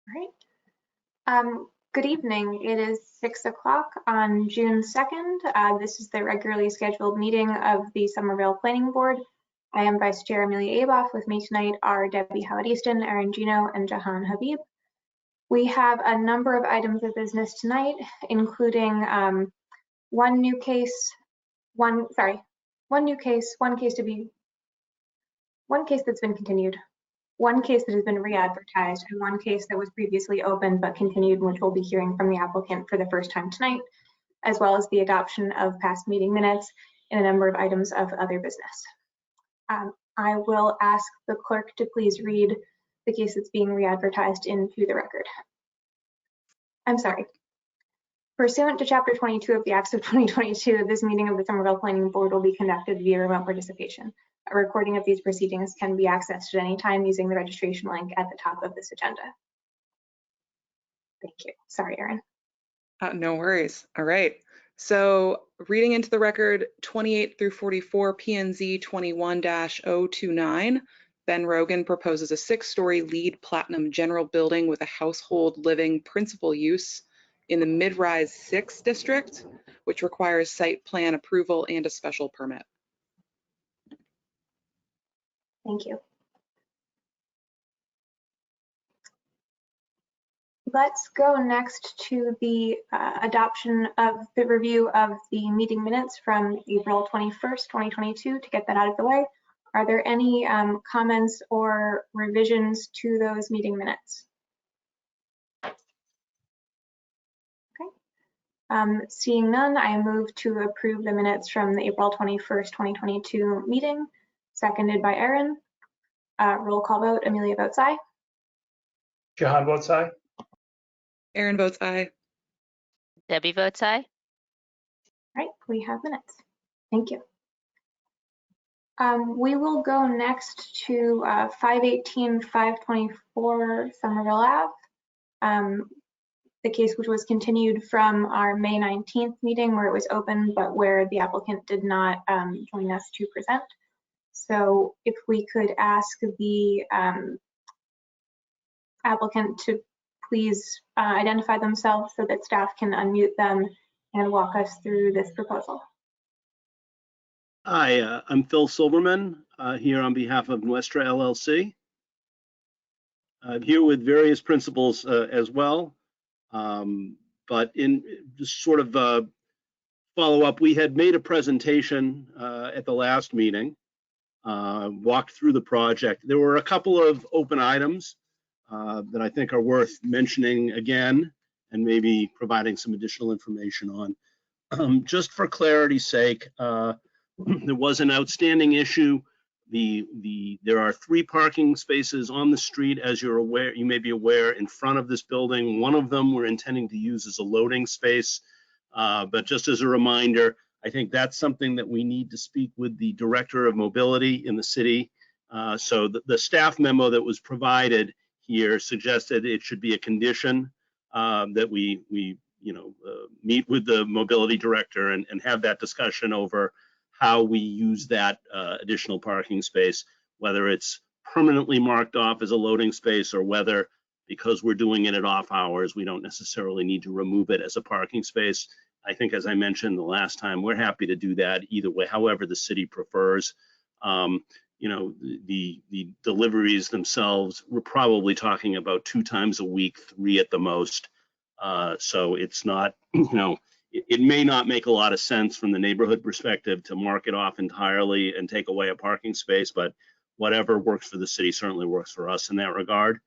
All right. Good evening. It is 6 o'clock on June 2nd. This is the regularly scheduled meeting of the Somerville Planning Board. I am Vice Chair Amelia Aboff. With me tonight are Debbie Howard-Easton, Erin Gino, and Jahan Habib. We have a number of items of business tonight, including one case that's been continued, one case that has been re-advertised, and one case that was previously open but continued, which we'll be hearing from the applicant for the first time tonight, as well as the adoption of past meeting minutes and a number of items of other business. I will ask the clerk to please read the case that's being re-advertised into the record. I'm sorry. Pursuant to Chapter 22 of the Acts of 2022, this meeting of the Somerville Planning Board will be conducted via remote participation. A recording of these proceedings can be accessed at any time using the registration link at the top of this agenda. Thank you. Sorry, Erin. No worries. All right. So reading into the record 28 through 44 PNZ 21-029, Ben Rogan proposes a 6-story LEED Platinum general building with a household living principal use in the Mid-Rise 6 district, which requires site plan approval and a special permit. Thank you. Let's go next to the adoption of the review of the meeting minutes from April 21st, 2022. To get that out of the way, are there any comments or revisions to those meeting minutes? Okay. Seeing none, I move to approve the minutes from the April 21st, 2022 meeting, seconded by Erin. Roll call vote. Amelia votes aye. Jahan votes aye. Erin votes aye. Debbie votes aye. All right, we have minutes. Thank you. We will go next to 518-524 Somerville Ave. The case which was continued from our May 19th meeting where it was open, but where the applicant did not join us to present. So if we could ask the applicant to please identify themselves so that staff can unmute them and walk us through this proposal. Hi, I'm Phil Silverman here on behalf of Nuestra LLC. I'm here with various principals as well, but in just sort of follow up, we had made a presentation at the last meeting, walked through the project. There were a couple of open items that I think are worth mentioning again and maybe providing some additional information on. Just for clarity's sake, there was an outstanding issue. There are 3 parking spaces on the street, as you may be aware, in front of this building. One of them we're intending to use as a loading space, but just as a reminder, I think that's something that we need to speak with the Director of Mobility in the city. So the staff memo that was provided here suggested it should be a condition that we meet with the mobility director and have that discussion over how we use that additional parking space, whether it's permanently marked off as a loading space or whether, because we're doing it at off hours, we don't necessarily need to remove it as a parking space. I think, as I mentioned the last time, we're happy to do that either way, however the city prefers. The deliveries themselves, we're probably talking about 2 times a week, 3 at the most. So it's not, it may not make a lot of sense from the neighborhood perspective to mark it off entirely and take away a parking space, but whatever works for the city certainly works for us in that regard.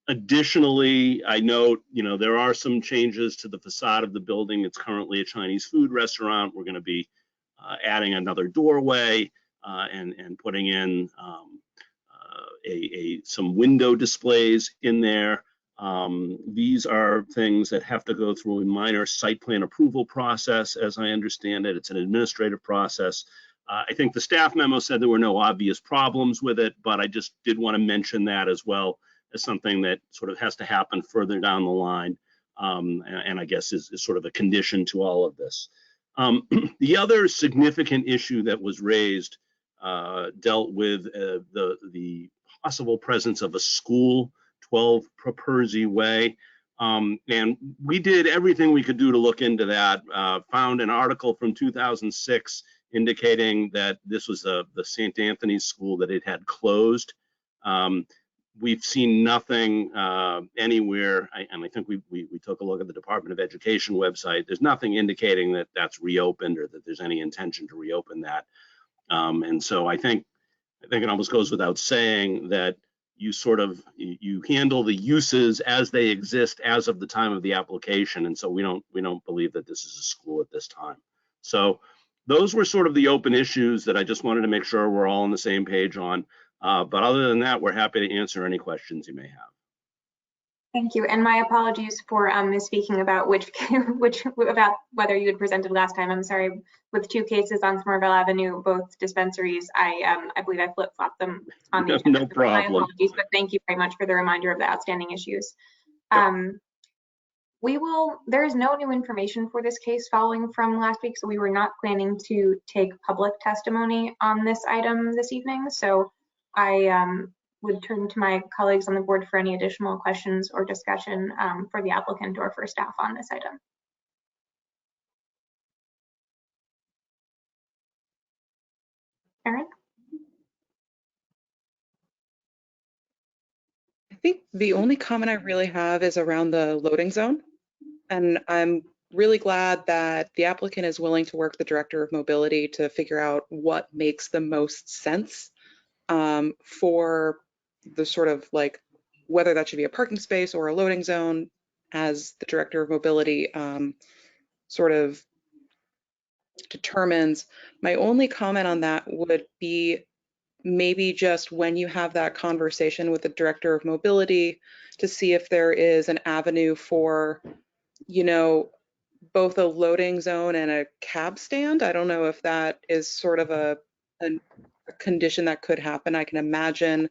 Additionally, I note, there are some changes to the facade of the building. It's currently a Chinese food restaurant. We're going to be adding another doorway and putting in some window displays in there. These are things that have to go through a minor site plan approval process, as I understand it. It's an administrative process. I think the staff memo said there were no obvious problems with it, but I just did want to mention that as well as something that sort of has to happen further down the line, and I guess is sort of a condition to all of this. The other significant issue that was raised dealt with the possible presence of a school 12 Propersey Way. And we did everything we could do to look into that. Found an article from 2006 indicating that this was the St. Anthony's school, that it had closed. We've seen nothing anywhere, and I think we took a look at the Department of Education website. There's nothing indicating that that's reopened or that there's any intention to reopen that. And so I think it almost goes without saying that you handle the uses as they exist as of the time of the application, and so we don't believe that this is a school at this time. So those were sort of the open issues that I just wanted to make sure we're all on the same page on. But other than that, we're happy to answer any questions you may have. Thank you, and my apologies for misspeaking about about whether you had presented last time. I'm sorry, with 2 cases on Somerville Avenue, both dispensaries, I believe I flip-flopped them on the agenda. No problem. My apologies, but thank you very much for the reminder of the outstanding issues. There is no new information for this case following from last week, so we were not planning to take public testimony on this item this evening. So I would turn to my colleagues on the board for any additional questions or discussion for the applicant or for staff on this item. Erin? I think the only comment I really have is around the loading zone. And I'm really glad that the applicant is willing to work the Director of Mobility to figure out what makes the most sense for the sort of like whether that should be a parking space or a loading zone, as the Director of Mobility sort of determines. My only comment on that would be maybe just when you have that conversation with the Director of Mobility to see if there is an avenue for, you know, both a loading zone and a cab stand. I don't know if that is sort of a condition that could happen. I can imagine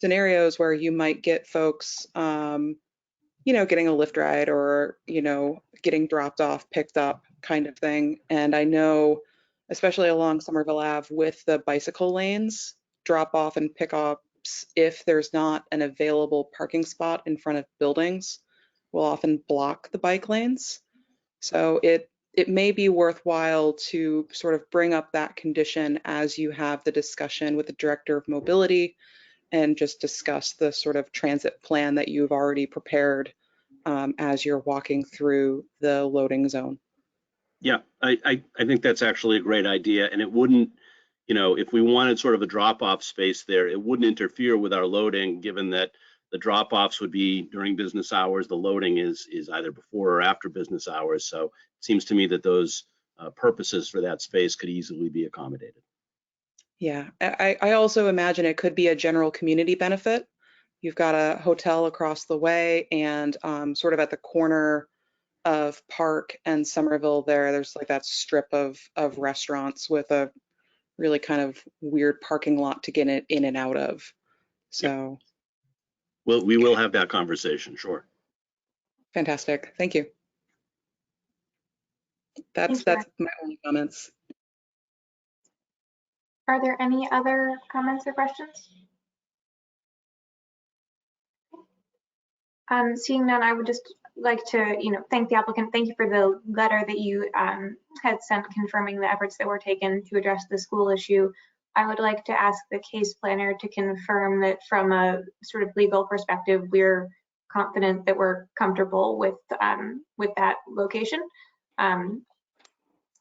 scenarios where you might get folks, you know, getting a Lyft ride or, you know, getting dropped off, picked up kind of thing. And I know, especially along Somerville Ave with the bicycle lanes, drop off and pick ups, if there's not an available parking spot in front of buildings, will often block the bike lanes. So it may be worthwhile to sort of bring up that condition as you have the discussion with the Director of Mobility and just discuss the sort of transit plan that you've already prepared as you're walking through the loading zone. Yeah, I think that's actually a great idea, and it wouldn't, you know, if we wanted sort of a drop-off space there, it wouldn't interfere with our loading, given that the drop-offs would be during business hours. The loading is either before or after business hours. So it seems to me that those purposes for that space could easily be accommodated. Yeah, I also imagine it could be a general community benefit. You've got a hotel across the way, and sort of at the corner of Park and Somerville there's like that strip of restaurants with a really kind of weird parking lot to get it in and out of. So. Well, we will have that conversation, sure. Fantastic, thank you. That's my only comments. Are there any other comments or questions? Seeing none, I would just like to, thank the applicant. Thank you for the letter that you had sent confirming the efforts that were taken to address the school issue. I would like to ask the case planner to confirm that from a sort of legal perspective, we're confident that we're comfortable with that location. Charlotte,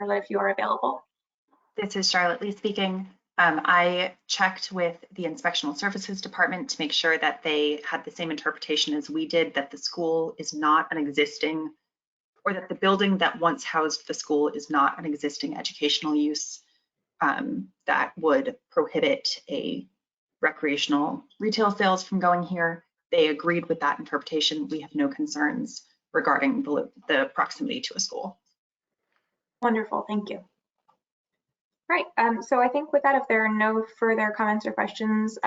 if you are available. This is Charlotte Lee speaking. I checked with the Inspectional Services Department to make sure that they had the same interpretation as we did, that the school is not an existing, or that the building that once housed the school is not an existing educational use that would prohibit a recreational retail sales from going here. They agreed with that interpretation. We have no concerns regarding the proximity to a school. Wonderful, thank you. Right, so I think with that, if there are no further comments or questions,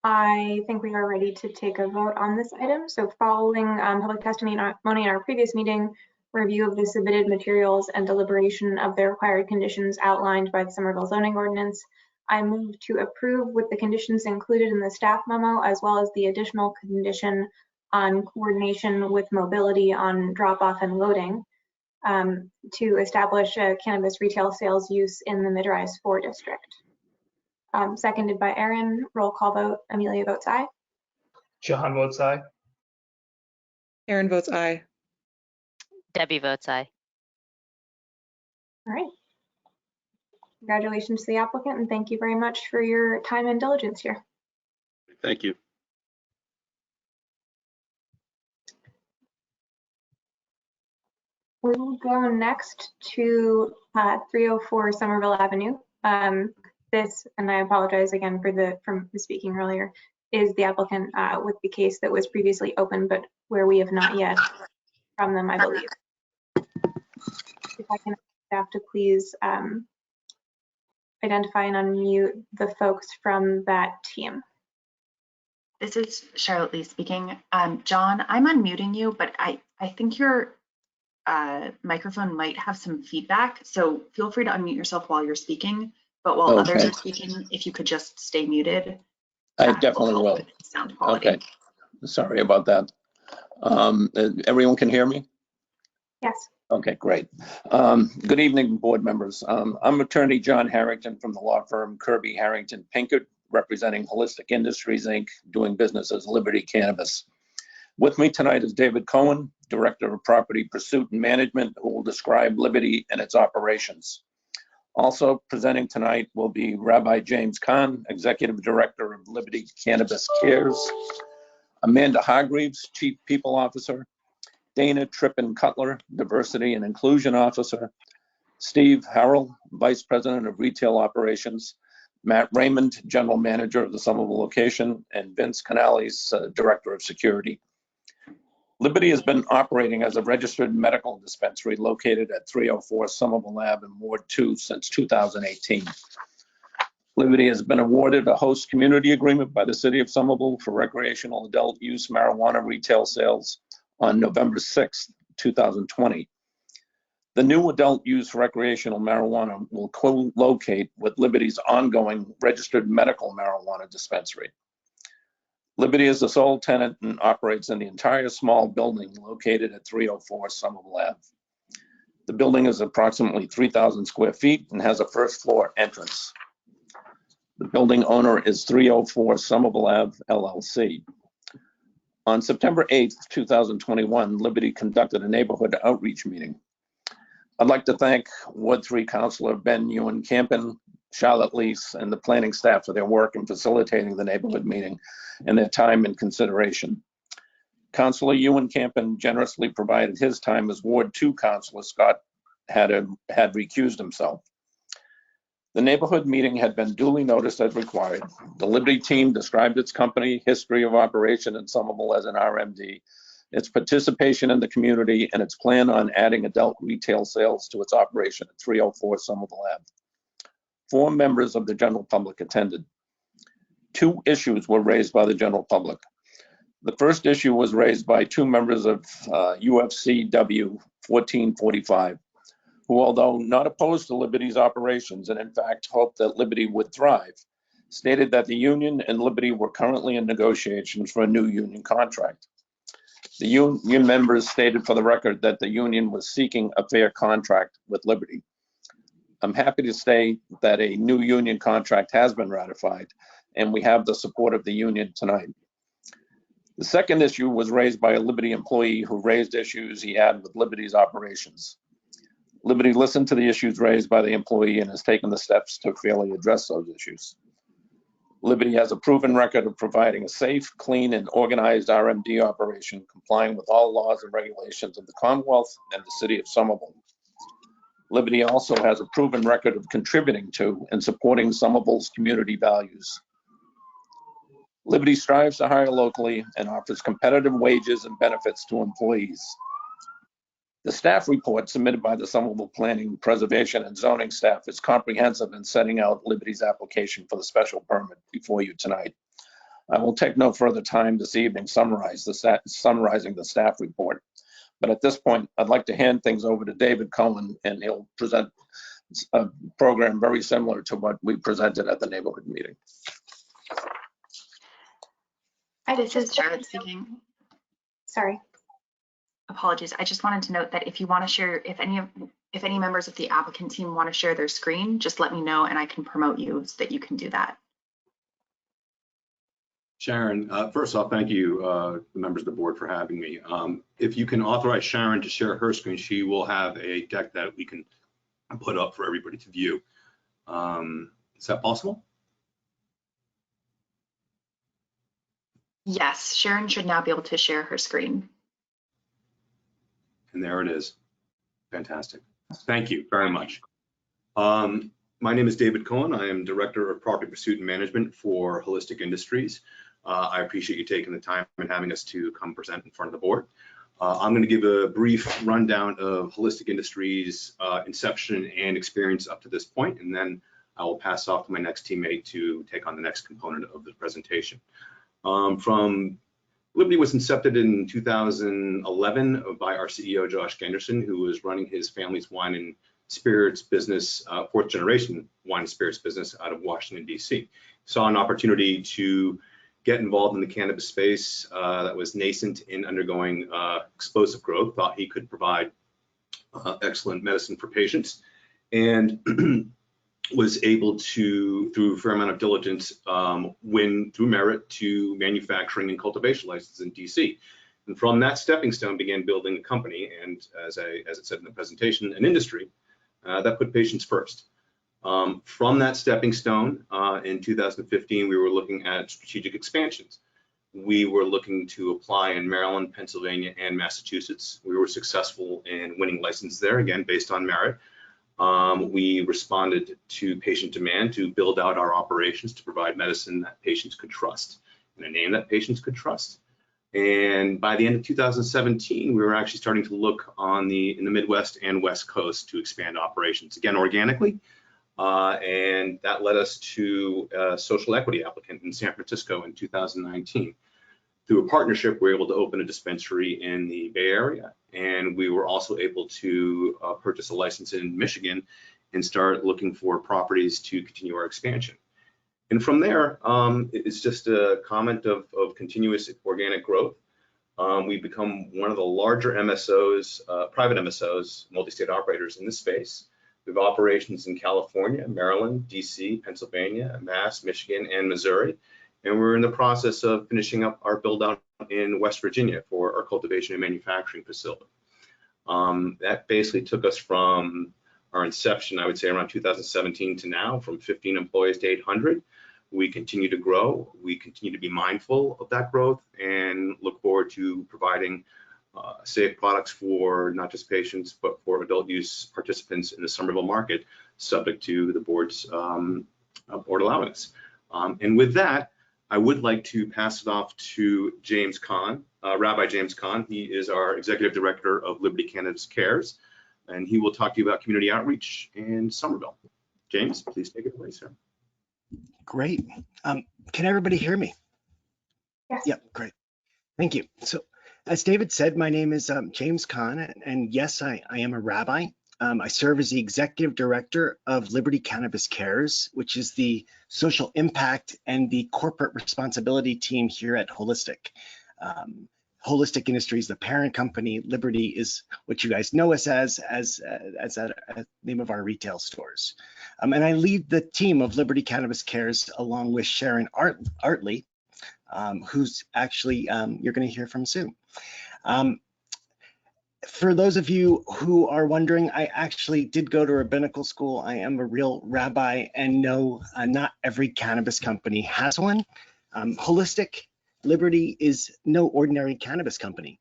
I think we are ready to take a vote on this item. So following public testimony in our previous meeting, review of the submitted materials and deliberation of the required conditions outlined by the Somerville zoning ordinance, I move to approve with the conditions included in the staff memo, as well as the additional condition on coordination with mobility on drop-off and loading, to establish a cannabis retail sales use in the Mid-Rise 4 district. Seconded by Aaron. Roll call vote. Amelia votes aye. Jahan votes aye. Aaron votes aye. Debbie votes aye. All right. Congratulations to the applicant, and thank you very much for your time and diligence here. Thank you. We will go next to 304 Somerville Avenue. This, and I apologize again for speaking earlier, is the applicant with the case that was previously open, but where we have not yet from them, I believe. If I can ask staff to please identify and unmute the folks from that team. This is Charlotte Lee speaking. John, I'm unmuting you, but I think your microphone might have some feedback, so feel free to unmute yourself while you're speaking. But while others are speaking, if you could just stay muted. I definitely will. Sound quality. Okay. Sorry about that. Everyone can hear me? Yes. Okay, great. Good evening, board members. I'm attorney John Harrington from the law firm Kirby Harrington Pinkert, representing Holistic Industries, Inc., doing business as Liberty Cannabis. With me tonight is David Cohen, Director of Property Pursuit and Management, who will describe Liberty and its operations. Also presenting tonight will be Rabbi James Kahn, Executive Director of Liberty Cannabis Cares, Amanda Hargreaves, Chief People Officer, Dana Trippin Cutler, Diversity and Inclusion Officer, Steve Harrell, Vice President of Retail Operations, Matt Raymond, General Manager of the Somerville location, and Vince Canales, Director of Security. Liberty has been operating as a registered medical dispensary located at 304 Somerville Ave in Ward 2 since 2018. Liberty has been awarded a host community agreement by the City of Somerville for recreational adult use marijuana retail sales on November 6, 2020. The new adult use recreational marijuana will co-locate with Liberty's ongoing registered medical marijuana dispensary. Liberty is the sole tenant and operates in the entire small building located at 304 Somerville Ave. The building is approximately 3,000 square feet and has a first floor entrance. The building owner is 304 Somerville Ave, LLC. On September 8th, 2021, Liberty conducted a neighborhood outreach meeting. I'd like to thank Ward 3 Councilor Ben Ewan-Campen, Charlotte Lease, and the planning staff for their work in facilitating the neighborhood meeting and their time and consideration. Councilor Ewan-Campen generously provided his time as Ward 2 Councilor Scott had recused himself. The neighborhood meeting had been duly noticed as required. The Liberty team described its company, history of operation in Somerville as an RMD, its participation in the community, and its plan on adding adult retail sales to its operation at 304 Somerville Ave. 4 members of the general public attended. 2 issues were raised by the general public. The first issue was raised by 2 members of UFCW 1445, who, although not opposed to Liberty's operations and in fact hoped that Liberty would thrive, stated that the union and Liberty were currently in negotiations for a new union contract. The union members stated for the record that the union was seeking a fair contract with Liberty. I'm happy to say that a new union contract has been ratified, and we have the support of the union tonight. The second issue was raised by a Liberty employee who raised issues he had with Liberty's operations. Liberty listened to the issues raised by the employee and has taken the steps to fairly address those issues. Liberty has a proven record of providing a safe, clean, and organized RMD operation complying with all laws and regulations of the Commonwealth and the City of Somerville. Liberty also has a proven record of contributing to and supporting Somerville's community values. Liberty strives to hire locally and offers competitive wages and benefits to employees. The staff report submitted by the Somerville Planning, Preservation, and Zoning staff is comprehensive in setting out Liberty's application for the special permit before you tonight. I will take no further time this evening summarizing the staff report. But at this point, I'd like to hand things over to David Cohen, and he'll present a program very similar to what we presented at the neighborhood meeting. This is Charlotte speaking. Sorry. Apologies. I just wanted to note that if you want to share, if any members of the applicant team want to share their screen, just let me know and I can promote you so that you can do that. Sharon, first off, thank you, the members of the board, for having me. If you can authorize Sharon to share her screen, she will have a deck that we can put up for everybody to view. Is that possible? Yes, Sharon should now be able to share her screen. And there it is. Fantastic. Thank you very much. My name is David Cohen. I am Director of Property Pursuit and Management for Holistic Industries. I appreciate you taking the time and having us to come present in front of the board. I'm going to give a brief rundown of Holistic Industries' inception and experience up to this point, and then I will pass off to my next teammate to take on the next component of the presentation. From Liberty was incepted in 2011 by our CEO, Josh Genderson, who was running his family's wine and spirits business, fourth generation wine and spirits business out of Washington, D.C. Saw an opportunity to get involved in the cannabis space that was nascent and undergoing explosive growth, thought he could provide excellent medicine for patients, and was able to, through a fair amount of diligence, win through merit to manufacturing and cultivation license in DC. And from that stepping stone began building a company, and as it said in the presentation, an industry that put patients first. From that stepping stone, in 2015, we were looking at strategic expansions. We were looking to apply in Maryland, Pennsylvania, and Massachusetts. We were successful in winning licenses there, again, based on merit. We responded to patient demand to build out our operations to provide medicine that patients could trust, and a name that patients could trust. And by the end of 2017, we were actually starting to look in the Midwest and West Coast to expand operations, again, organically. And that led us to a social equity applicant in San Francisco in 2019. Through a partnership, we were able to open a dispensary in the Bay Area, and we were also able to purchase a license in Michigan and start looking for properties to continue our expansion. And from there, it's just a comment of continuous organic growth. We've become one of the larger MSOs, private MSOs, multi-state operators in this space. We have operations in California, Maryland, DC, Pennsylvania, Mass, Michigan, and Missouri. And we're in the process of finishing up our build out in West Virginia for our cultivation and manufacturing facility. That basically took us from our inception, I would say around 2017 to now, from 15 employees to 800. We continue to grow. We continue to be mindful of that growth and look forward to providing safe products for not just patients, but for adult use participants in the Somerville market, subject to the board's board allowing us. And with that, I would like to pass it off to James Kahn, Rabbi James Kahn. He is our Executive Director of Liberty Cannabis Cares, and he will talk to you about community outreach in Somerville. James, please take it away, sir. Great. Can everybody hear me? Yes. Yep, great. Thank you. So as David said, my name is James Kahn, and yes, I am a rabbi. I serve as the Executive Director of Liberty Cannabis Cares, which is the social impact and the corporate responsibility team here at Holistic. Holistic Industries, the parent company. Liberty is what you guys know us as the name of our retail stores. And I lead the team of Liberty Cannabis Cares along with Sharon Artley, who's actually you're going to hear from soon. For those of you who are wondering, I actually did go to rabbinical school. I am a real rabbi, and no, not every cannabis company has one. Holistic Liberty is no ordinary cannabis company.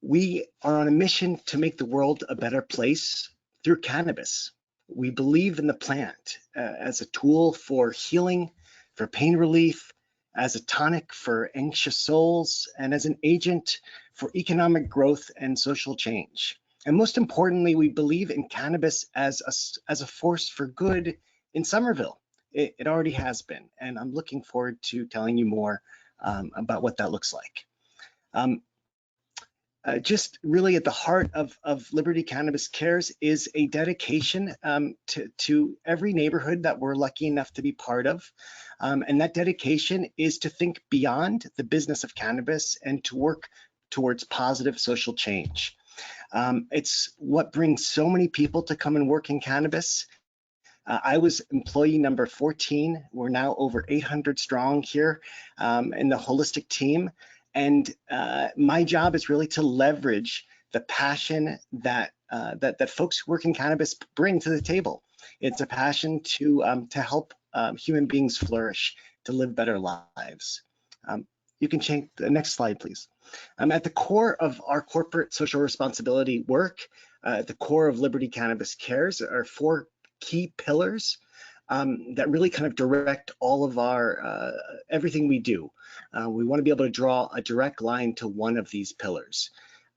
We are on a mission to make the world a better place through cannabis. We believe in the plant as a tool for healing, for pain relief, as a tonic for anxious souls, and as an agent for economic growth and social change. And most importantly, we believe in cannabis as a force for good in Somerville. It already has been, and I'm looking forward to telling you more about what that looks like. just really at the heart of Liberty Cannabis Cares is a dedication to every neighborhood that we're lucky enough to be part of. And that dedication is to think beyond the business of cannabis and to work towards positive social change. It's what brings so many people to come and work in cannabis. I was employee number 14. We're now over 800 strong here in the holistic team. And my job is really to leverage the passion that folks who work in cannabis bring to the table. It's a passion to help human beings flourish, to live better lives. You can change the next slide, please. At the core of our corporate social responsibility work, at the core of Liberty Cannabis Cares are 4 key pillars that really kind of direct all of our everything we do. We want to be able to draw a direct line to one of these pillars.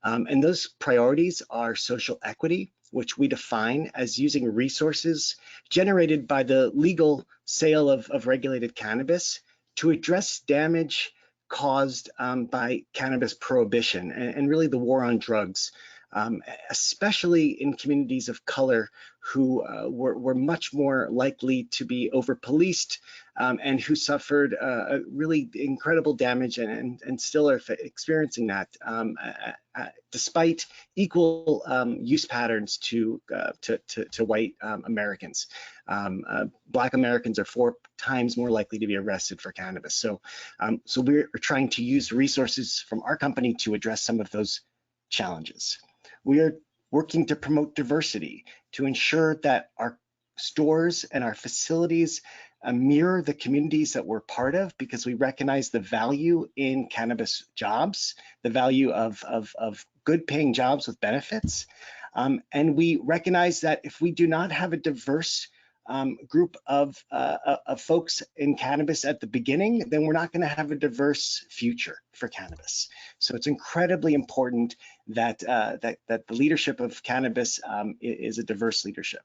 And those priorities are social equity, which we define as using resources generated by the legal sale of regulated cannabis to address damage caused by cannabis prohibition and really the war on drugs, especially in communities of color who were much more likely to be over-policed and who suffered really incredible damage and still are experiencing that despite equal use patterns to white Americans. Black Americans are 4 times more likely to be arrested for cannabis. So we're trying to use resources from our company to address some of those challenges. We are working to promote diversity, to ensure that our stores and our facilities mirror the communities that we're part of, because we recognize the value in cannabis jobs, the value of good paying jobs with benefits. And we recognize that if we do not have a diverse group of folks in cannabis at the beginning, then we're not going to have a diverse future for cannabis. So it's incredibly important that the leadership of cannabis is a diverse leadership.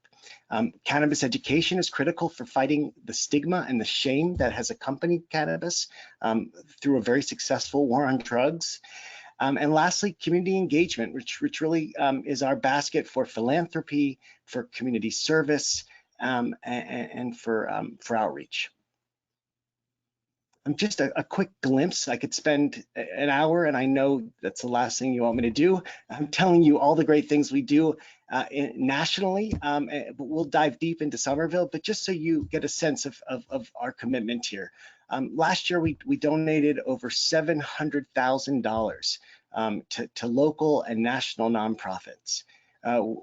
Cannabis education is critical for fighting the stigma and the shame that has accompanied cannabis through a very successful war on drugs. And lastly, community engagement, which really is our basket for philanthropy, for community service, and for outreach. Just a quick glimpse. I could spend an hour, and I know that's the last thing you want me to do. I'm telling you all the great things we do nationally, but we'll dive deep into Somerville. But just so you get a sense of our commitment here. Last year, we donated over $700,000 to local and national nonprofits.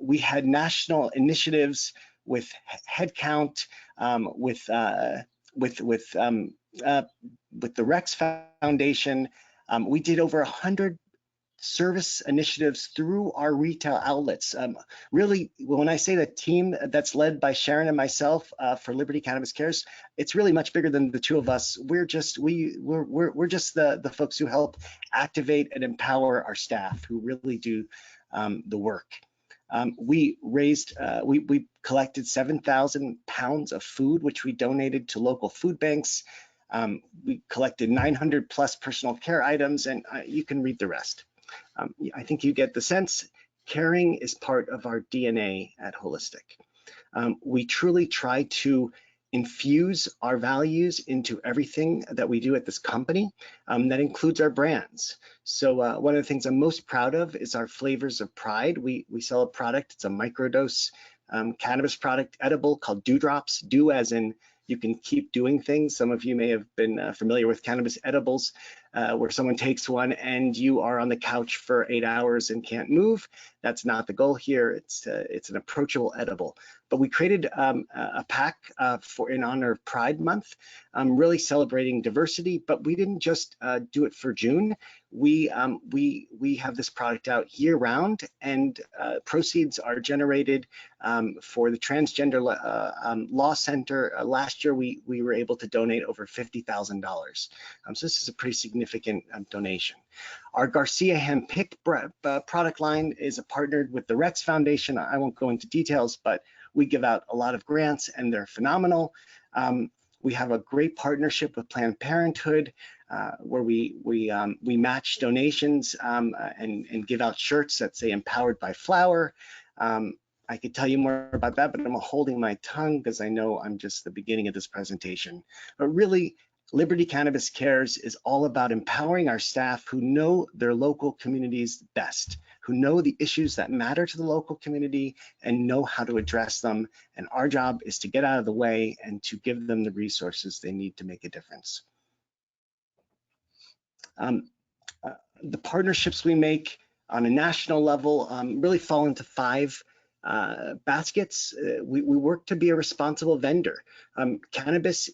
We had national initiatives with headcount, with the Rex Foundation. We did over 100 service initiatives through our retail outlets. Really, when I say the team that's led by Sharon and myself for Liberty Cannabis Cares, it's really much bigger than the 2 of us. We're just the folks who help activate and empower our staff, who really do the work. We collected 7,000 pounds of food, which we donated to local food banks. We collected 900 plus personal care items, and you can read the rest. I think you get the sense. Caring is part of our DNA at Holistic. We truly try to infuse our values into everything that we do at this company. That includes our brands. So one of the things I'm most proud of is our Flavors of Pride. We sell a product, it's a microdose cannabis product, edible, called Dewdrops. Dew as in you can keep doing things. Some of you may have been familiar with cannabis edibles, where someone takes one and you are on the couch for 8 hours and can't move. That's not the goal here. It's an approachable edible. But we created a pack in honor of Pride Month, really celebrating diversity. But we didn't just do it for June. We have this product out year round, and proceeds are generated for the Transgender Law Center. Last year, we were able to donate over $50,000. So this is a pretty significant donation. Our Garcia Handpicked product line is partnered with the Rex Foundation. I won't go into details, but we give out a lot of grants and they're phenomenal. We have a great partnership with Planned Parenthood, where we match donations and give out shirts that say "Empowered by Flower." I could tell you more about that, but I'm holding my tongue because I know I'm just the beginning of this presentation. But really, Liberty Cannabis Cares is all about empowering our staff who know their local communities best, who know the issues that matter to the local community and know how to address them. And our job is to get out of the way and to give them the resources they need to make a difference. The partnerships we make on a national level really fall into 5 baskets. We work to be a responsible vendor. Cannabis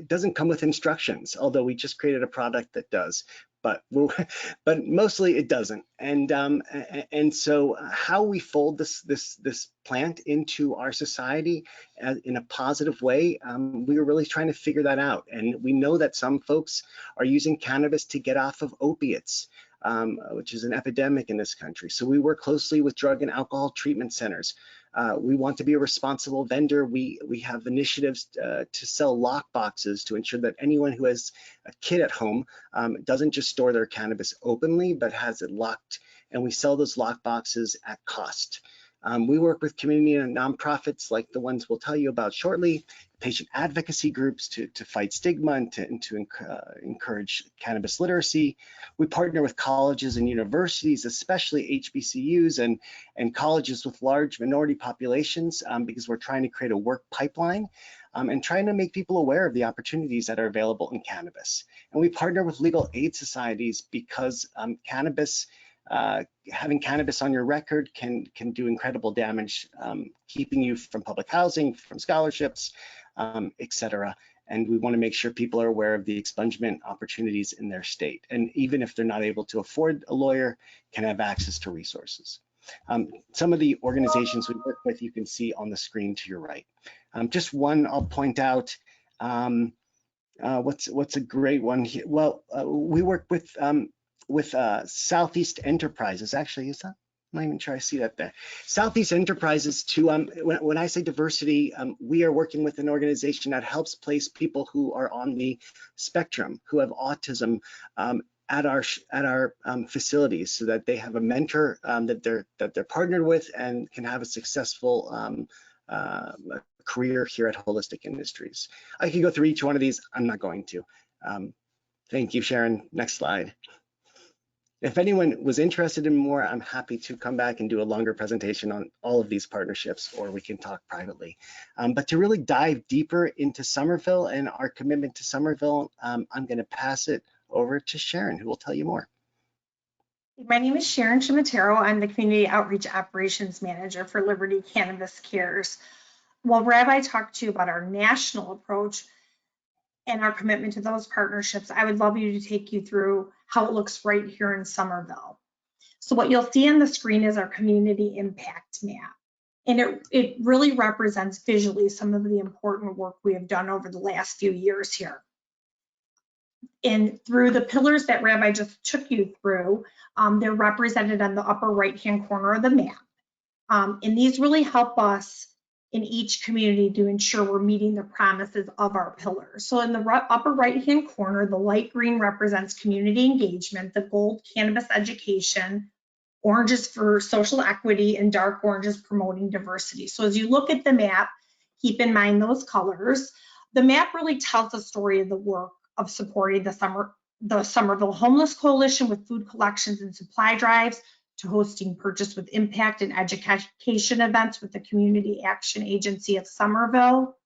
doesn't come with instructions, although we just created a product that does, but mostly it doesn't. And so how we fold this plant into our society in a positive way, we were really trying to figure that out. And we know that some folks are using cannabis to get off of opiates, which is an epidemic in this country. So we work closely with drug and alcohol treatment centers. We want to be a responsible vendor. We have initiatives to sell lock boxes to ensure that anyone who has a kid at home doesn't just store their cannabis openly, but has it locked. And we sell those lock boxes at cost. We work with community and nonprofits like the ones we'll tell you about shortly, patient advocacy groups to fight stigma and to encourage cannabis literacy. We partner with colleges and universities, especially HBCUs and colleges with large minority populations, because we're trying to create a work pipeline and trying to make people aware of the opportunities that are available in cannabis. And we partner with legal aid societies because having cannabis on your record can do incredible damage, keeping you from public housing, from scholarships, etc. And we want to make sure people are aware of the expungement opportunities in their state. And even if they're not able to afford a lawyer, can have access to resources. Some of the organizations we work with, you can see on the screen to your right. Just one I'll point out. What's a great one here? Well, we work with Southeast Enterprises. Actually, is that? I'm not even sure I see that there. Southeast Enterprises to, when I say diversity, we are working with an organization that helps place people who are on the spectrum, who have autism, at our facilities, so that they have a mentor that they're partnered with and can have a successful career here at Holistic Industries. I could go through each one of these. I'm not going to. Thank you, Sharon. Next slide. If anyone was interested in more, I'm happy to come back and do a longer presentation on all of these partnerships, or we can talk privately. But to really dive deeper into Somerville and our commitment to Somerville, I'm going to pass it over to Sharon, who will tell you more. My name is Sharon Chimatero. I'm the Community Outreach Operations Manager for Liberty Cannabis Cares. While Rabbi talked to you about our national approach and our commitment to those partnerships, I would love to take you through how it looks right here in Somerville. So what you'll see on the screen is our community impact map. And it really represents visually some of the important work we have done over the last few years here. And through the pillars that Rabbi just took you through, they're represented on the upper right-hand corner of the map. And these really help us in each community to ensure we're meeting the promises of our pillars. So in the upper right-hand corner, the light green represents community engagement, the gold cannabis education, orange is for social equity, and dark orange is promoting diversity. So as you look at the map, keep in mind those colors. The map really tells the story of the work of supporting the Somerville Homeless Coalition with food collections and supply drives, to hosting Purchase with Impact and education events with the Community Action Agency of Somerville,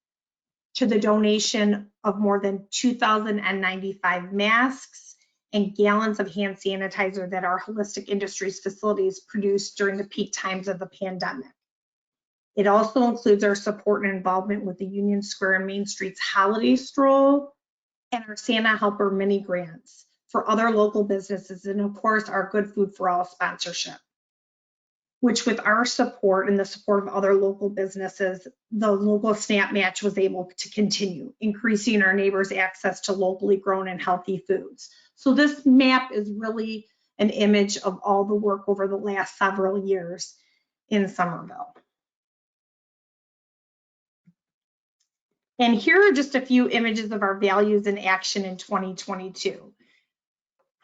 to the donation of more than 2,095 masks and gallons of hand sanitizer that our Holistic Industries facilities produced during the peak times of the pandemic. It also includes our support and involvement with the Union Square and Main Street's Holiday Stroll and our Santa Helper mini grants for other local businesses, and of course our Good Food for All sponsorship, which with our support and the support of other local businesses, the local SNAP match was able to continue, increasing our neighbors' access to locally grown and healthy foods. So this map is really an image of all the work over the last several years in Somerville. And here are just a few images of our values in action in 2022.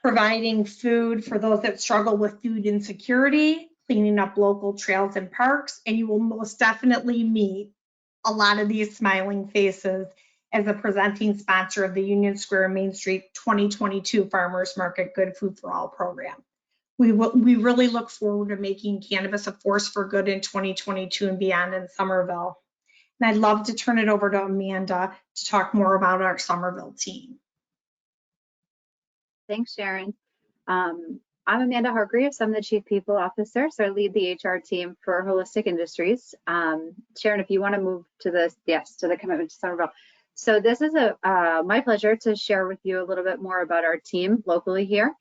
Providing food for those that struggle with food insecurity, cleaning up local trails and parks, and you will most definitely meet a lot of these smiling faces as a presenting sponsor of the Union Square Main Street 2022 Farmers Market Good Food for All program. We really look forward to making cannabis a force for good in 2022 and beyond in Somerville. And I'd love to turn it over to Amanda to talk more about our Somerville team. Thanks, Sharon. I'm Amanda Hargreaves. I'm the Chief People Officer, so I lead the HR team for Holistic Industries. Sharon, if you want to move to the commitment to Somerville. So this is my pleasure to share with you a little bit more about our team locally here.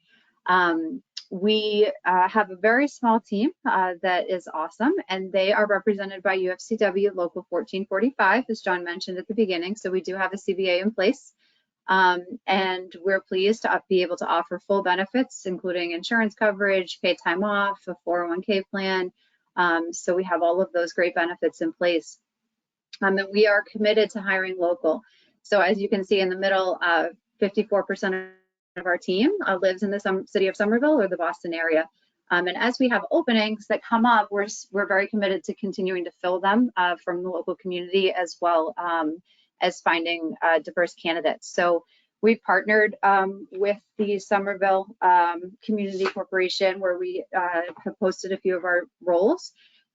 We have a very small team that is awesome, and they are represented by UFCW Local 1445, as John mentioned at the beginning. So we do have a CBA in place. And we're pleased to be able to offer full benefits, including insurance coverage, paid time off, a 401k plan. So we have all of those great benefits in place. And we are committed to hiring local. So as you can see in the middle, 54% of our team lives in the city of Somerville or the Boston area. And as we have openings that come up, we're very committed to continuing to fill them from the local community, as well as finding diverse candidates. So we've partnered with the Somerville Community Corporation, where we have posted a few of our roles.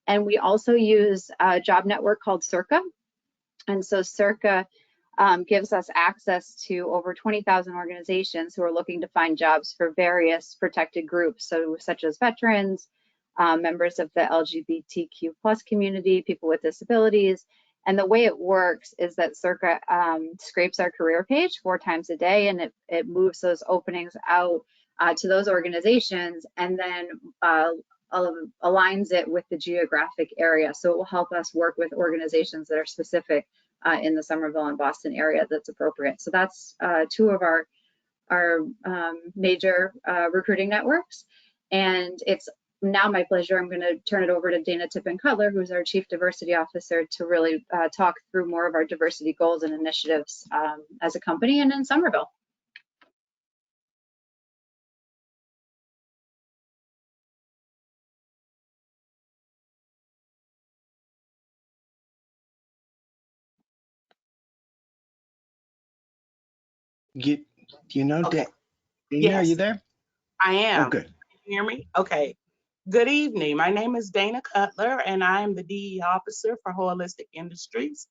And we also use a job network called Circa. And so Circa gives us access to over 20,000 organizations who are looking to find jobs for various protected groups, so such as veterans, members of the LGBTQ+ community, people with disabilities. And the way it works is that Circa scrapes our career page 4 times a day, and it moves those openings out to those organizations, and then aligns it with the geographic area. So it will help us work with organizations that are specific in the Somerville and Boston area that's appropriate. So that's 2 of our major recruiting networks. And it's now my pleasure, I'm going to turn it over to Dana Tippin-Cutler, who's our Chief Diversity Officer, to really talk through more of our diversity goals and initiatives as a company and in Somerville. You know, Okay. Dana, Yes. are you there? I am. Oh, good. Can you hear me? Okay. Good evening. My name is Dana Cutler, and I am the DE Officer for Holistic Industries.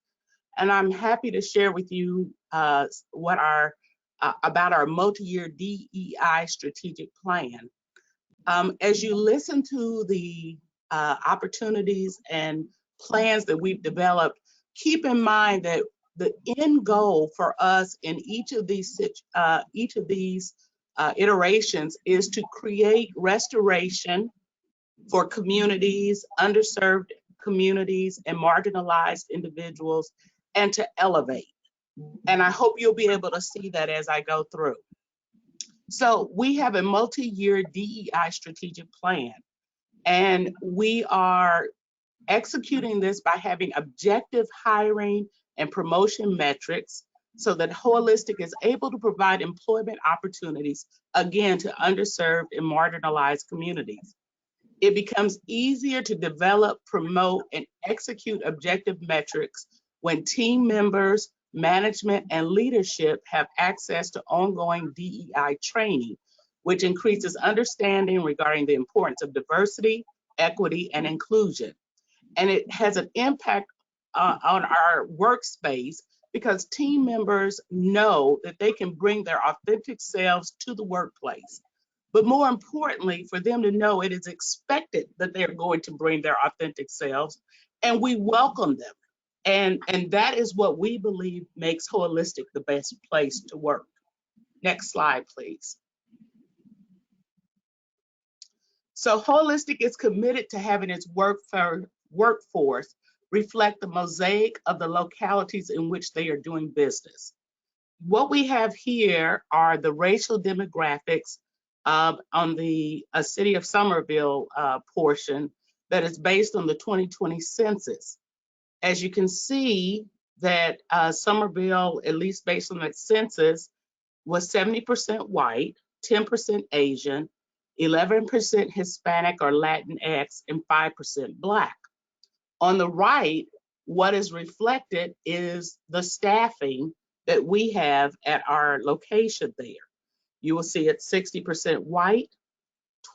And I'm happy to share with you about our multi-year DEI strategic plan. As you listen to the opportunities and plans that we've developed, keep in mind that the end goal for us in each of these iterations is to create restoration for communities, underserved communities, and marginalized individuals, and to elevate. And I hope you'll be able to see that as I go through. So we have a multi-year DEI strategic plan, and we are executing this by having objective hiring and promotion metrics so that Holistic is able to provide employment opportunities, again, to underserved and marginalized communities. It becomes easier to develop, promote, and execute objective metrics when team members, management, and leadership have access to ongoing DEI training, which increases understanding regarding the importance of diversity, equity, and inclusion. And it has an impact on our workspace because team members know that they can bring their authentic selves to the workplace. But more importantly, for them to know it is expected that they're going to bring their authentic selves, and we welcome them. And that is what we believe makes Holistic the best place to work. Next slide, please. So Holistic is committed to having its workforce reflect the mosaic of the localities in which they are doing business. What we have here are the racial demographics on the City of Somerville portion that is based on the 2020 census. As you can see, that Somerville, at least based on the census, was 70% white, 10% Asian, 11% Hispanic or Latinx, and 5% Black. On the right, what is reflected is the staffing that we have at our location there. You will see it's 60% white,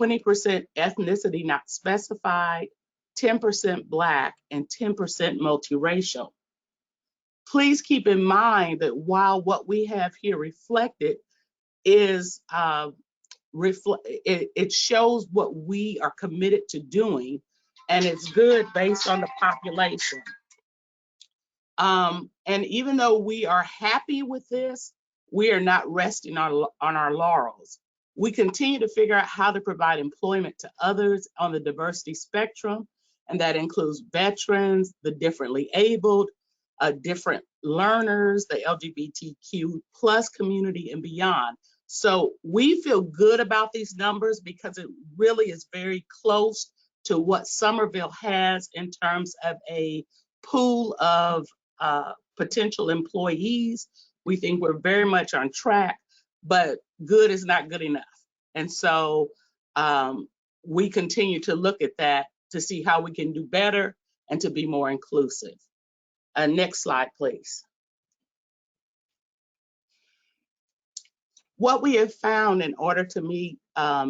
20% ethnicity not specified, 10% Black, and 10% multiracial. Please keep in mind that while what we have here reflected is it shows what we are committed to doing, and it's good based on the population. And even though we are happy with this, we are not resting on our laurels. We continue to figure out how to provide employment to others on the diversity spectrum, and that includes veterans, the differently abled, different learners, the LGBTQ plus community, and beyond. So we feel good about these numbers because it really is very close to what Somerville has in terms of a pool of potential employees. We think we're very much on track, but good is not good enough. And so we continue to look at that to see how we can do better and to be more inclusive. Next slide, please. What we have found in order to meet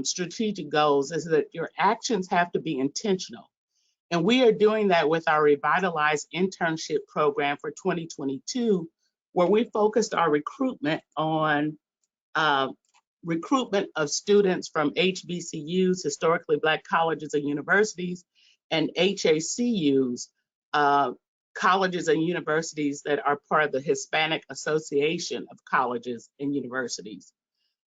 strategic goals is that your actions have to be intentional. And we are doing that with our revitalized internship program for 2022, where we focused our recruitment on recruitment of students from HBCUs, historically Black colleges and universities, and HACUs, colleges and universities that are part of the Hispanic Association of Colleges and Universities.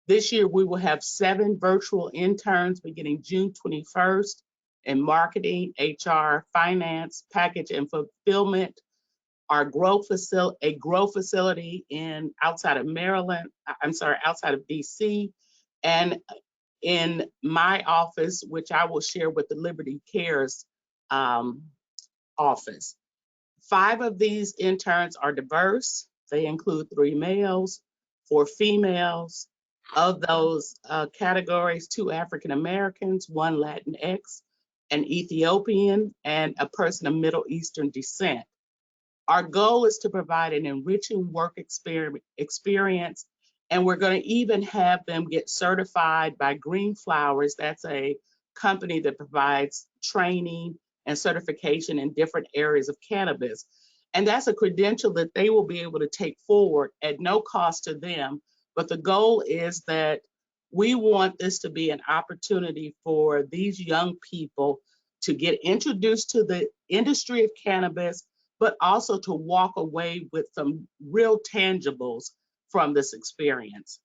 This year, we will have 7 virtual interns beginning June 21st in marketing, HR, finance, package and fulfillment, a grow facility outside of Maryland, outside of DC, and in my office, which I will share with the Liberty Cares office. 5 of these interns are diverse. They include 3 males, 4 females. Of those categories, 2 African Americans, 1 Latinx, an Ethiopian, and a person of Middle Eastern descent. Our goal is to provide an enriching work experience, and we're going to even have them get certified by Green Flowers. That's a company that provides training and certification in different areas of cannabis. And that's a credential that they will be able to take forward at no cost to them. But the goal is that we want this to be an opportunity for these young people to get introduced to the industry of cannabis, but also to walk away with some real tangibles from this experience.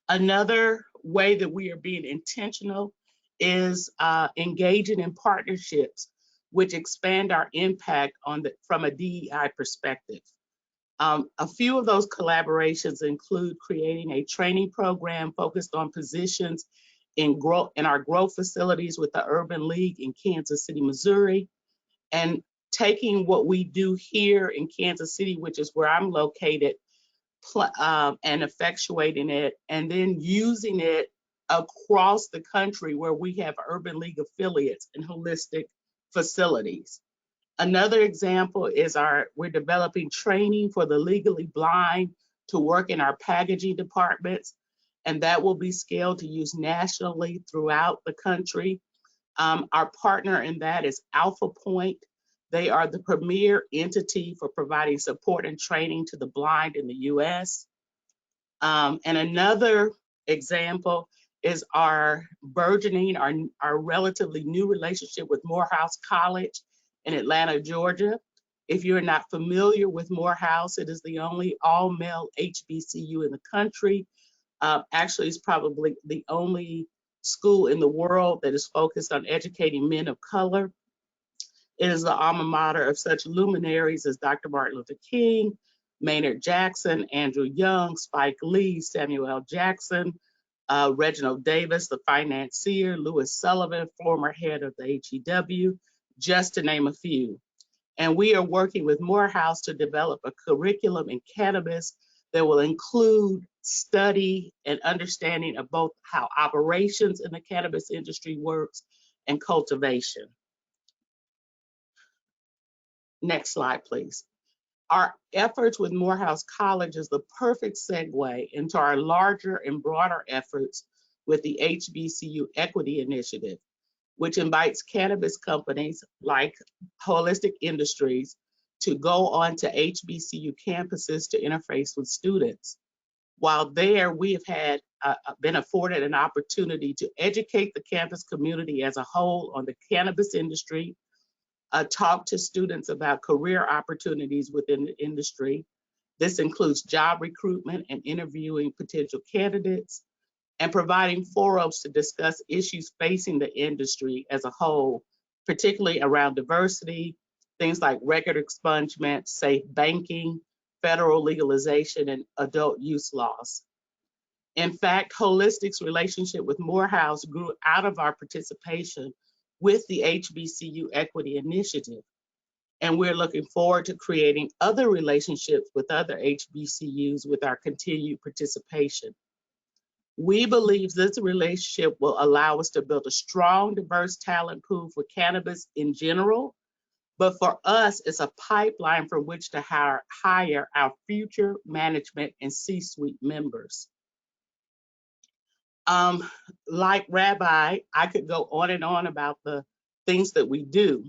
Another way that we are being intentional is engaging in partnerships which expand our impact from a DEI perspective. A few of those collaborations include creating a training program focused on positions in our growth facilities with the Urban League in Kansas City, Missouri, and taking what we do here in Kansas City, which is where I'm located, and effectuating it, and then using it across the country where we have Urban League affiliates and holistic facilities. Another example is we're developing training for the legally blind to work in our packaging departments, and that will be scaled to use nationally throughout the country. Our partner in that is Alpha Point. They are the premier entity for providing support and training to the blind in the US. And another example is our burgeoning, our relatively new relationship with Morehouse College in Atlanta, Georgia. If you're not familiar with Morehouse, it is the only all-male HBCU in the country. Actually, it's probably the only school in the world that is focused on educating men of color. It is the alma mater of such luminaries as Dr. Martin Luther King, Maynard Jackson, Andrew Young, Spike Lee, Samuel L. Jackson, Reginald Davis, the financier, Louis Sullivan, former head of the HEW, just to name a few. And we are working with Morehouse to develop a curriculum in cannabis that will include study and understanding of both how operations in the cannabis industry works and cultivation. Next slide, please. Our efforts with Morehouse College is the perfect segue into our larger and broader efforts with the HBCU Equity Initiative, which invites cannabis companies like Holistic Industries to go on to HBCU campuses to interface with students. While there, we have had been afforded an opportunity to educate the campus community as a whole on the cannabis industry, talk to students about career opportunities within the industry. This includes job recruitment and interviewing potential candidates, and providing forums to discuss issues facing the industry as a whole, particularly around diversity, things like record expungement, safe banking, federal legalization, and adult use laws. In fact, Holistic's relationship with Morehouse grew out of our participation with the HBCU Equity Initiative. And we're looking forward to creating other relationships with other HBCUs with our continued participation. We believe this relationship will allow us to build a strong, diverse talent pool for cannabis in general, but for us, it's a pipeline from which to hire our future management and C-suite members. Like Rabbi, I could go on and on about the things that we do.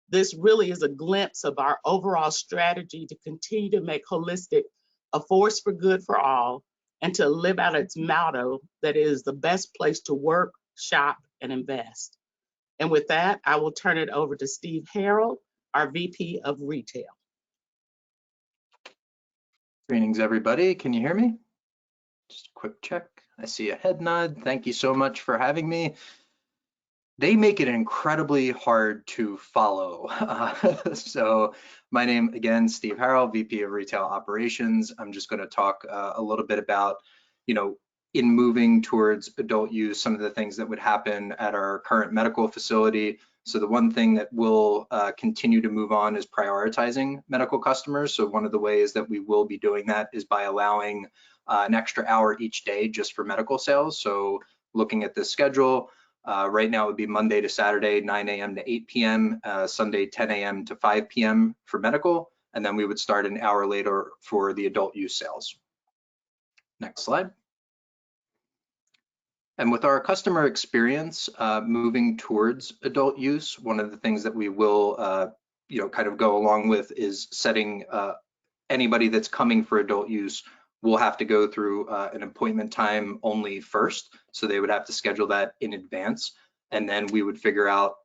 This really is a glimpse of our overall strategy to continue to make Holistic a force for good for all, and to live out its motto that it is the best place to work, shop, and invest. And with that, I will turn it over to Steve Harrell, our VP of Retail. Greetings, everybody. Can you hear me? Just a quick check. I see a head nod. Thank you so much for having me. They make it incredibly hard to follow. So my name, again, Steve Harrell, VP of Retail Operations. I'm just going to talk a little bit about, in moving towards adult use, some of the things that would happen at our current medical facility. So the one thing that will continue to move on is prioritizing medical customers. So one of the ways that we will be doing that is by allowing an extra hour each day just for medical sales. So looking at this schedule, right now it would be Monday to Saturday, 9 a.m. to 8 p.m., Sunday, 10 a.m. to 5 p.m. for medical, and then we would start an hour later for the adult use sales. Next slide. And with our customer experience moving towards adult use, one of the things that we will, kind of go along with is setting anybody that's coming for adult use will have to go through an appointment time only first. So they would have to schedule that in advance. And then we would figure out,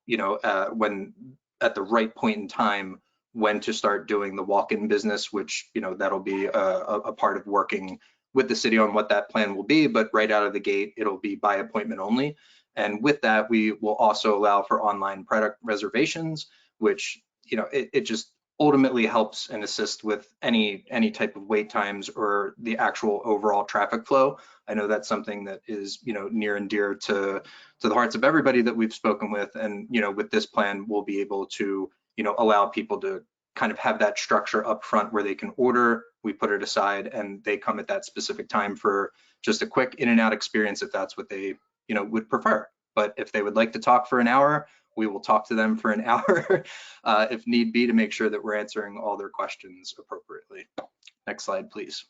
when at the right point in time, when to start doing the walk-in business, which, that'll be a part of working with the city on what that plan will be. But right out of the gate, it'll be by appointment only. And with that, we will also allow for online product reservations, which, it just ultimately helps and assists with any type of wait times or the actual overall traffic flow. I know that's something that is, near and dear to the hearts of everybody that we've spoken with. And, with this plan, we'll be able to, allow people to kind of have that structure up front where they can order, we put it aside, and they come at that specific time for just a quick in and out experience if that's what they, would prefer. But if they would like to talk for an hour, we will talk to them for an hour if need be to make sure that we're answering all their questions appropriately. Next slide, please.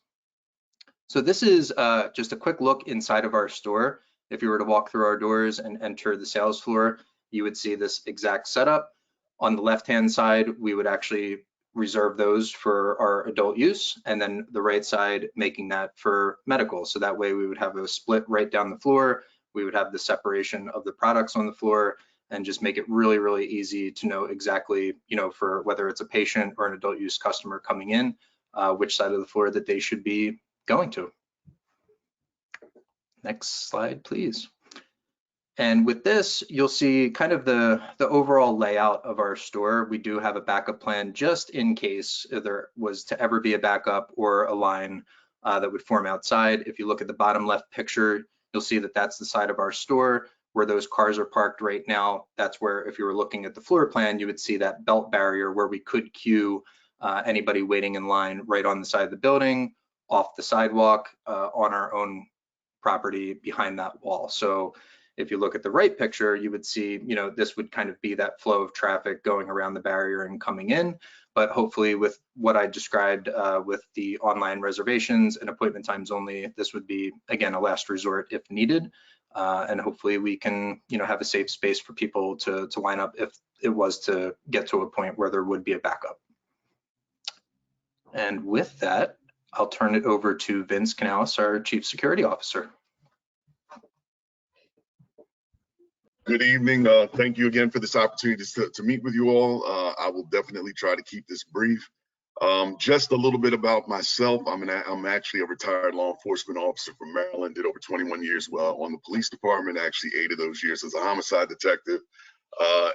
So this is just a quick look inside of our store. If you were to walk through our doors and enter the sales floor, you would see this exact setup. On the left-hand side, we would actually reserve those for our adult use, and then the right side making that for medical. So that way we would have a split right down the floor. We would have the separation of the products on the floor and just make it really, really easy to know exactly, for whether it's a patient or an adult use customer coming in, which side of the floor that they should be going to. Next slide, please. And with this, you'll see kind of the overall layout of our store. We do have a backup plan just in case there was to ever be a backup or a line that would form outside. If you look at the bottom left picture, you'll see that that's the side of our store where those cars are parked right now, that's where, if you were looking at the floor plan, you would see that belt barrier where we could queue anybody waiting in line right on the side of the building, off the sidewalk, on our own property behind that wall. So if you look at the right picture, you would see, this would kind of be that flow of traffic going around the barrier and coming in. But hopefully with what I described with the online reservations and appointment times only, this would be, again, a last resort if needed. And hopefully we can, have a safe space for people to line up if it was to get to a point where there would be a backup. And with that, I'll turn it over to Vince Canales, our Chief Security Officer. Good evening. Thank you again for this opportunity to meet with you all. I will definitely try to keep this brief. Just a little bit about myself. I'm actually a retired law enforcement officer from Maryland, did over 21 years on the police department, actually 8 of those years as a homicide detective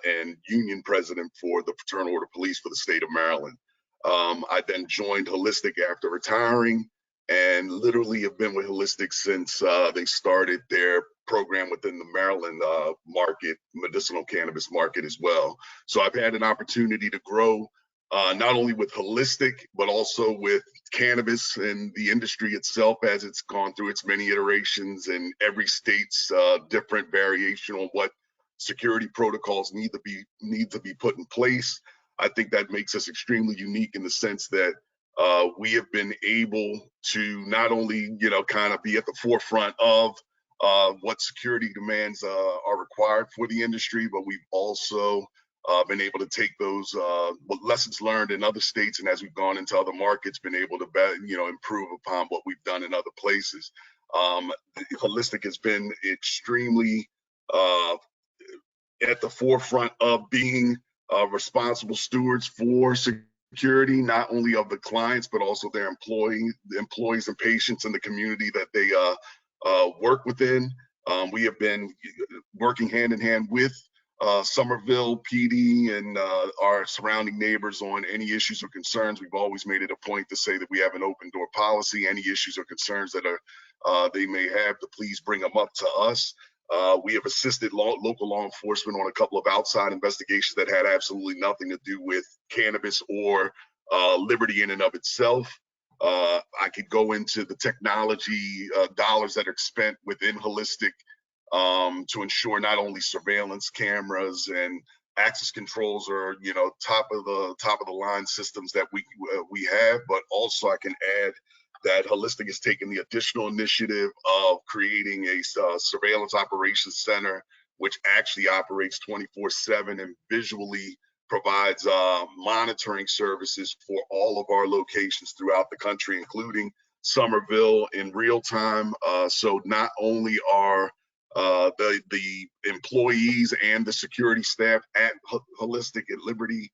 and union president for the Fraternal Order Police for the state of Maryland. I then joined Holistic after retiring and literally have been with Holistic since they started their program within the Maryland market, medicinal cannabis market as well. So I've had an opportunity to grow not only with Holistic, but also with cannabis and the industry itself as it's gone through its many iterations, and every state's different variation on what security protocols need to be put in place. I think that makes us extremely unique in the sense that we have been able to not only, kind of be at the forefront of what security demands are required for the industry, but we've also been able to take those lessons learned in other states, and as we've gone into other markets, been able to improve upon what we've done in other places. Holistic has been extremely at the forefront of being responsible stewards for security, not only of the clients, but also their employees and patients in the community that they work within. We have been working hand in hand with Somerville PD and our surrounding neighbors on any issues or concerns. We've always made it a point to say that we have an open door policy. Any issues or concerns that they may have, to please bring them up to us. We have assisted local law enforcement on a couple of outside investigations that had absolutely nothing to do with cannabis or Liberty in and of itself. I could go into the technology dollars that are spent within Holistic to ensure not only surveillance cameras and access controls are, top of the line systems that we have, but also I can add that Holistic has taken the additional initiative of creating a surveillance operations center, which actually operates 24/7 and visually provides monitoring services for all of our locations throughout the country, including Somerville in real time. So not only are the employees and the security staff at Holistic at Liberty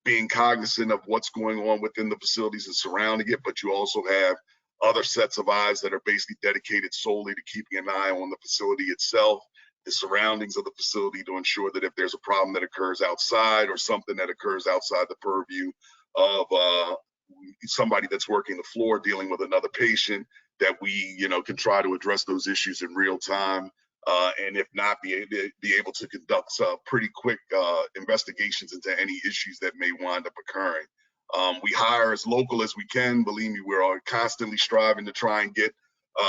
being cognizant of what's going on within the facilities and surrounding it, but you also have other sets of eyes that are basically dedicated solely to keeping an eye on the facility itself, the surroundings of the facility, to ensure that if there's a problem that occurs outside or something that occurs outside the purview of somebody that's working the floor dealing with another patient, that we can try to address those issues in real time. And if not, be able to conduct pretty quick investigations into any issues that may wind up occurring. We hire as local as we can. Believe me, we're constantly striving to try and get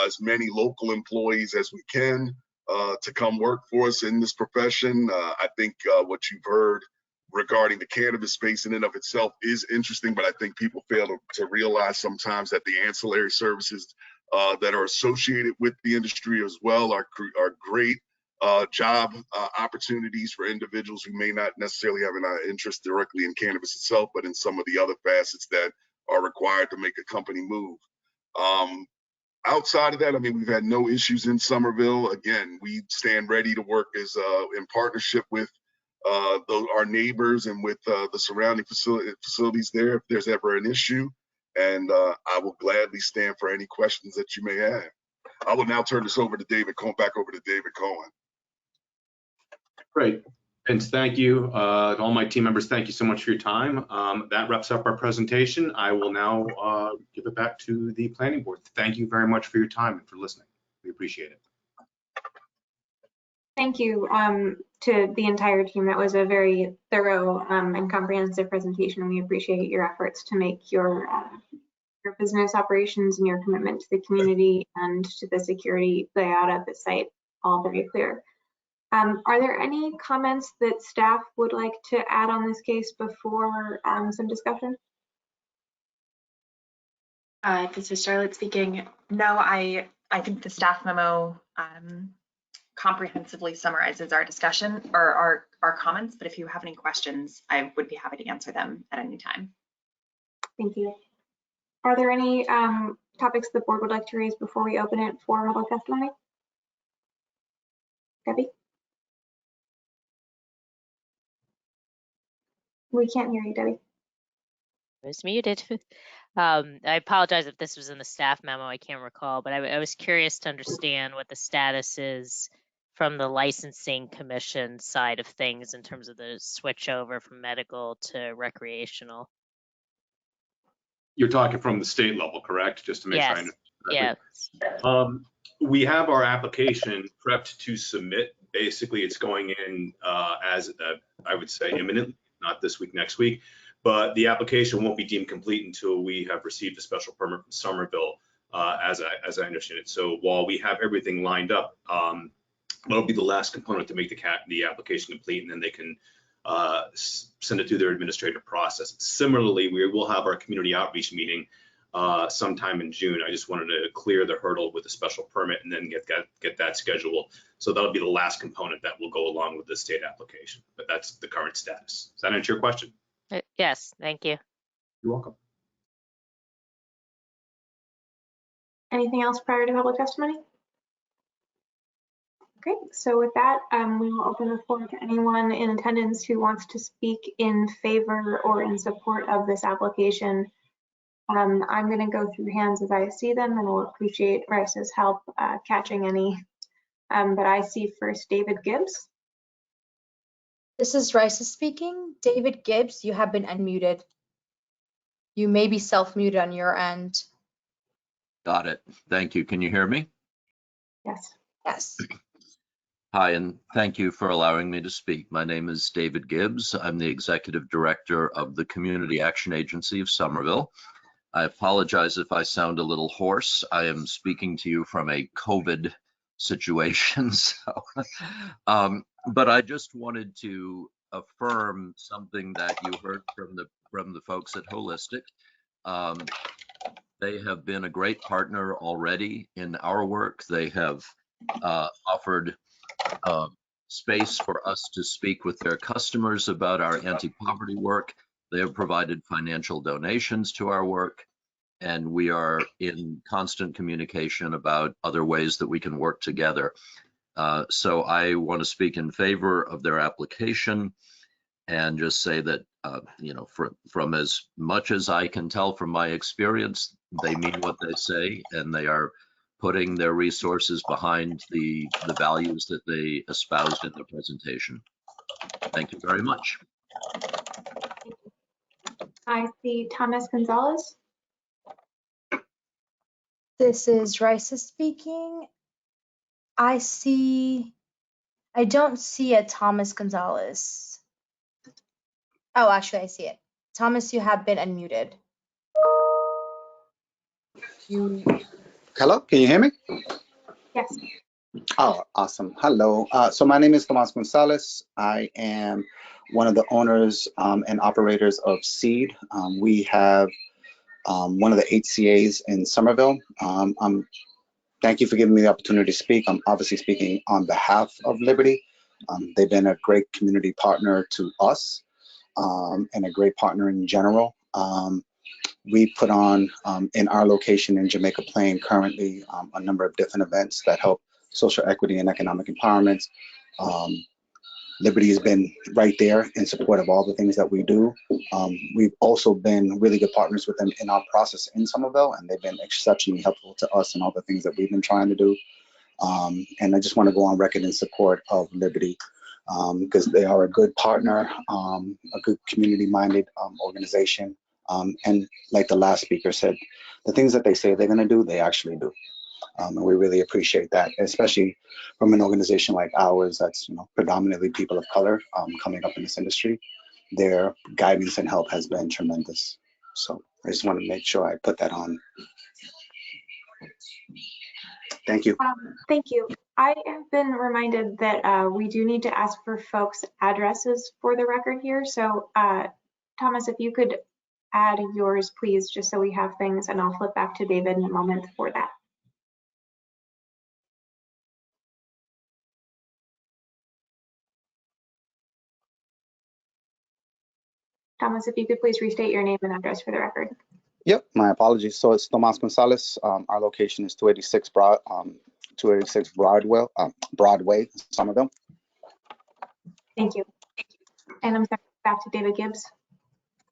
as many local employees as we can to come work for us in this profession. I think what you've heard regarding the cannabis space in and of itself is interesting, but I think people fail to realize sometimes that the ancillary services that are associated with the industry as well are great job opportunities for individuals who may not necessarily have an interest directly in cannabis itself, but in some of the other facets that are required to make a company move. Outside of that, we've had no issues in Somerville. Again, we stand ready to work as in partnership with our neighbors and with the surrounding facilities there if there's ever an issue. And I will gladly stand for any questions that you may have. I will now turn this over to David Cohen, Great. Vince, thank you. All my team members, thank you so much for your time. That wraps up our presentation. I will now give it back to the planning board. Thank you very much for your time and for listening. We appreciate it. Thank you to the entire team. That was a very thorough and comprehensive presentation. We appreciate your efforts to make your business operations and your commitment to the community and to the security layout at the site all very clear. Are there any comments that staff would like to add on this case before some discussion? This is Charlotte speaking. No, I think the staff memo comprehensively summarizes our discussion or our comments, but if you have any questions, I would be happy to answer them at any time. Thank you. Are there any topics the board would like to raise before we open it for public testimony? Debbie? We can't hear you, Debbie. I was muted. I apologize if this was in the staff memo, I can't recall, but I was curious to understand what the status is from the licensing commission side of things in terms of the switch over from medical to recreational. You're talking from the state level, correct? Just to make sure I understand. Yeah. We have our application prepped to submit. Basically, it's going in as I would say imminently, not this week, next week. But the application won't be deemed complete until we have received a special permit from Somerville, as I understand it. So while we have everything lined up, that'll be the last component to make the application complete, and then they can send it through their administrative process. Similarly, we will have our community outreach meeting sometime in June. I just wanted to clear the hurdle with a special permit and then get that scheduled. So that'll be the last component that will go along with the state application. But that's the current status. Does that answer your question? Yes, thank you. You're welcome. Anything else prior to public testimony? Great, so with that, we will open the floor to anyone in attendance who wants to speak in favor or in support of this application. I'm going to go through hands as I see them, and we'll appreciate Rice's help catching any. But I see first David Gibbs. This is Rice speaking. David Gibbs, you have been unmuted. You may be self-muted on your end. Got it. Thank you. Can you hear me? Yes. Yes. Hi, and thank you for allowing me to speak. My name is David Gibbs. I'm the Executive Director of the Community Action Agency of Somerville. I apologize if I sound a little hoarse. I am speaking to you from a COVID situation. So, but I just wanted to affirm something that you heard from the folks at Holistic. They have been a great partner already in our work. They have offered space for us to speak with their customers about our anti-poverty work. They have provided financial donations to our work, and we are in constant communication about other ways that we can work together. So I want to speak in favor of their application and just say that, you know, from as much as I can tell from my experience, they mean what they say, and they are putting their resources behind the values that they espoused in their presentation. Thank you very much. I see Thomas Gonzalez. This is Rice speaking. I don't see a Thomas Gonzalez. Oh, actually, I see it. Thomas, you have been unmuted. Hello, can you hear me? Yes. Oh, awesome. Hello. So my name is Tomas Gonzalez. I am one of the owners and operators of Seed. We have one of the HCAs in Somerville. Thank you for giving me the opportunity to speak. I'm obviously speaking on behalf of Liberty. They've been a great community partner to us and a great partner in general. We put on in our location in Jamaica Plain currently a number of different events that help social equity and economic empowerment. Liberty has been right there in support of all the things that we do. We've also been really good partners with them in our process in Somerville, and they've been exceptionally helpful to us in all the things that we've been trying to do. And I just want to go on record in support of Liberty because they are a good partner, a good community-minded organization. And like the last speaker said, the things that they say they're going to do, they actually do. And we really appreciate that, especially from an organization like ours that's predominantly people of color coming up in this industry. Their guidance and help has been tremendous. So I just want to make sure I put that on. Thank you. Thank you. I have been reminded that we do need to ask for folks' addresses for the record here. So Thomas, if you could add yours, please, just so we have things, and I'll flip back to David in a moment for that. Thomas, if you could please restate your name and address for the record. Yep, my apologies. So it's Tomas Gonzalez. Our location is 286 Broadway, Somerville. Thank you. And I'm sorry, back to David Gibbs.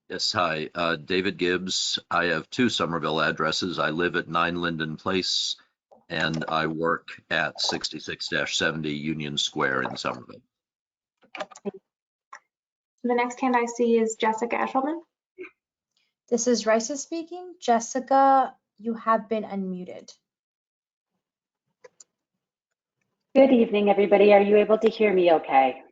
Yes, hi, David Gibbs. I have 2 Somerville addresses. I live at 9 Linden Place, and I work at 66-70 Union Square in Somerville. The next hand I see is Jessica Eshelman. This is Risa speaking. Jessica, you have been unmuted. Good evening, everybody. Are you able to hear me okay?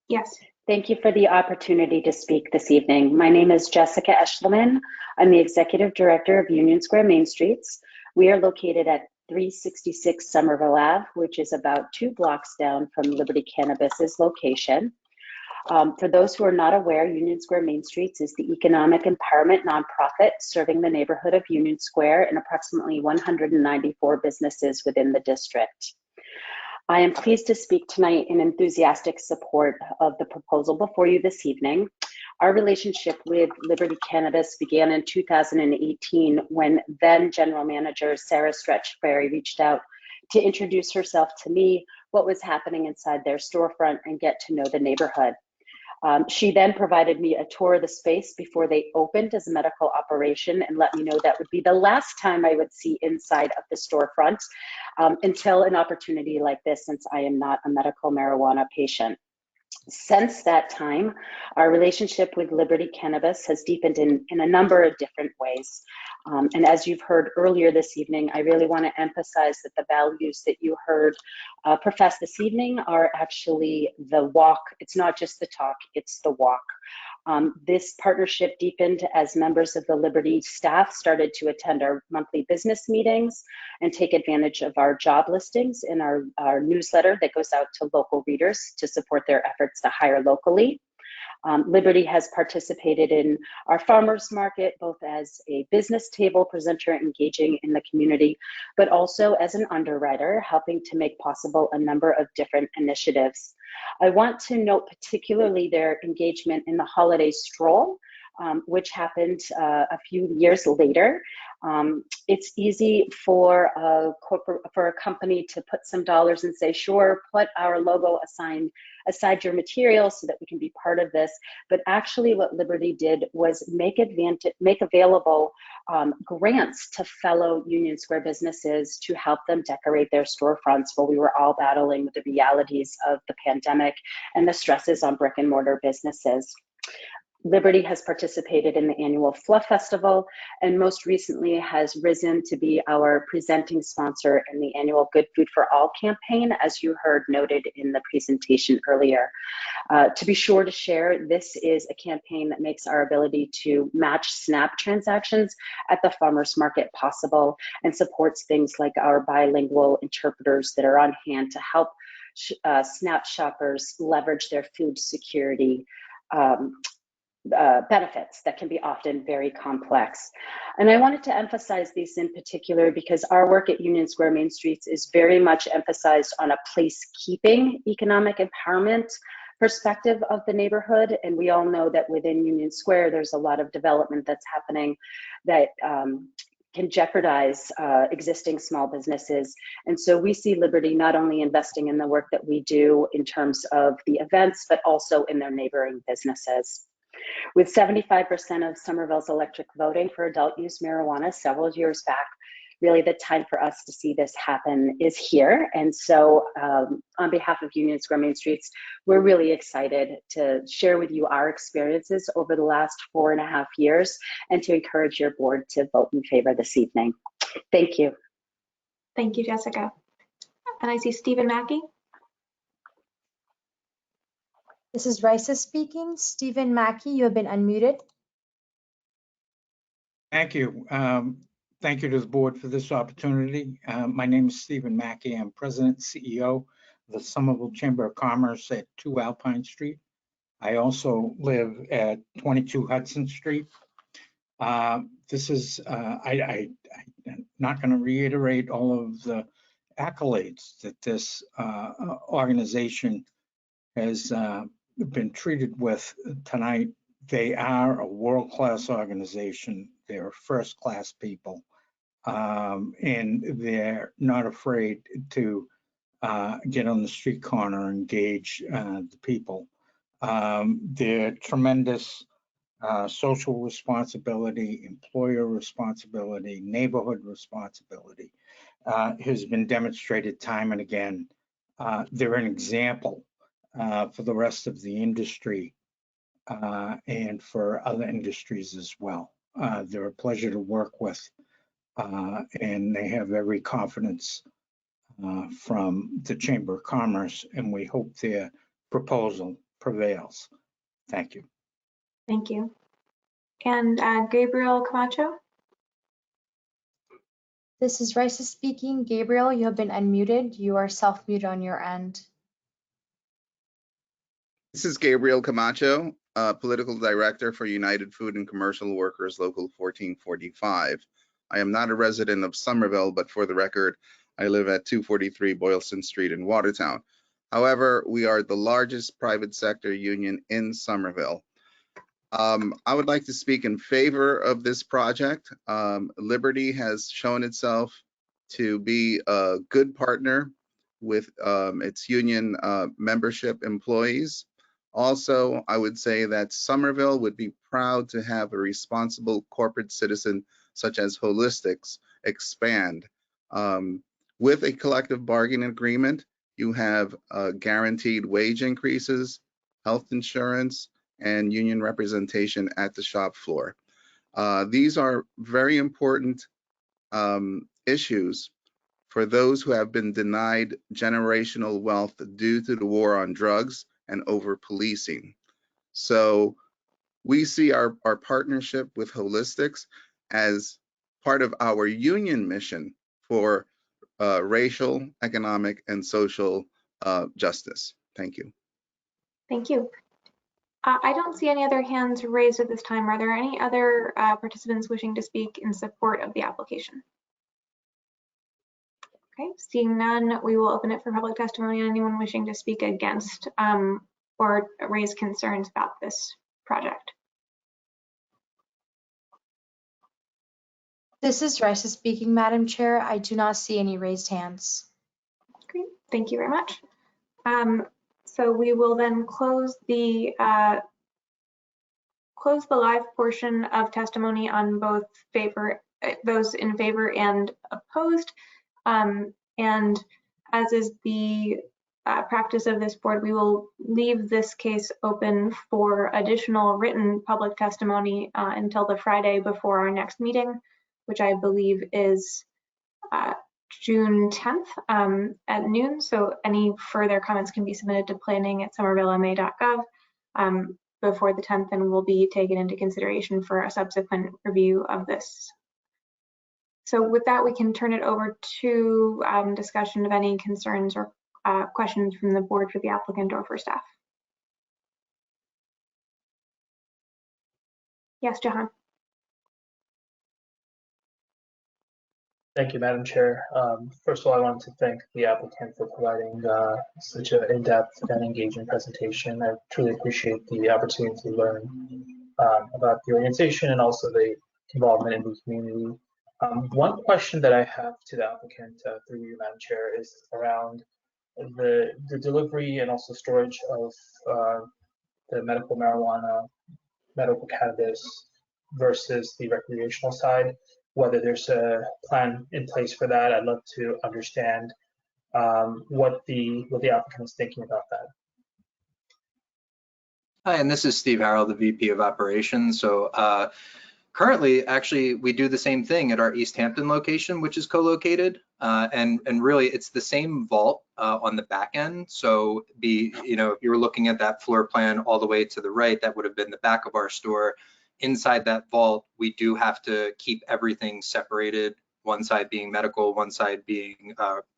Yes. Thank you for the opportunity to speak this evening. My name is Jessica Eshelman. I'm the Executive Director of Union Square Main Streets. We are located at 366 Somerville Ave, which is about 2 blocks down from Liberty Cannabis's location. For those who are not aware, Union Square Main Streets is the economic empowerment nonprofit serving the neighborhood of Union Square and approximately 194 businesses within the district. I am pleased to speak tonight in enthusiastic support of the proposal before you this evening. Our relationship with Liberty Cannabis began in 2018 when then General Manager Sarah Stretchberry reached out to introduce herself to me, what was happening inside their storefront, and get to know the neighborhood. She then provided me a tour of the space before they opened as a medical operation and let me know that would be the last time I would see inside of the storefront until an opportunity like this, since I am not a medical marijuana patient. Since that time, our relationship with Liberty Cannabis has deepened in a number of different ways. And as you've heard earlier this evening, I really want to emphasize that the values that you heard professed this evening are actually the walk. It's not just the talk, it's the walk. This partnership deepened as members of the Liberty staff started to attend our monthly business meetings and take advantage of our job listings in our newsletter that goes out to local readers to support their efforts to hire locally. Liberty has participated in our farmers market, both as a business table presenter engaging in the community, but also as an underwriter, helping to make possible a number of different initiatives. I want to note particularly their engagement in the holiday stroll, which happened a few years later. It's easy for a company to put some dollars and say, sure, put our logo aside your materials so that we can be part of this. But actually what Liberty did was make available grants to fellow Union Square businesses to help them decorate their storefronts while we were all battling with the realities of the pandemic and the stresses on brick and mortar businesses. Liberty has participated in the annual Fluff Festival and most recently has risen to be our presenting sponsor in the annual Good Food for All campaign, as you heard noted in the presentation earlier. To be sure to share, this is a campaign that makes our ability to match SNAP transactions at the farmers market possible and supports things like our bilingual interpreters that are on hand to help SNAP shoppers leverage their food security benefits that can be often very complex. And I wanted to emphasize these in particular because our work at Union Square Main Streets is very much emphasized on a place-keeping economic empowerment perspective of the neighborhood. And we all know that within Union Square, there's a lot of development that's happening that can jeopardize existing small businesses. And so we see Liberty not only investing in the work that we do in terms of the events, but also in their neighboring businesses. With 75% of Somerville's electric voting for adult use marijuana several years back, really the time for us to see this happen is here. And so on behalf of Union Square Main Streets, we're really excited to share with you our experiences over the last 4.5 years and to encourage your board to vote in favor this evening. Thank you. Thank you, Jessica. And I see Stephen Mackey. This is Raisa speaking. Stephen Mackey, you have been unmuted. Thank you. Thank you to the board for this opportunity. My name is Stephen Mackey. I'm President and CEO of the Somerville Chamber of Commerce at 2 Alpine Street. I also live at 22 Hudson Street. I'm not going to reiterate all of the accolades that this organization has been treated with tonight. They are a world-class organization. They're first-class people, and they're not afraid to get on the street corner and engage the people. Their tremendous social responsibility, employer responsibility, neighborhood responsibility has been demonstrated time and again. They're an example for the rest of the industry and for other industries as well. They're a pleasure to work with, and they have every confidence from the Chamber of Commerce, and we hope their proposal prevails. Thank you. Thank you. And Gabriel Camacho. This is Raisa speaking. Gabriel, you have been unmuted. You are self-muted on your end. This is Gabriel Camacho, Political Director for United Food and Commercial Workers Local 1445. I am not a resident of Somerville, but for the record, I live at 243 Boylston Street in Watertown. However, we are the largest private sector union in Somerville. I would like to speak in favor of this project. Liberty has shown itself to be a good partner with its union membership employees. Also, I would say that Somerville would be proud to have a responsible corporate citizen such as Holistics expand. With a collective bargaining agreement, you have guaranteed wage increases, health insurance, and union representation at the shop floor. These are very important issues for those who have been denied generational wealth due to the war on drugs and over policing. So we see our partnership with Holistics as part of our union mission for racial, economic, and social justice. Thank you. Thank you. I don't see any other hands raised at this time. Are there any other participants wishing to speak in support of the application? Okay, seeing none, we will open it for public testimony on anyone wishing to speak against or raise concerns about this project. This is Raisa speaking, Madam Chair. I do not see any raised hands. Great, thank you very much. So we will then close the live portion of testimony on both those in favor and opposed. And as is the practice of this board, we will leave this case open for additional written public testimony until the Friday before our next meeting, which I believe is June 10th at noon. So any further comments can be submitted to planning@somervillema.gov before the 10th and will be taken into consideration for a subsequent review of this. So with that, we can turn it over to discussion of any concerns or questions from the board for the applicant or for staff. Yes, Jahan. Thank you, Madam Chair. First of all, I wanted to thank the applicant for providing such an in-depth and engaging presentation. I truly appreciate the opportunity to learn about the organization and also the involvement in the community. One question that I have to the applicant through you, Madam Chair, is around the delivery and also storage of the medical marijuana, medical cannabis versus the recreational side. Whether there's a plan in place for that, I'd love to understand what the applicant is thinking about that. Hi, and this is Steve Harrell, the VP of Operations. So Currently, actually, we do the same thing at our East Hampton location, which is co-located, and really it's the same vault on the back end. So if you were looking at that floor plan all the way to the right, that would have been the back of our store. Inside that vault, we do have to keep everything separated, one side being medical, one side being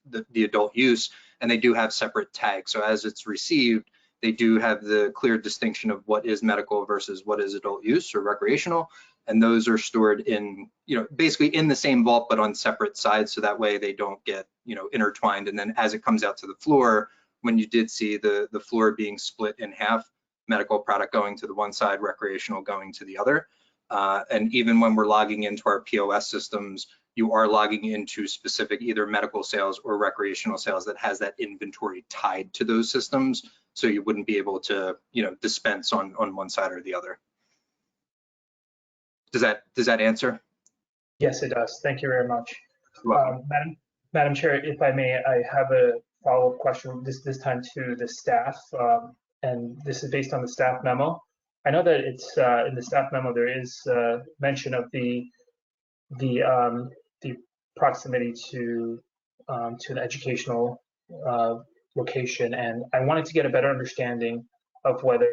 the adult use, and they do have separate tags. So as it's received, they do have the clear distinction of what is medical versus what is adult use or recreational. And those are stored in, basically in the same vault, but on separate sides. So that way they don't get, intertwined. And then as it comes out to the floor, when you did see the floor being split in half, medical product going to the one side, recreational going to the other. And even when we're logging into our POS systems, you are logging into specific either medical sales or recreational sales that has that inventory tied to those systems. So you wouldn't be able to, dispense on one side or the other. Does that answer? Yes, it does. Thank you very much. Madam Chair, if I may, I have a follow-up question this time to the staff, and this is based on the staff memo. I know that it's in the staff memo there is mention of the proximity to an educational location, and I wanted to get a better understanding of whether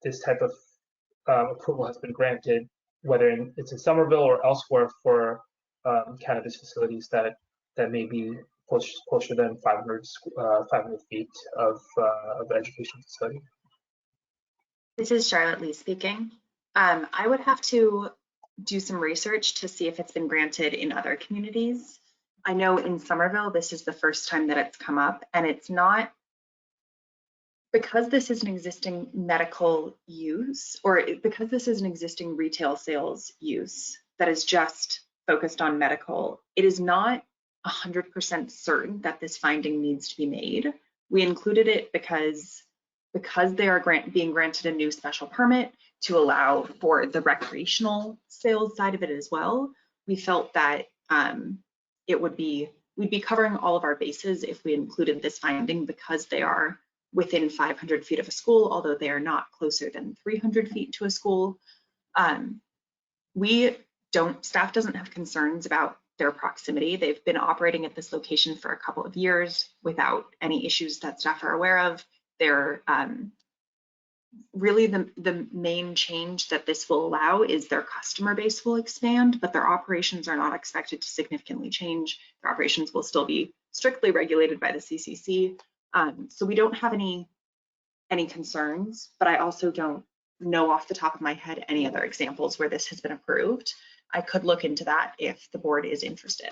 this type of approval has been granted, whether it's in Somerville or elsewhere for cannabis facilities that may be closer than 500 feet of education facility. This is Charlotte Lee speaking. I would have to do some research to see if it's been granted in other communities. I know in Somerville, this is the first time that it's come up, and it's not, because this is an existing medical use, or because this is an existing retail sales use that is just focused on medical, it is not 100% certain that this finding needs to be made. We included it because they are being granted a new special permit to allow for the recreational sales side of it as well. We felt that we'd be covering all of our bases if we included this finding, because they are within 500 feet of a school, although they are not closer than 300 feet to a school. Staff doesn't have concerns about their proximity. They've been operating at this location for a couple of years without any issues that staff are aware of. They're really the main change that this will allow is their customer base will expand, but their operations are not expected to significantly change. Their operations will still be strictly regulated by the CCC. So we don't have any concerns, but I also don't know off the top of my head any other examples where this has been approved. I could look into that if the board is interested.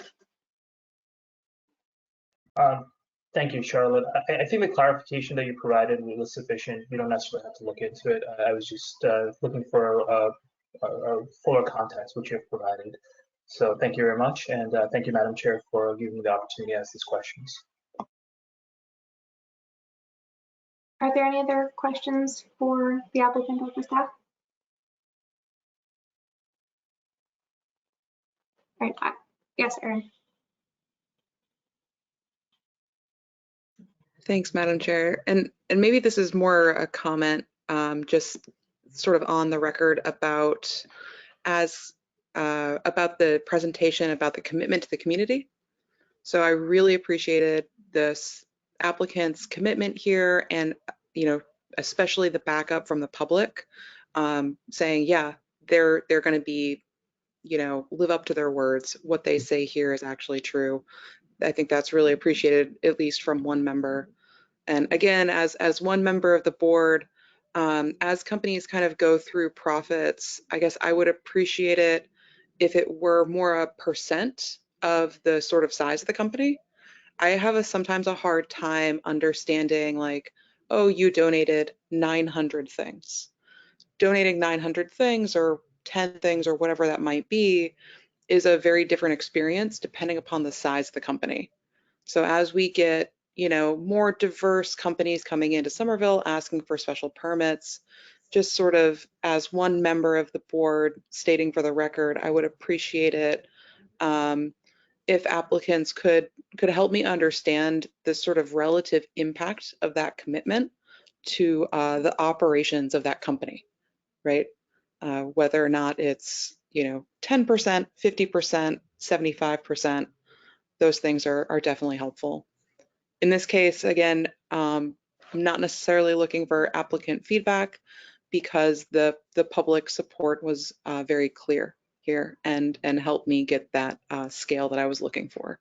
Thank you, Charlotte. I think the clarification that you provided was sufficient. You don't necessarily have to look into it. I was just looking for a fuller context, which you have provided. So thank you very much. And thank you, Madam Chair, for giving me the opportunity to ask these questions. Are there any other questions for the applicant or for staff? All right, yes, Erin. Thanks, Madam Chair. And maybe this is more a comment, just sort of on the record about the presentation about the commitment to the community. So I really appreciated this applicant's commitment here, and especially the backup from the public, saying, yeah, they're going to be, live up to their words. What they say here is actually true. I think that's really appreciated, at least from one member. And again, as one member of the board, as companies kind of go through profits, I guess I would appreciate it if it were more a percent of the sort of size of the company. I have sometimes a hard time understanding, like, oh, you donated 900 things. Donating 900 things or 10 things or whatever that might be is a very different experience depending upon the size of the company. So as we get, more diverse companies coming into Somerville asking for special permits, just sort of as one member of the board stating for the record, I would appreciate it if applicants could help me understand the sort of relative impact of that commitment to the operations of that company, right? Whether or not it's, 10%, 50%, 75%, those things are definitely helpful. In this case, again, I'm not necessarily looking for applicant feedback because the public support was very clear here and helped me get that scale that I was looking for.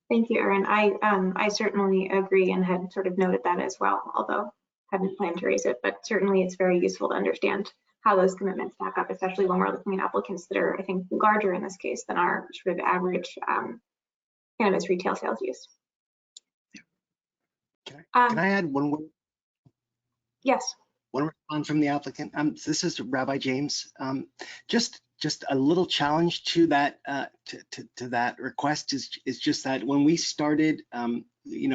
Thank you, Erin. I certainly agree and had sort of noted that as well, although hadn't planned to raise it, but certainly it's very useful to understand how those commitments stack up, especially when we're looking at applicants that are, I think, larger in this case than our sort of average cannabis retail sales use. Can I add one word? Yes. One response from the applicant. This is Rabbi James. Just a little challenge to that to that request is just that when we started,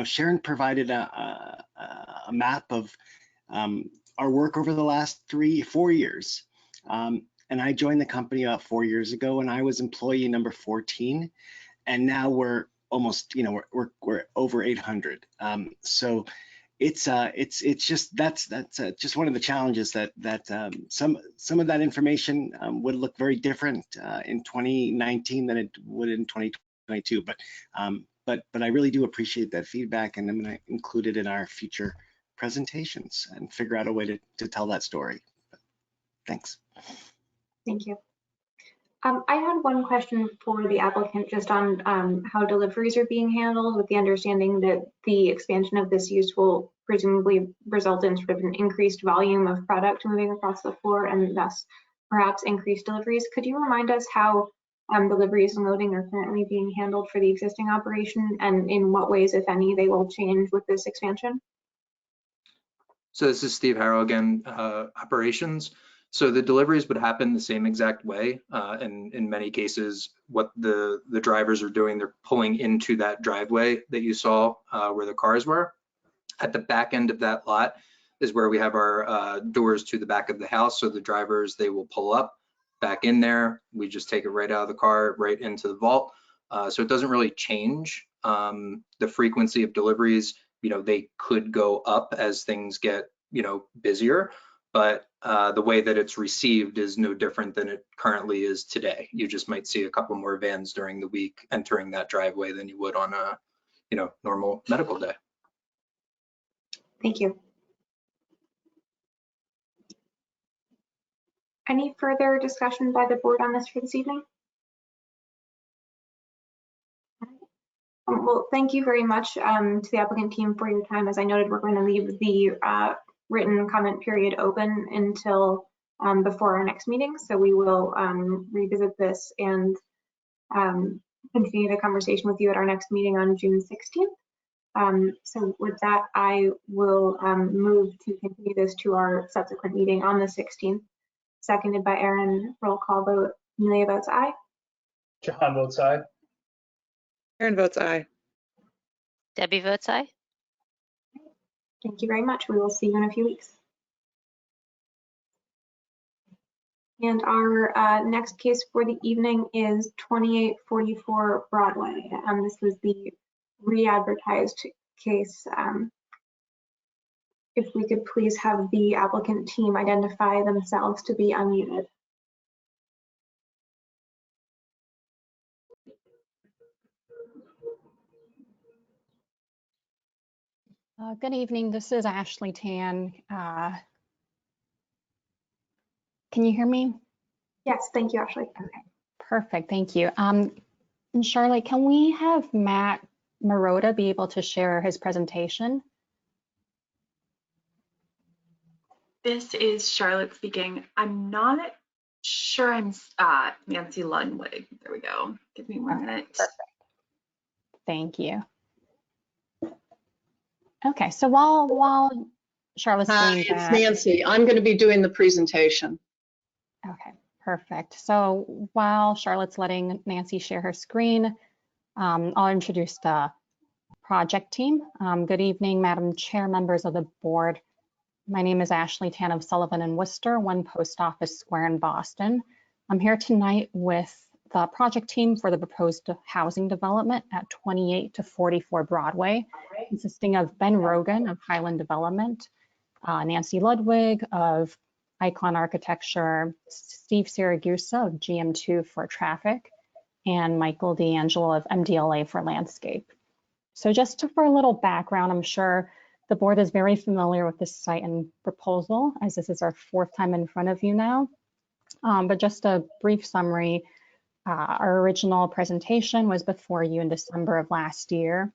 Sharon provided a map of our work over the last 3-4 years, and I joined the company about 4 years ago, and I was employee number 14, and now we're almost, we're over 800. So it's just that's just one of the challenges that some of that information would look very different in 2019 than it would in 2022. But I really do appreciate that feedback, and I'm going to include it in our future presentations and figure out a way to tell that story. Thanks. Thank you. I had one question for the applicant just on how deliveries are being handled, with the understanding that the expansion of this use will presumably result in sort of an increased volume of product moving across the floor and thus perhaps increased deliveries. Could you remind us how deliveries and loading are currently being handled for the existing operation, and in what ways, if any, they will change with this expansion? So this is Steve Harrow again, operations. So the deliveries would happen the same exact way. And in many cases, what the drivers are doing, they're pulling into that driveway that you saw where the cars were. At the back end of that lot is where we have our doors to the back of the house. So the drivers, they will pull up back in there. We just take it right out of the car, right into the vault. So it doesn't really change the frequency of deliveries. They could go up as things get, busier, but the way that it's received is no different than it currently is today. You just might see a couple more vans during the week entering that driveway than you would on a, normal medical day. Thank you. Any further discussion by the board on this for this evening? Well, thank you very much to the applicant team for your time. As I noted, we're going to leave the written comment period open until before our next meeting. So we will revisit this and continue the conversation with you at our next meeting on June 16th. So with that, I will move to continue this to our subsequent meeting on the 16th. Seconded by Erin. Roll call vote. Amelia votes aye. John votes aye. Erin votes aye. Debbie votes aye. Thank you very much. We will see you in a few weeks. And our next case for the evening is 2844 Broadway. This was the re-advertised case. If we could please have the applicant team identify themselves to be unmuted. Good evening. This is Ashley Tan. Can you hear me? Yes, thank you, Ashley. Okay, perfect. Thank you. And Charlotte, can we have Matt Marotta be able to share his presentation? This is Charlotte speaking. I'm not sure I'm Nancy Ludwig. There we go. Give me 1 minute. Perfect. Thank you. Okay, so while Charlotte's doing it's that, Nancy. I'm going to be doing the presentation. Okay, perfect. So while Charlotte's letting Nancy share her screen, I'll introduce the project team. Good evening, Madam Chair, members of the board. My name is Ashley Tan of Sullivan and Worcester, One Post Office Square in Boston. I'm here tonight with the project team for the proposed housing development at 28 to 44 Broadway, consisting of Ben Rogan of Highland Development, Nancy Ludwig of Icon Architecture, Steve Siragusa of GM2 for traffic, and Michael D'Angelo of MDLA for landscape. So just for a little background, I'm sure the board is very familiar with this site and proposal, as this is our 4th time in front of you now. But just a brief summary, our original presentation was before you in December of last year.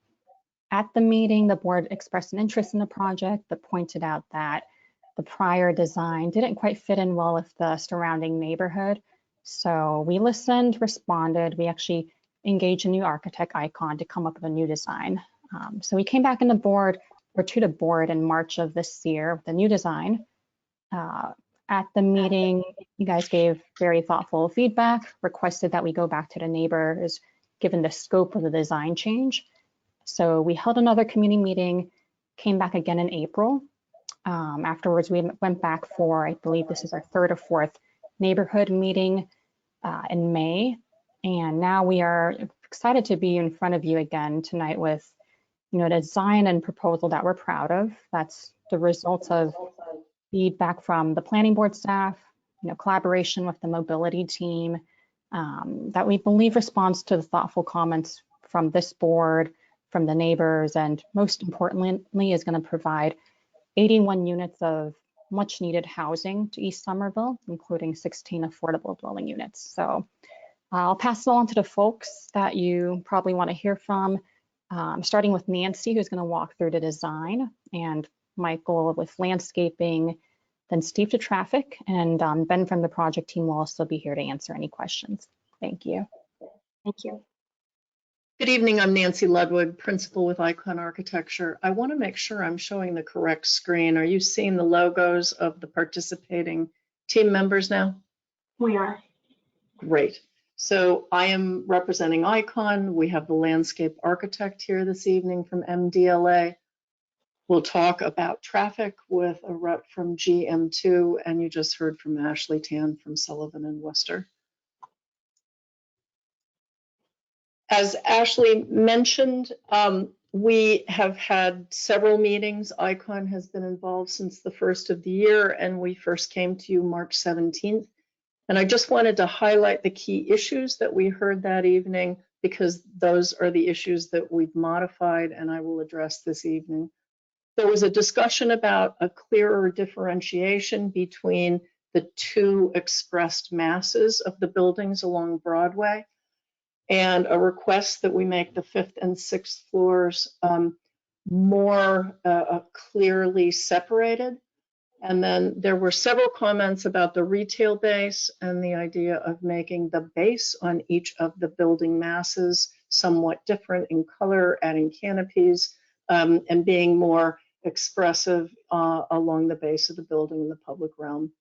At the meeting, the board expressed an interest in the project, but pointed out that the prior design didn't quite fit in well with the surrounding neighborhood. So we listened, responded. We actually engaged a new architect, Icon, to come up with a new design. So we came back to the board in March of this year with a new design. At the meeting, you guys gave very thoughtful feedback, requested that we go back to the neighbors given the scope of the design change. So we held another community meeting, came back again in April. Afterwards, we went back for, I believe this is our 3rd or 4th neighborhood meeting in May. And now we are excited to be in front of you again tonight with, a design and proposal that we're proud of. That's the result of feedback from the planning board staff, collaboration with the mobility team, that we believe responds to the thoughtful comments from this board, from the neighbors, and most importantly is going to provide 81 units of much needed housing to East Somerville, including 16 affordable dwelling units. So I'll pass it on to the folks that you probably want to hear from, starting with Nancy, who's going to walk through the design, and Michael with landscaping, then Steve to traffic, and Ben from the project team will also be here to answer any questions. Thank you. Thank you. Good evening, I'm Nancy Ludwig, principal with Icon Architecture. I want to make sure I'm showing the correct screen. Are you seeing the logos of the participating team members now? We are. Great. So I am representing Icon. We have the landscape architect here this evening from MDLA. We'll talk about traffic with a rep from GM2, and you just heard from Ashley Tan from Sullivan and Worcester. As Ashley mentioned, we have had several meetings. Icon has been involved since the 1st of the year, and we first came to you March 17th. And I just wanted to highlight the key issues that we heard that evening, because those are the issues that we've modified and I will address this evening. There was a discussion about a clearer differentiation between the 2 expressed masses of the buildings along Broadway, and a request that we make the 5th and 6th floors more clearly separated. And then there were several comments about the retail base and the idea of making the base on each of the building masses somewhat different in color, adding canopies, and being more expressive along the base of the building in the public realm.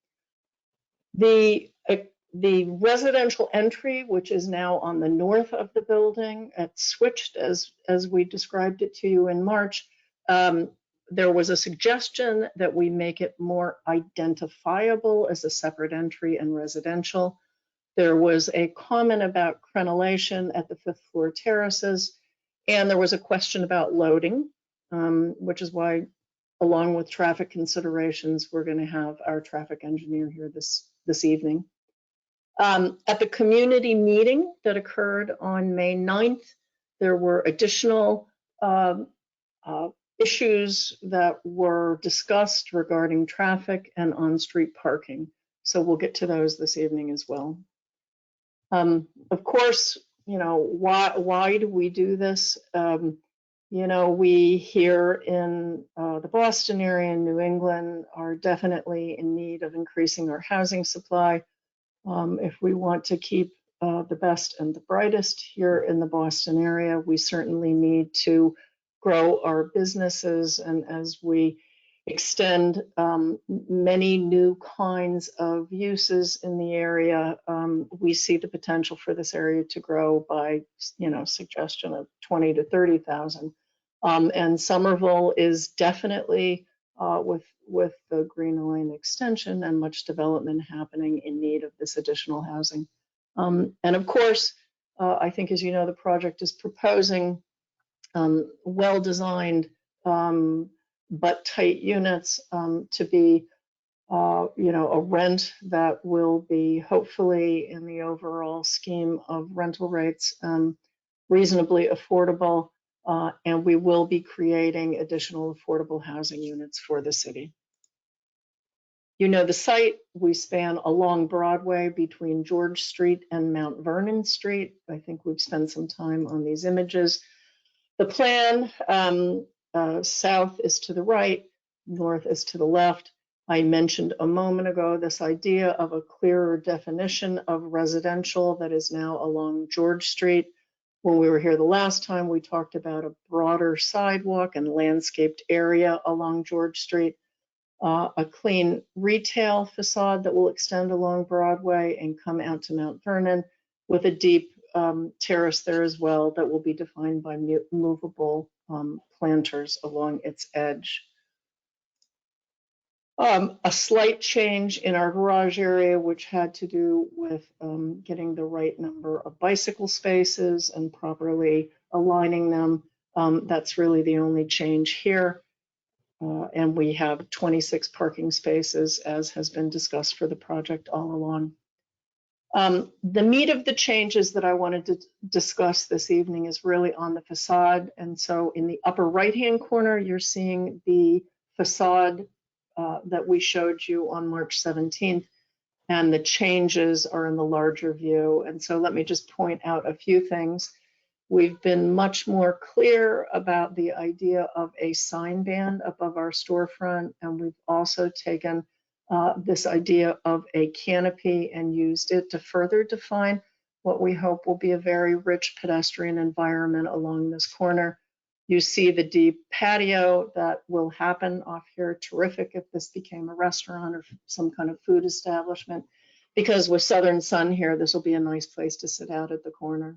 The residential entry, which is now on the north of the building, it's switched as we described it to you in March. There was a suggestion that we make it more identifiable as a separate entry and residential. There was a comment about crenellation at the 5th floor terraces, and there was a question about loading, which is why, along with traffic considerations, we're going to have our traffic engineer here this evening. At the community meeting that occurred on May 9th, there were additional issues that were discussed regarding traffic and on-street parking. So we'll get to those this evening as well. Of course, why do we do this? We here in the Boston area and New England are definitely in need of increasing our housing supply. If we want to keep the best and the brightest here in the Boston area, we certainly need to grow our businesses. And as we extend many new kinds of uses in the area, we see the potential for this area to grow by, suggestion of 20 to 30,000. And Somerville is definitely with the Green Line extension and much development happening in need of this additional housing. And of course, I think, as you know, the project is proposing well-designed but tight units to be a rent that will be hopefully in the overall scheme of rental rates reasonably affordable, and we will be creating additional affordable housing units for the city. You know the site, we span along Broadway between George Street and Mount Vernon Street. I think we've spent some time on these images. The plan, south is to the right, north is to the left. I mentioned a moment ago this idea of a clearer definition of residential that is now along George Street. When we were here the last time, we talked about a broader sidewalk and landscaped area along George Street. A clean retail facade that will extend along Broadway and come out to Mount Vernon with a deep terrace there as well that will be defined by movable planters along its edge. A slight change in our garage area, which had to do with getting the right number of bicycle spaces and properly aligning them. That's really the only change here. And we have 26 parking spaces, as has been discussed for the project all along. The meat of the changes that I wanted to discuss this evening is really on the facade. And so in the upper right-hand corner, you're seeing the facade that we showed you on March 17th, and the changes are in the larger view. And so let me just point out a few things. We've been much more clear about the idea of a sign band above our storefront, and we've also taken this idea of a canopy and used it to further define what we hope will be a very rich pedestrian environment along this corner. You see the deep patio that will happen off here. Terrific if this became a restaurant or some kind of food establishment, because with Southern Sun here, this will be a nice place to sit out at the corner.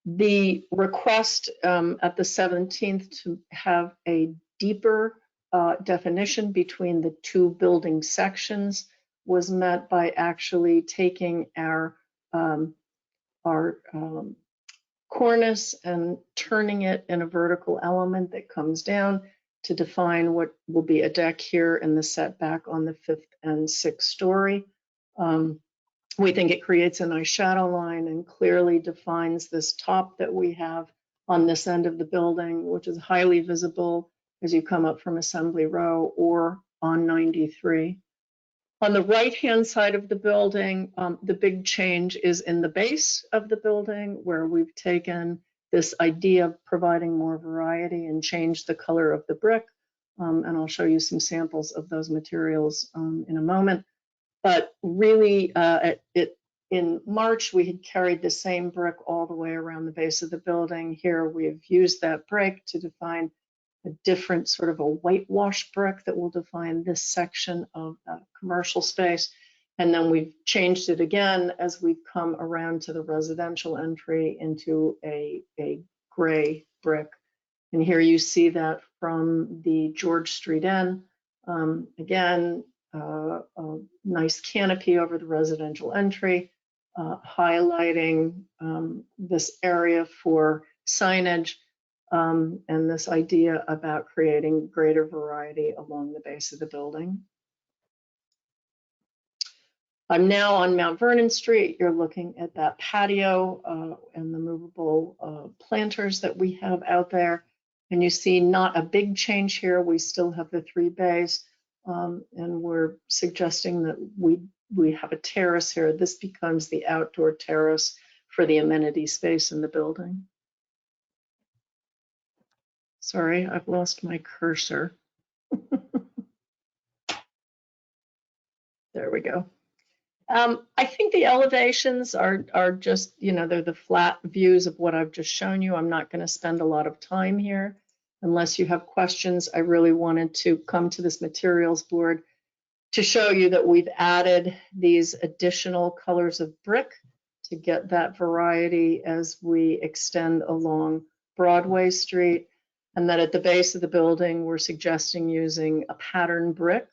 The request at the 17th to have a deeper definition between the two building sections was met by actually taking our cornice and turning it in a vertical element that comes down to define what will be a deck here in the setback on the 5th and 6th story. We think it creates a nice shadow line and clearly defines this top that we have on this end of the building, which is highly visible as you come up from Assembly Row or on 93. On the right-hand side of the building, the big change is in the base of the building, where we've taken this idea of providing more variety and changed the color of the brick. And I'll show you some samples of those materials in a moment. But really, in March, we had carried the same brick all the way around the base of the building. Here, we've used that brick to define a different sort of a whitewash brick that will define this section of commercial space. And then we've changed it again as we've come around to the residential entry into a gray brick. And here you see that from the George Street Inn. Again, a nice canopy over the residential entry, highlighting this area for signage, and this idea about creating greater variety along the base of the building. I'm now on Mount Vernon Street. You're looking at that patio and the movable planters that we have out there. And you see not a big change here. We still have the 3 bays. And we're suggesting that we have a terrace here. This becomes the outdoor terrace for the amenity space in the building. Sorry, I've lost my cursor. There we go. I think the elevations are just, they're the flat views of what I've just shown you. I'm not going to spend a lot of time here. Unless you have questions, I really wanted to come to this materials board to show you that we've added these additional colors of brick to get that variety as we extend along Broadway Street, and that at the base of the building, we're suggesting using a pattern brick,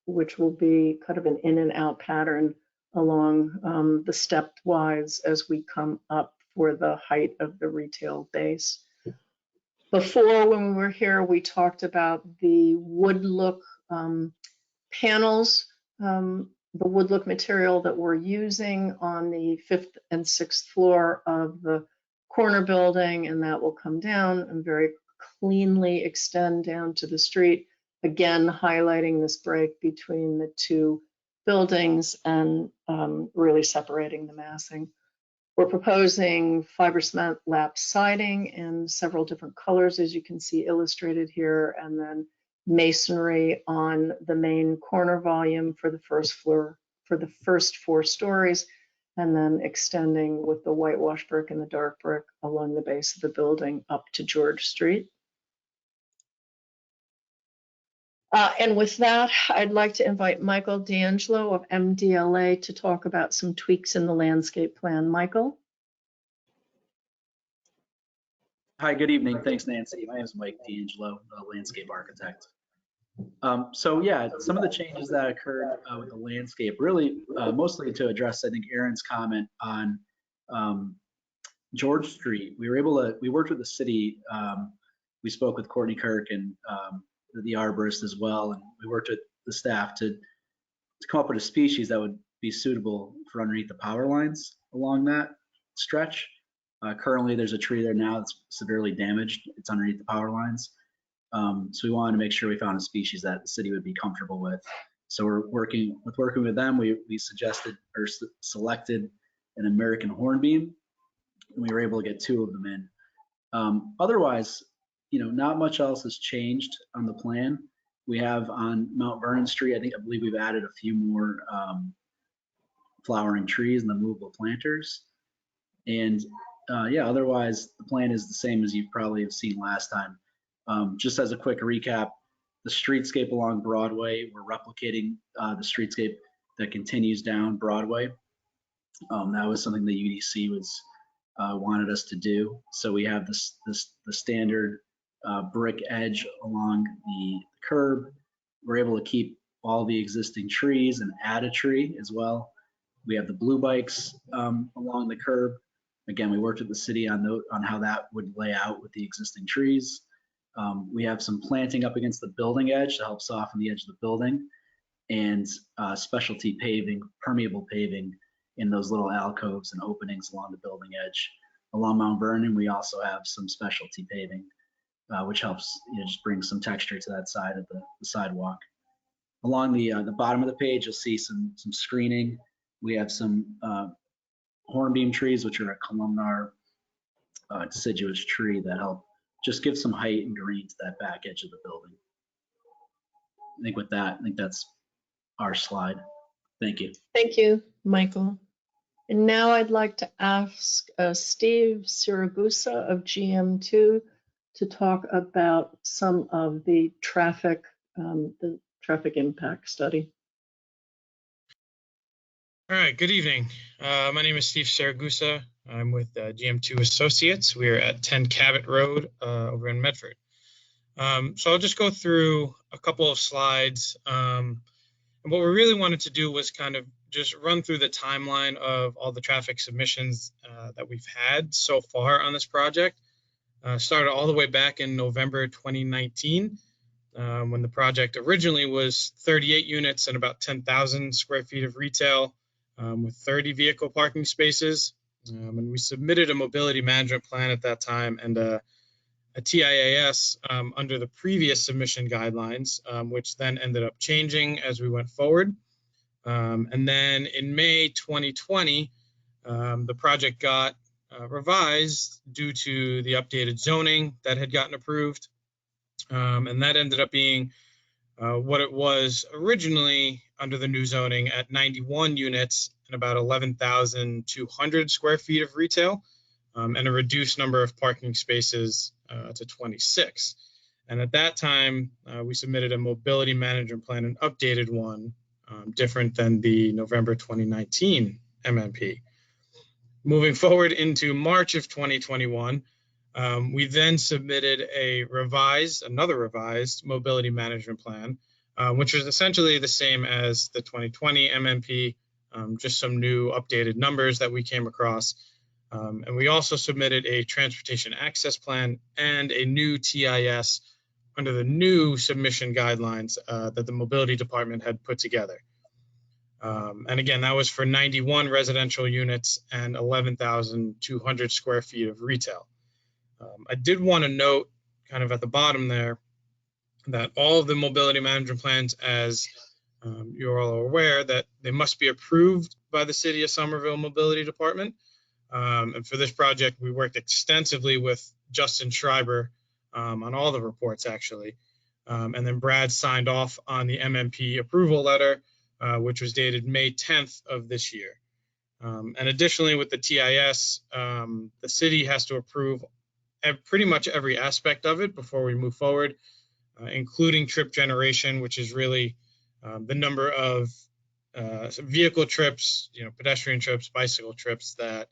which will be kind of an in and out pattern along the stepwise as we come up for the height of the retail base. Before, when we were here, we talked about the wood look panels, the wood look material that we're using on the 5th and 6th floor of the corner building, and that will come down and very cleanly extend down to the street, again highlighting this break between the two buildings and really separating the massing. We're proposing fiber cement lap siding in several different colors, as you can see illustrated here, and then masonry on the main corner volume for the first floor, for the first 4 stories, and then extending with the whitewash brick and the dark brick along the base of the building up to George Street. And with that, I'd like to invite Michael D'Angelo of MDLA to talk about some tweaks in the landscape plan. Michael? Hi, good evening. Thanks, Nancy. My name is Mike D'Angelo, a landscape architect. So yeah, some of the changes that occurred with the landscape, really mostly to address, I think, Aaron's comment on George Street. We worked with the city. We spoke with Courtney Kirk and the arborist as well, and we worked with the staff to come up with a species that would be suitable for underneath the power lines along that stretch. Currently, there's a tree there now that's severely damaged. It's underneath the power lines. So we wanted to make sure we found a species that the city would be comfortable with. So we're working with them. We suggested or selected an American hornbeam, and we were able to get 2 of them in. Otherwise, not much else has changed on the plan. We have on Mount Vernon Street, I believe we've added a few more flowering trees and the movable planters. And yeah, otherwise the plan is the same as you probably have seen last time. Just as a quick recap, the streetscape along Broadway, we're replicating the streetscape that continues down Broadway. That was something the UDC wanted us to do. So we have the standard brick edge along the curb. We're able to keep all the existing trees and add a tree as well. We have the blue bikes along the curb. Again, we worked with the city on how that would lay out with the existing trees. We have some planting up against the building edge to help soften the edge of the building, and specialty paving, permeable paving in those little alcoves and openings along the building edge. Along Mount Vernon, we also have some specialty paving, which helps just bring some texture to that side of the sidewalk. Along the bottom of the page, you'll see some screening. We have some hornbeam trees, which are a columnar deciduous tree that help just give some height and green to that back edge of the building. I think with that, that's our slide. Thank you. Thank you, Michael. And now I'd like to ask Steve Siragusa of GM2 to talk about some of the traffic impact study. All right, good evening. My name is Steve Siragusa. I'm with GM2 Associates. We're at 10 Cabot Road over in Medford. So I'll just go through a couple of slides. And what we really wanted to do was kind of just run through the timeline of all the traffic submissions that we've had so far on this project. Started all the way back in November 2019, when the project originally was 38 units and about 10,000 square feet of retail with 30 vehicle parking spaces. And we submitted a mobility management plan at that time and a TIAS under the previous submission guidelines, which then ended up changing as we went forward. And then in May 2020, the project got revised due to the updated zoning that had gotten approved. And that ended up being what it was originally under the new zoning at 91 units and about 11,200 square feet of retail, and a reduced number of parking spaces to 26. And at that time, we submitted a mobility management plan, an updated one, different than the November 2019 MMP. Moving forward into March of 2021, we then submitted another revised mobility management plan, which was essentially the same as the 2020 MMP, just some new updated numbers that we came across. And we also submitted a transportation access plan and a new TIS under the new submission guidelines that the mobility department had put together. And again, that was for 91 residential units and 11,200 square feet of retail. I did want to note kind of at the bottom there that all of the mobility management plans, as you're all aware, that they must be approved by the City of Somerville Mobility Department. And for this project, we worked extensively with Justin Schreiber on all the reports, actually. And then Brad signed off on the MMP approval letter, which was dated May 10th of this year. And additionally, with the TIS, the city has to approve pretty much every aspect of it before we move forward, including trip generation, which is really the number of vehicle trips, pedestrian trips, bicycle trips that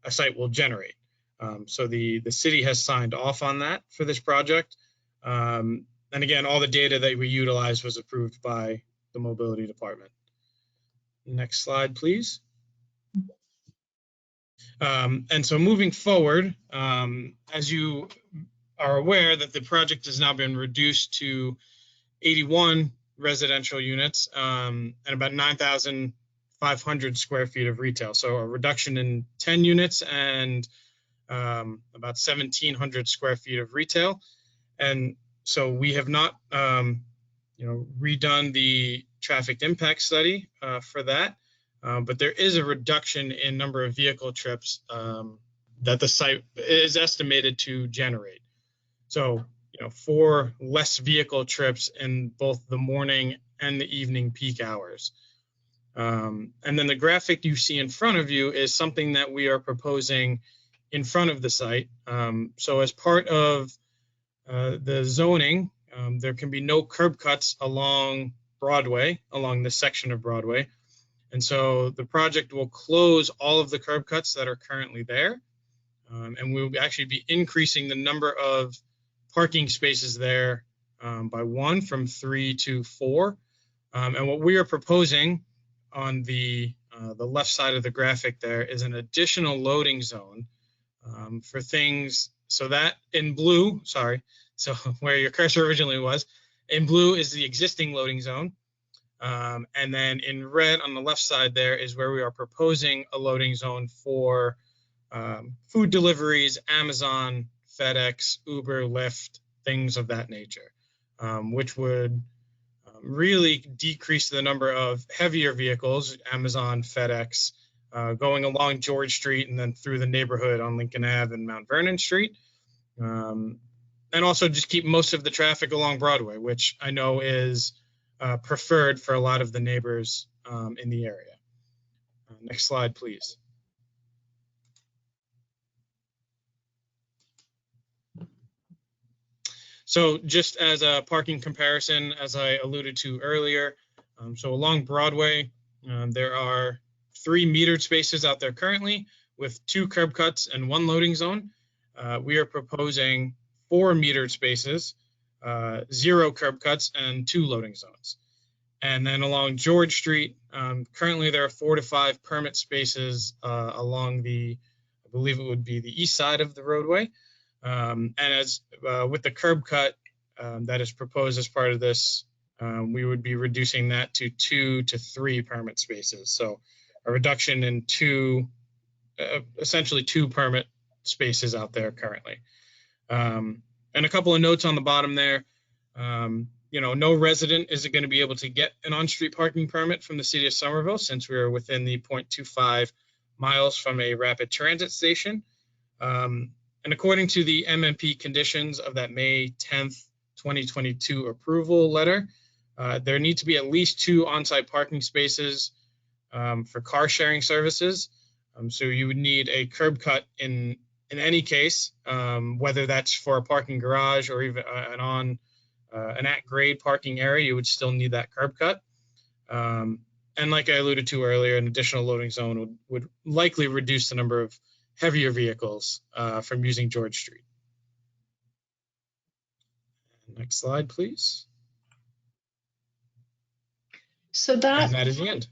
a site will generate. So the city has signed off on that for this project. And again, all the data that we utilized was approved by the mobility department. Next slide, please. And so moving forward, as you are aware that the project has now been reduced to 81 residential units and about 9,500 square feet of retail. So a reduction in 10 units and about 1,700 square feet of retail. And so we have not, redone the traffic impact study for that. But there is a reduction in number of vehicle trips that the site is estimated to generate. So, 4 less vehicle trips in both the morning and the evening peak hours. And then the graphic you see in front of you is something that we are proposing in front of the site. So as part of the zoning, there can be no curb cuts along Broadway, along this section of Broadway. And so the project will close all of the curb cuts that are currently there. And we'll actually be increasing the number of parking spaces there by 1 from 3 to 4. And what we are proposing on the left side of the graphic there is an additional loading zone for things. So that in blue, so where your cursor originally was, in blue is the existing loading zone. And then in red on the left side there is where we are proposing a loading zone for food deliveries, Amazon, FedEx, Uber, Lyft, things of that nature, which would really decrease the number of heavier vehicles, Amazon, FedEx, going along George Street and then through the neighborhood on Lincoln Ave and Mount Vernon Street. And also just keep most of the traffic along Broadway, which I know is preferred for a lot of the neighbors in the area. Next slide, please. So just as a parking comparison, as I alluded to earlier, so along Broadway, there are 3 metered spaces out there currently with 2 curb cuts and 1 loading zone. We are proposing 4 metered spaces, 0 curb cuts and 2 loading zones. And then along George Street, currently there are 4 to 5 permit spaces along I believe it would be the east side of the roadway. And as with the curb cut that is proposed as part of this, we would be reducing that to 2 to 3 permit spaces. So a reduction in essentially 2 permit spaces out there currently. And a couple of notes on the bottom there. No resident is going to be able to get an on-street parking permit from the City of Somerville since we are within the 0.25 miles from a rapid transit station. And according to the MMP conditions of that May 10th, 2022 approval letter, there need to be at least 2 on-site parking spaces for car sharing services. So you would need a curb cut in any case, whether that's for a parking garage or even an at-grade parking area, you would still need that curb cut. And like I alluded to earlier, an additional loading zone would likely reduce the number of heavier vehicles from using George Street. Next slide, please. So and that is the end.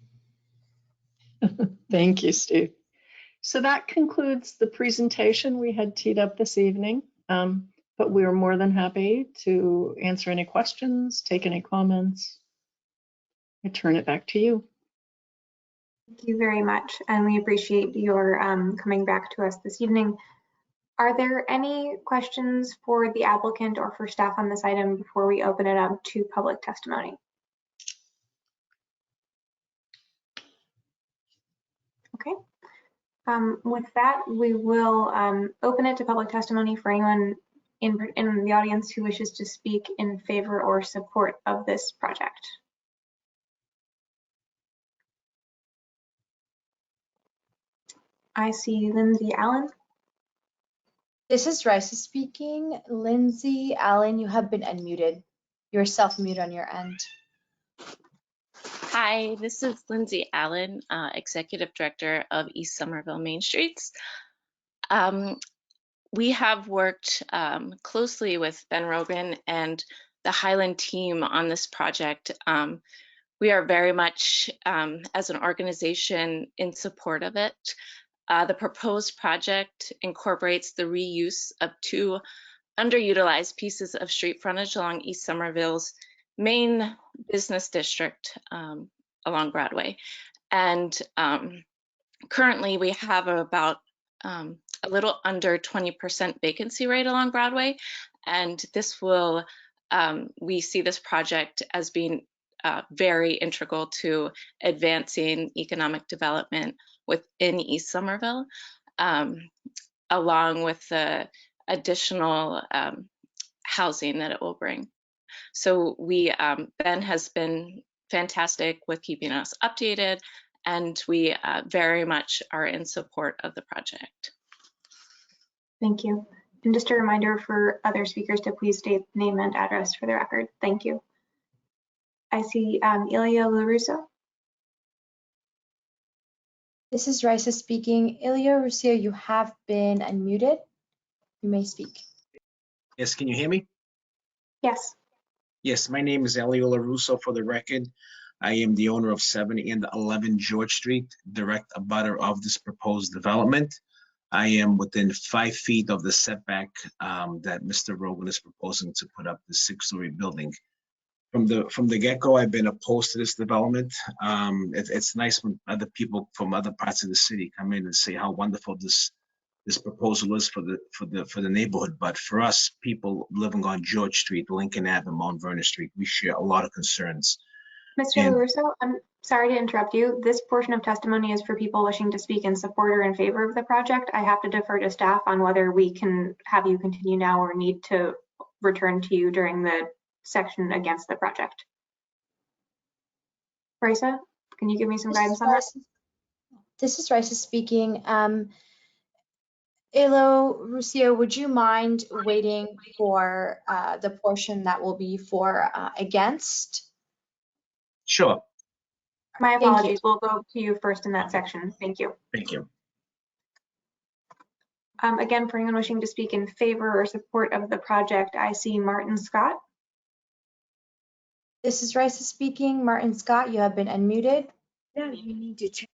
Thank you, Steve. So that concludes the presentation we had teed up this evening. But we are more than happy to answer any questions, take any comments. I turn it back to you. Thank you very much, and we appreciate your coming back to us this evening. Are there any questions for the applicant or for staff on this item before we open it up to public testimony? Okay. With that, we will open it to public testimony for anyone in the audience who wishes to speak in favor or support of this project. I see Lindsay Allen. This is Raisa speaking. Lindsay Allen, you have been unmuted. You're self-muted on your end. Hi, this is Lindsay Allen, Executive Director of East Somerville Main Streets. We have worked closely with Ben Rogan and the Highland team on this project. We are very much, as an organization, in support of it. The proposed project incorporates the reuse of 2 underutilized pieces of street frontage along East Somerville's main business district along Broadway. And currently we have about a little under 20% vacancy rate along Broadway. And this will, we see this project as being very integral to advancing economic development within East Somerville, along with the additional housing that it will bring. So Ben has been fantastic with keeping us updated, and we very much are in support of the project. Thank you. And just a reminder for other speakers to please state name and address for the record. Thank you. I see Ilya LaRusso. This is Raisa speaking. Ilya Ruscio, you have been unmuted. You may speak. Yes, can you hear me? Yes. Yes, my name is Elio LaRusso for the record. I am the owner of 7 and 11 George Street, direct abutter of this proposed development. I am within 5 feet of the setback that Mr. Rogan is proposing to put up the 6-story building. From the get-go, I've been opposed to this development. It's nice when other people from other parts of the city come in and say how wonderful this proposal is for the neighborhood. But for us, people living on George Street, Lincoln Ave, and Mount Vernon Street, we share a lot of concerns. Mr. LaRusso, I'm sorry to interrupt you. This portion of testimony is for people wishing to speak in support or in favor of the project. I have to defer to staff on whether we can have you continue now or need to return to you during the section against the project. Raisa, can you give me some guidance on that? This is Raisa speaking. Elo Ruscio, would you mind waiting for the portion that will be for against? Sure. My apologies. We'll go to you first in that section. Thank you. Thank you. Again, for anyone wishing to speak in favor or support of the project, I see Martin Scott. This is Raisa speaking. Martin Scott, you have been unmuted. Yeah, you need to check.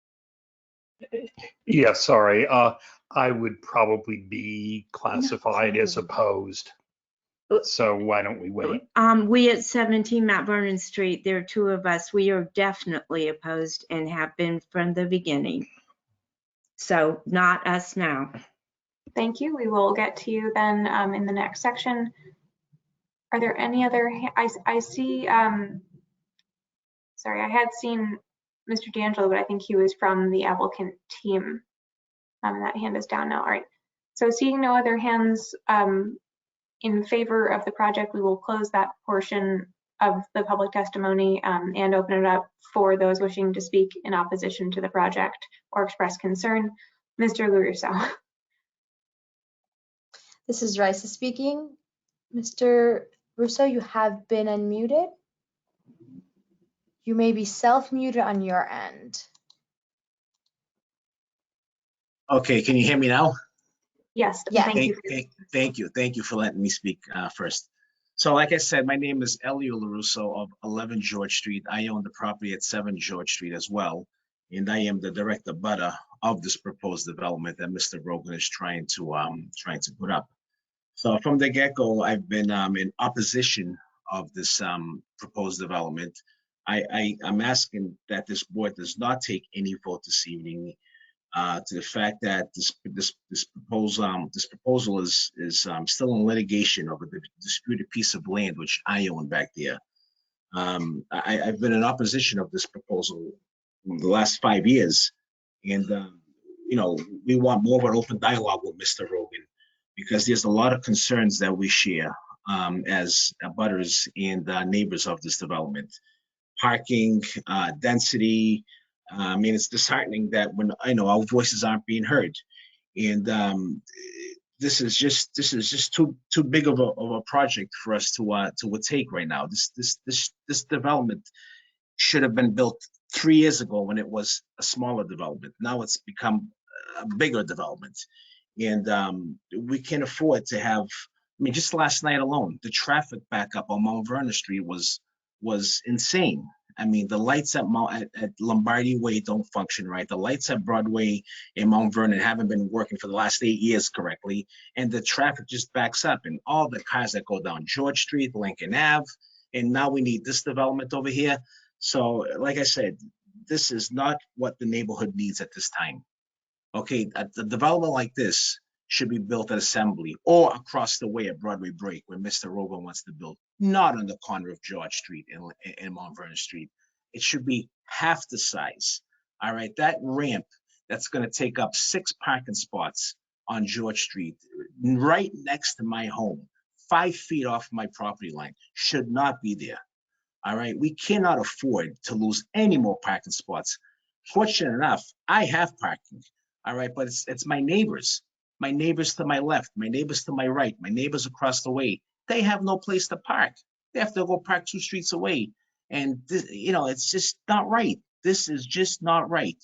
Yeah, sorry. I would probably be classified as opposed. So why don't we wait? We at 17 Mount Vernon Street, there are 2 of us. We are definitely opposed and have been from the beginning. So not us now. Thank you. We will get to you then in the next section. Are there any other, I see, sorry, I had seen Mr. D'Angelo, but I think he was from the applicant team. That hand is down now. All right. So seeing no other hands in favor of the project, we will close that portion of the public testimony and open it up for those wishing to speak in opposition to the project or express concern. Mr. LaRusso. This is Raisa speaking. Mr. Russo, you have been unmuted. You may be self-muted on your end. Okay, can you hear me now? Yes. Yeah. Thank you for letting me speak first. So like I said, my name is Elio LaRusso of 11 George Street. I own the property at 7 George Street as well. and I am the direct abutter of this proposed development that Mr. Rogan is trying to put up. So from the get-go, I've been in opposition of this proposed development. I'm asking that this board does not take any vote this evening to the fact that this proposal is still in litigation over the disputed piece of land which I own back there. I've been in opposition of this proposal in the last 5 years, and you know, we want more of an open dialogue with Mr. Rogan because there's a lot of concerns that we share as abutters and neighbors of this development. Parking, density. I mean, it's disheartening that when I know our voices aren't being heard, and this is just too big of a project for us to take right now. This development should have been built 3 years ago when it was a smaller development. Now it's become a bigger development, and we can't afford to have. I mean, just last night alone, the traffic backup on Mount Vernon Street was insane. I mean, the lights at Lombardi Way don't function right. The lights at Broadway and Mount Vernon haven't been working for the last 8 years correctly, and the traffic just backs up. And all the cars that go down George Street, Lincoln Ave, and now we need this development over here. So, like I said, this is not what the neighborhood needs at this time. Okay, a development like this should be built at Assembly or across the way at Broadway Break where Mr. Rogan wants to build, not on the corner of George Street and Mount Vernon Street. It should be half the size. All right, that ramp that's going to take up 6 parking spots on George Street, right next to my home, 5 feet off my property line, should not be there. All right, we cannot afford to lose any more parking spots. Fortunate enough, I have parking. All right, but it's my neighbors to my left, my neighbors to my right, my neighbors across the way. They have no place to park. They have to go park 2 streets away. And this, you know, it's just not right. This is just not right.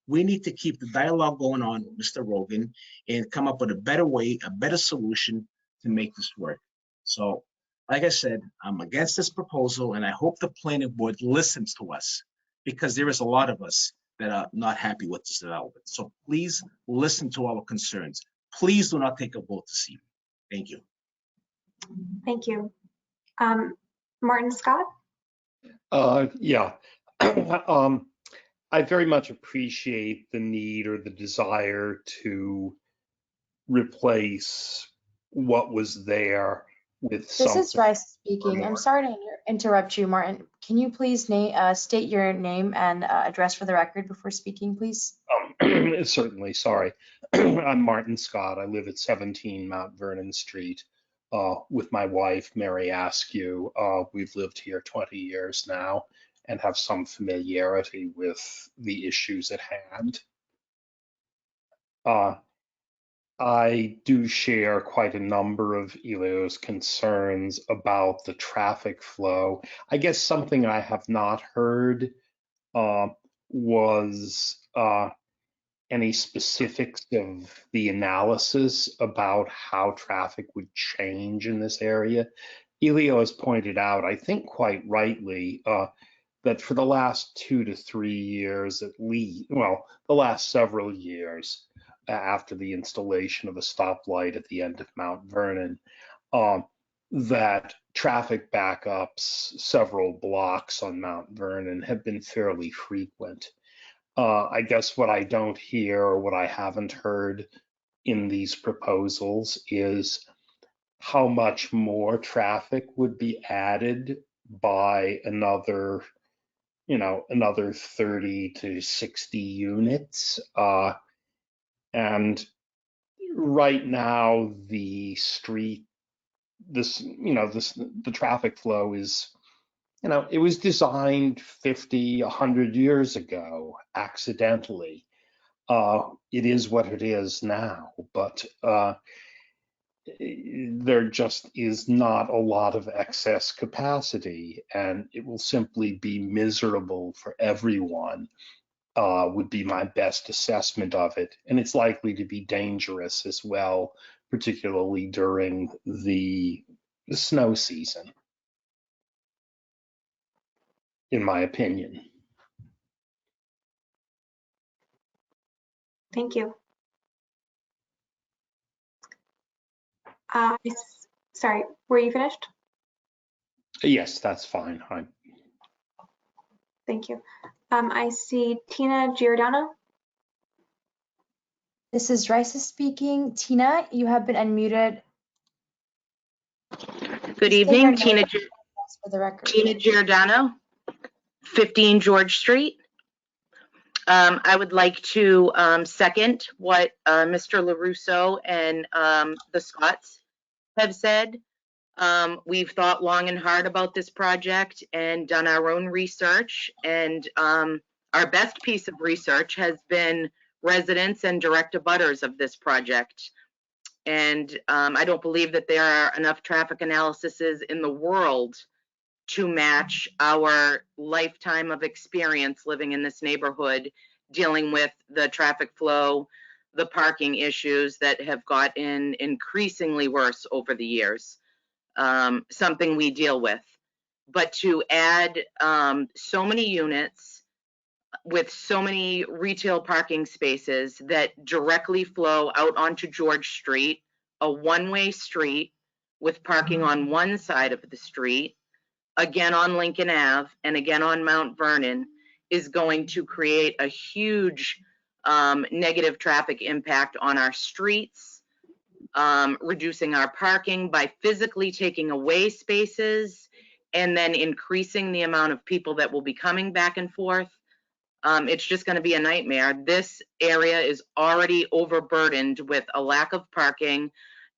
We need to keep the dialogue going on with Mr. Rogan and come up with a better way, a better solution to make this work. So, like I said, I'm against this proposal, and I hope the planning board listens to us because there is a lot of us that are not happy with this development. So please listen to our concerns. Please do not take a vote this evening. Thank you. Thank you. Martin Scott? Yeah. I very much appreciate the need or the desire to replace what was there with something. This is Rice speaking. I'm sorry to interrupt you, Martin. Can you please state your name and address for the record before speaking, please? Certainly, sorry. I'm Martin Scott. I live at 17 Mount Vernon Street with my wife, Mary Askew. We've lived here 20 years now and have some familiarity with the issues at hand. I do share quite a number of Elio's concerns about the traffic flow. I guess something I have not heard was any specifics of the analysis about how traffic would change in this area. Elio has pointed out, I think quite rightly, that for the last 2 to 3 years at least, well, the last several years after the installation of a stoplight at the end of Mount Vernon, that traffic backups several blocks on Mount Vernon have been fairly frequent. I guess what I don't hear or what I haven't heard in these proposals is how much more traffic would be added by another 30 to 60 units. And right now the traffic flow is, it was designed 50, 100 years ago accidentally. It is what it is now, but there just is not a lot of excess capacity, and it will simply be miserable for everyone, would be my best assessment of it. And it's likely to be dangerous as well, particularly during the snow season, in my opinion. Thank you. Sorry, were you finished? Yes, that's fine. Thank you. I see Tina Giordano. This is Raisa speaking. Tina, you have been unmuted. Good Please state your evening, name for the record. Tina Giordano, 15 George Street. I would like to second what Mr. LaRusso and the Scotts have said. We've thought long and hard about this project and done our own research, and our best piece of research has been residents and direct abutters of this project. And I don't believe that there are enough traffic analyses in the world to match our lifetime of experience living in this neighborhood, dealing with the traffic flow, the parking issues that have gotten increasingly worse over the years. Something we deal with. But to add so many units with so many retail parking spaces that directly flow out onto George Street, a one-way street with parking on one side of the street, again on Lincoln Ave, and again on Mount Vernon, is going to create a huge negative traffic impact on our streets, reducing our parking by physically taking away spaces and then increasing the amount of people that will be coming back and forth. It's just going to be a nightmare. This area is already overburdened with a lack of parking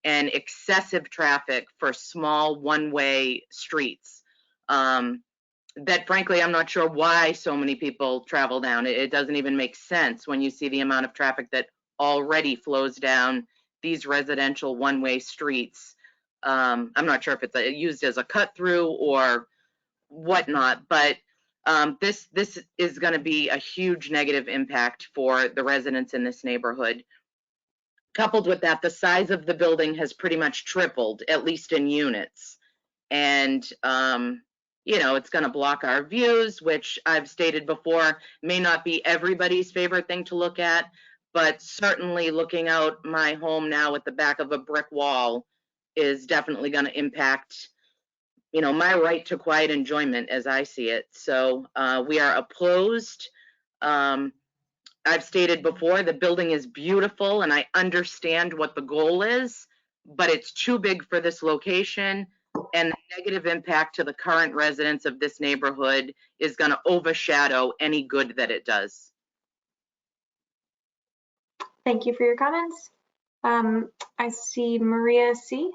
and excessive traffic for small one-way streets. That frankly, I'm not sure why so many people travel down. It doesn't even make sense when you see the amount of traffic that already flows down these residential one-way streets. I'm not sure if it's used as a cut through or whatnot, but this is going to be a huge negative impact for the residents in this neighborhood. Coupled with that, the size of the building has pretty much tripled, at least in units. And, you know, it's going to block our views, which I've stated before, may not be everybody's favorite thing to look at, but certainly looking out my home now at the back of a brick wall is definitely going to impact, you know, my right to quiet enjoyment as I see it. So we are opposed. I've stated before, the building is beautiful and I understand what the goal is, but it's too big for this location, and the negative impact to the current residents of this neighborhood is going to overshadow any good that it does. Thank you for your comments. I see Maria C.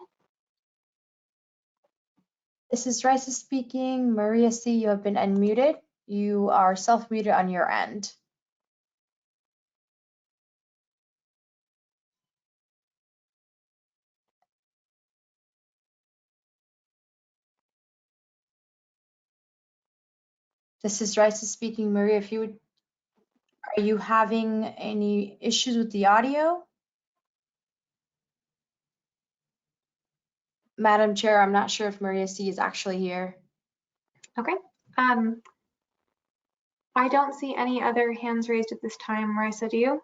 This is Raisa speaking. Maria C., you have been unmuted. You are self-muted on your end. This is Raisa speaking. Maria, if you would, are you having any issues with the audio? Madam Chair, I'm not sure if Maria C. is actually here. Okay. I don't see any other hands raised at this time. Marissa, do you?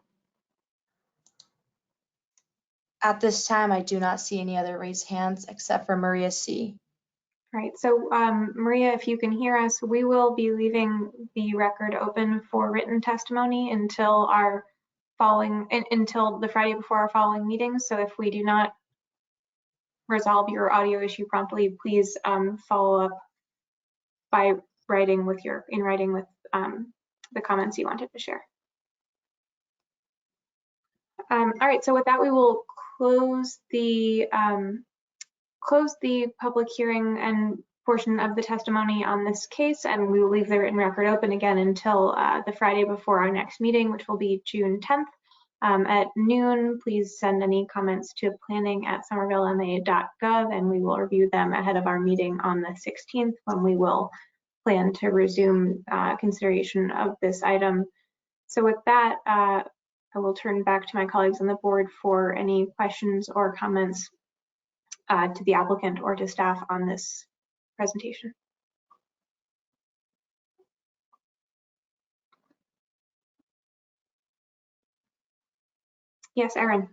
At this time, I do not see any other raised hands except for Maria C. All right, so Maria, if you can hear us, we will be leaving the record open for written testimony until until the Friday before our following meeting. So if we do not resolve your audio issue promptly, please follow up by writing with the comments you wanted to share. All right, so with that, we will close the public hearing and portion of the testimony on this case, and we will leave the written record open again until the Friday before our next meeting, which will be June 10th at noon. Please send any comments to planning@somervillema.gov, and we will review them ahead of our meeting on the 16th, when we will plan to resume consideration of this item. So with that, I will turn back to my colleagues on the board for any questions or comments to the applicant or to staff on this presentation. Yes, Erin.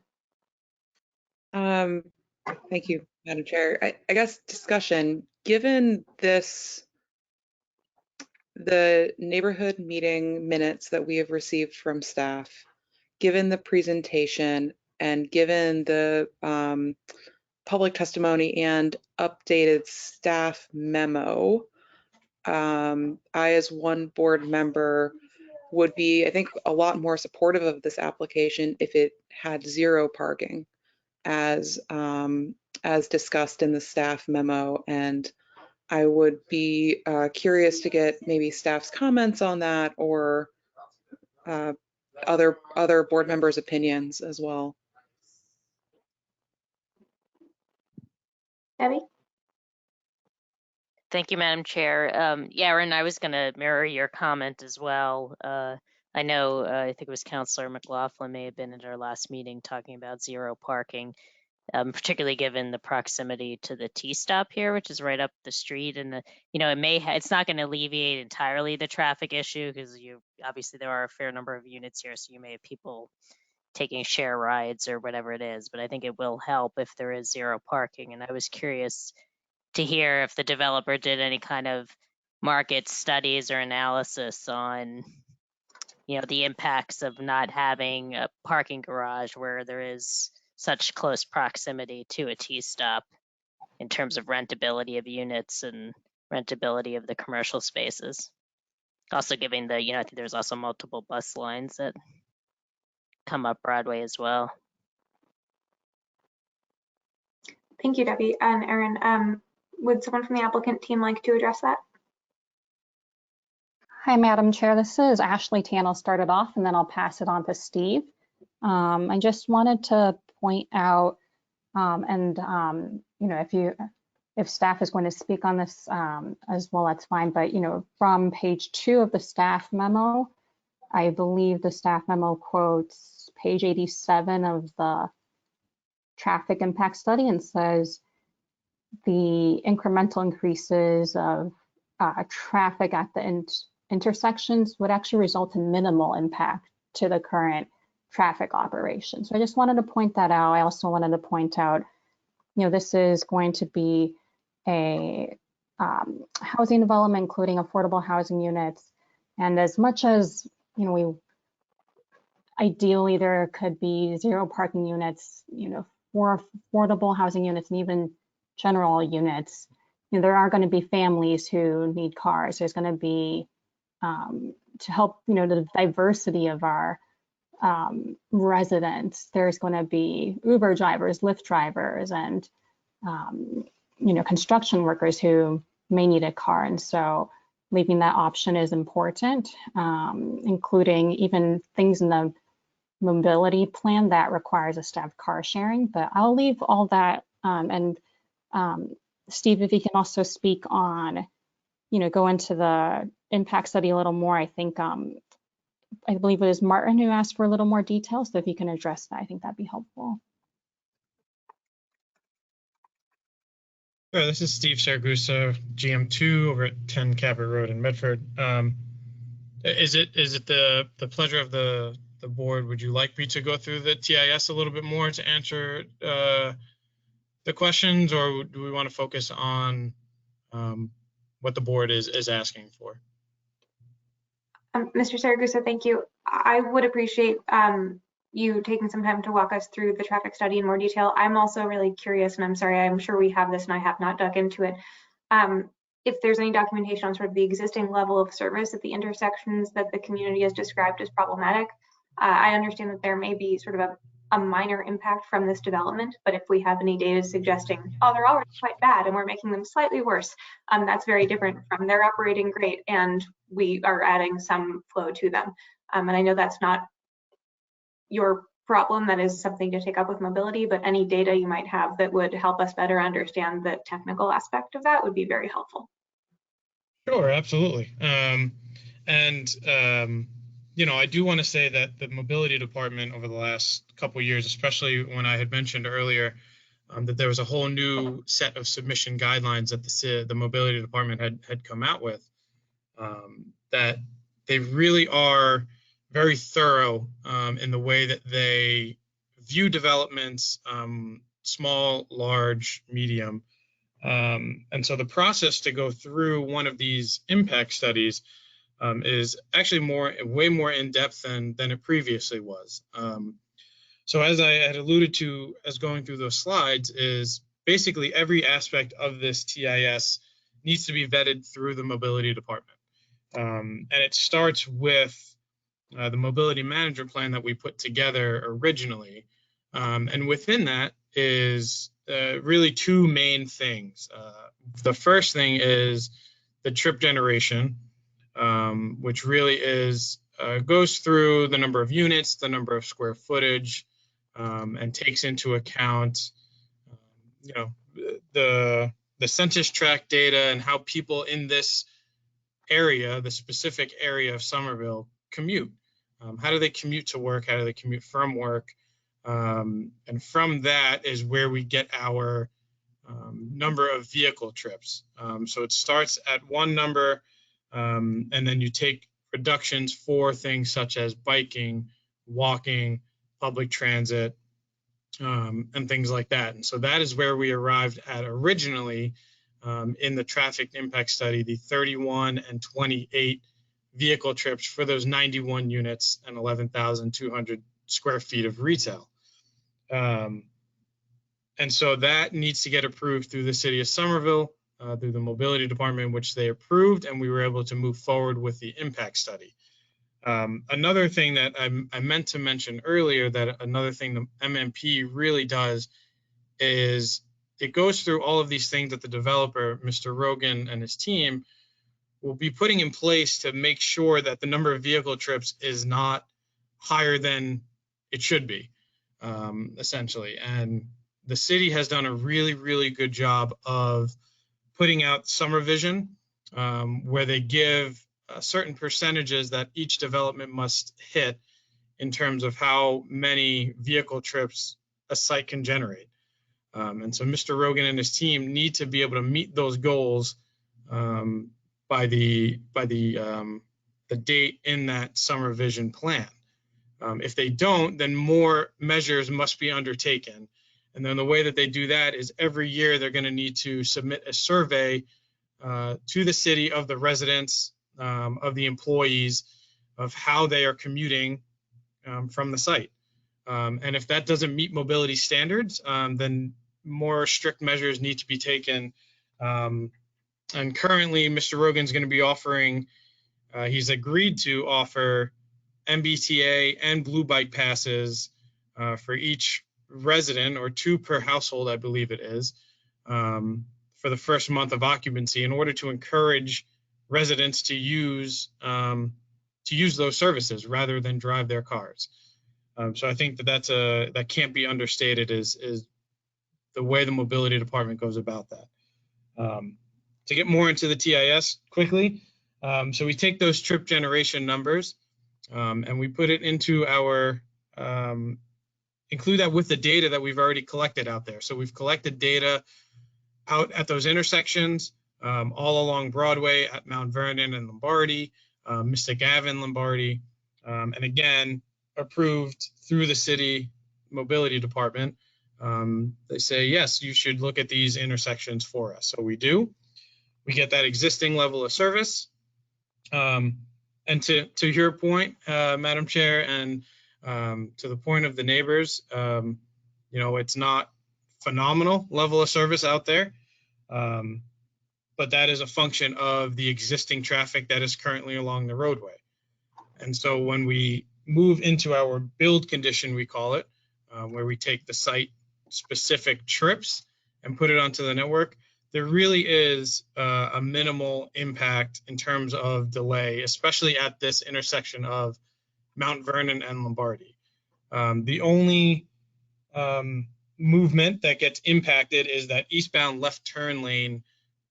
Thank you, Madam Chair. I guess discussion, given this, the neighborhood meeting minutes that we have received from staff, given the presentation and given the public testimony and updated staff memo, I, as one board member, would be, I think, a lot more supportive of this application if it had 0 parking, as discussed in the staff memo. And I would be curious to get maybe staff's comments on that, or other board members' opinions as well. Debbie? Thank you, Madam Chair. Yeah, Erin, I was going to mirror your comment as well. I know, I think it was Councillor McLaughlin may have been at our last meeting talking about 0 parking, particularly given the proximity to the T-stop here, which is right up the street. And, you know, it's not going to alleviate entirely the traffic issue, because obviously there are a fair number of units here, so you may have people taking share rides or whatever it is, but I think it will help if there is 0 parking. And I was curious to hear if the developer did any kind of market studies or analysis on, you know, the impacts of not having a parking garage where there is such close proximity to a T-stop in terms of rentability of units and rentability of the commercial spaces. Also giving the, you know, I think there's also multiple bus lines that come up Broadway as well. Thank you, Debbie. And Erin, would someone from the applicant team like to address that? Hi, Madam Chair. This is Ashley Tan. I'll start it off and then I'll pass it on to Steve. I just wanted to point out, you know, if staff is going to speak on this as well, that's fine. But, you know, from page 2 of the staff memo, I believe the staff memo quotes page 87 of the traffic impact study and says the incremental increases of traffic at the intersections would actually result in minimal impact to the current traffic operation. So I just wanted to point that out. I also wanted to point out, you know, this is going to be a housing development, including affordable housing units. And as much as, you know, ideally there could be 0 parking units, you know, for affordable housing units and even general units, you know, there are going to be families who need cars. There's going to be, to help, you know, the diversity of our residents, there's going to be Uber drivers, Lyft drivers, and, you know, construction workers who may need a car. And so leaving that option is important, including even things in the mobility plan that requires a staff car sharing. But I'll leave all that. And Steve, if you can also speak on, you know, go into the impact study a little more. I think, I believe it was Martin who asked for a little more detail. So if you can address that, I think that'd be helpful. Sure, this is Steve Saragusa, GM2 over at 10 Cabot Road in Medford. Is it the pleasure of the board? Would you like me to go through the TIS a little bit more to answer the questions, or do we want to focus on what the board is asking for? Mr. Saragusa, thank you. I would appreciate you taking some time to walk us through the traffic study in more detail. I'm also really curious, and I'm sorry, I'm sure we have this and I have not dug into it. If there's any documentation on sort of the existing level of service at the intersections that the community has described as problematic. I understand that there may be sort of a minor impact from this development, but if we have any data suggesting, oh, they're already quite bad and we're making them slightly worse, that's very different from they're operating great and we are adding some flow to them. And I know that's not your problem, that is something to take up with mobility, but any data you might have that would help us better understand the technical aspect of that would be very helpful. Sure, absolutely. You know, I do want to say that the mobility department over the last couple of years, especially when I had mentioned earlier that there was a whole new set of submission guidelines that the mobility department had come out with, that they really are very thorough in the way that they view developments, small, large, medium. And so the process to go through one of these impact studies is actually way more in depth than it previously was. So as I had alluded to as going through those slides, is basically every aspect of this TIS needs to be vetted through the mobility department. And it starts with the mobility management plan that we put together originally. And within that is really two main things. The first thing is the trip generation, which really is goes through the number of units, the number of square footage, and takes into account, the census tract data and how people in this area, the specific area of Somerville, commute. How do they commute to work? How do they commute from work? And from that is where we get our number of vehicle trips. So it starts at one number, and then you take reductions for things such as biking, walking, public transit, and things like that. And so that is where we arrived at originally in the traffic impact study, the 31 and 28 vehicle trips for those 91 units and 11,200 square feet of retail. And so that needs to get approved through the city of Somerville, through the mobility department, which they approved, and we were able to move forward with the impact study. Another thing that I meant to mention earlier, that another thing the MMP really does is it goes through all of these things that the developer, Mr. Rogan, and his team will be putting in place to make sure that the number of vehicle trips is not higher than it should be, essentially. And the city has done a really, really good job of putting out summer vision, where they give certain percentages that each development must hit in terms of how many vehicle trips a site can generate. And so Mr. Rogan and his team need to be able to meet those goals by the date in that summer vision plan. If they don't, then more measures must be undertaken. And then the way that they do that is every year they're going to need to submit a survey to the city of the residents, of the employees, of how they are commuting from the site. And if that doesn't meet mobility standards, then more strict measures need to be taken. And currently, Mr. Rogan's going to be offering, he's agreed to offer MBTA and Blue Bike passes for each resident, or 2 per household, I believe it is, for the first month of occupancy, in order to encourage residents to use those services rather than drive their cars. So I think that can't be understated, is the way the mobility department goes about that. To get more into the TIS quickly, so we take those trip generation numbers and we put it into our, include that with the data that we've already collected out there. So we've collected data out at those intersections, all along Broadway, at Mount Vernon and Lombardy, Mystic Ave and Lombardy, and again, approved through the city mobility department. They say, yes, you should look at these intersections for us. So we do. We get that existing level of service. And to your point, Madam Chair, and to the point of the neighbors, it's not phenomenal level of service out there, but that is a function of the existing traffic that is currently along the roadway. And so when we move into our build condition, we call it, where we take the site specific trips and put it onto the network, there really is a minimal impact in terms of delay, especially at this intersection of Mount Vernon and Lombardy. The only movement that gets impacted is that eastbound left turn lane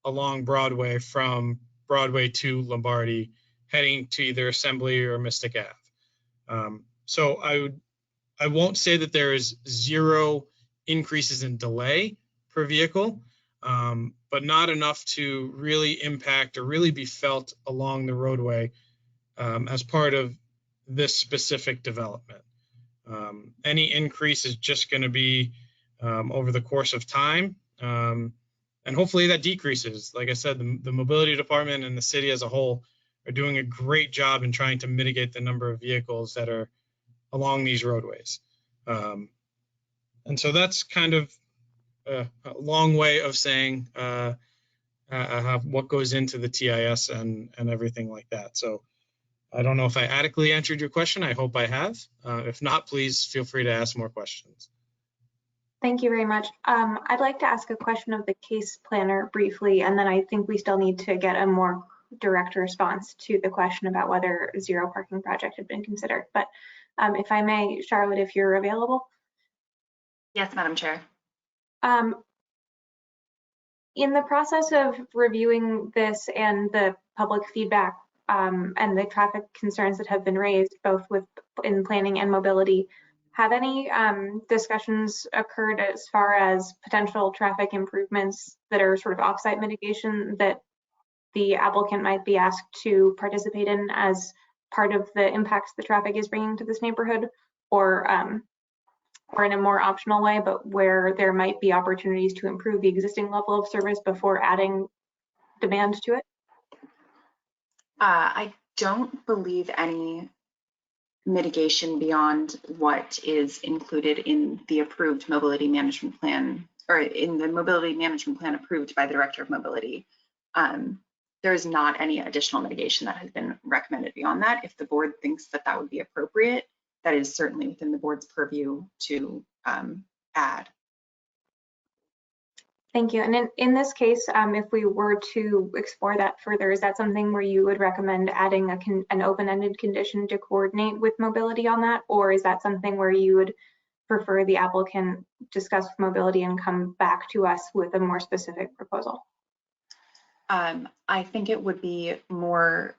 along Broadway from Broadway to Lombardy, heading to either Assembly or Mystic Ave. So I won't say that there is zero increases in delay per vehicle, but not enough to really impact or really be felt along the roadway as part of this specific development. Any increase is just going to be over the course of time. And hopefully that decreases. Like I said, the mobility department and the city as a whole are doing a great job in trying to mitigate the number of vehicles that are along these roadways. And so that's kind of a long way of saying what goes into the TIS and everything like that. So I don't know if I adequately answered your question. I hope I have. If not, please feel free to ask more questions. Thank you very much. I'd like to ask a question of the case planner briefly, and then I think we still need to get a more direct response to the question about whether a zero parking project had been considered. But if I may, Charlotte, if you're available. Yes, Madam Chair. In the process of reviewing this and the public feedback and the traffic concerns that have been raised, both in planning and mobility, have any discussions occurred as far as potential traffic improvements that are sort of offsite mitigation that the applicant might be asked to participate in as part of the impacts the traffic is bringing to this neighborhood, or in a more optional way, but where there might be opportunities to improve the existing level of service before adding demand to it? I don't believe any mitigation beyond what is included in the approved mobility management plan, or in the mobility management plan approved by the Director of Mobility. There is not any additional mitigation that has been recommended beyond that. If the board thinks that that would be appropriate, that is certainly within the board's purview to add. Thank you. And in this case, if we were to explore that further, is that something where you would recommend adding an open-ended condition to coordinate with mobility on that? Or is that something where you would prefer the applicant discuss with mobility and come back to us with a more specific proposal? I think it would be more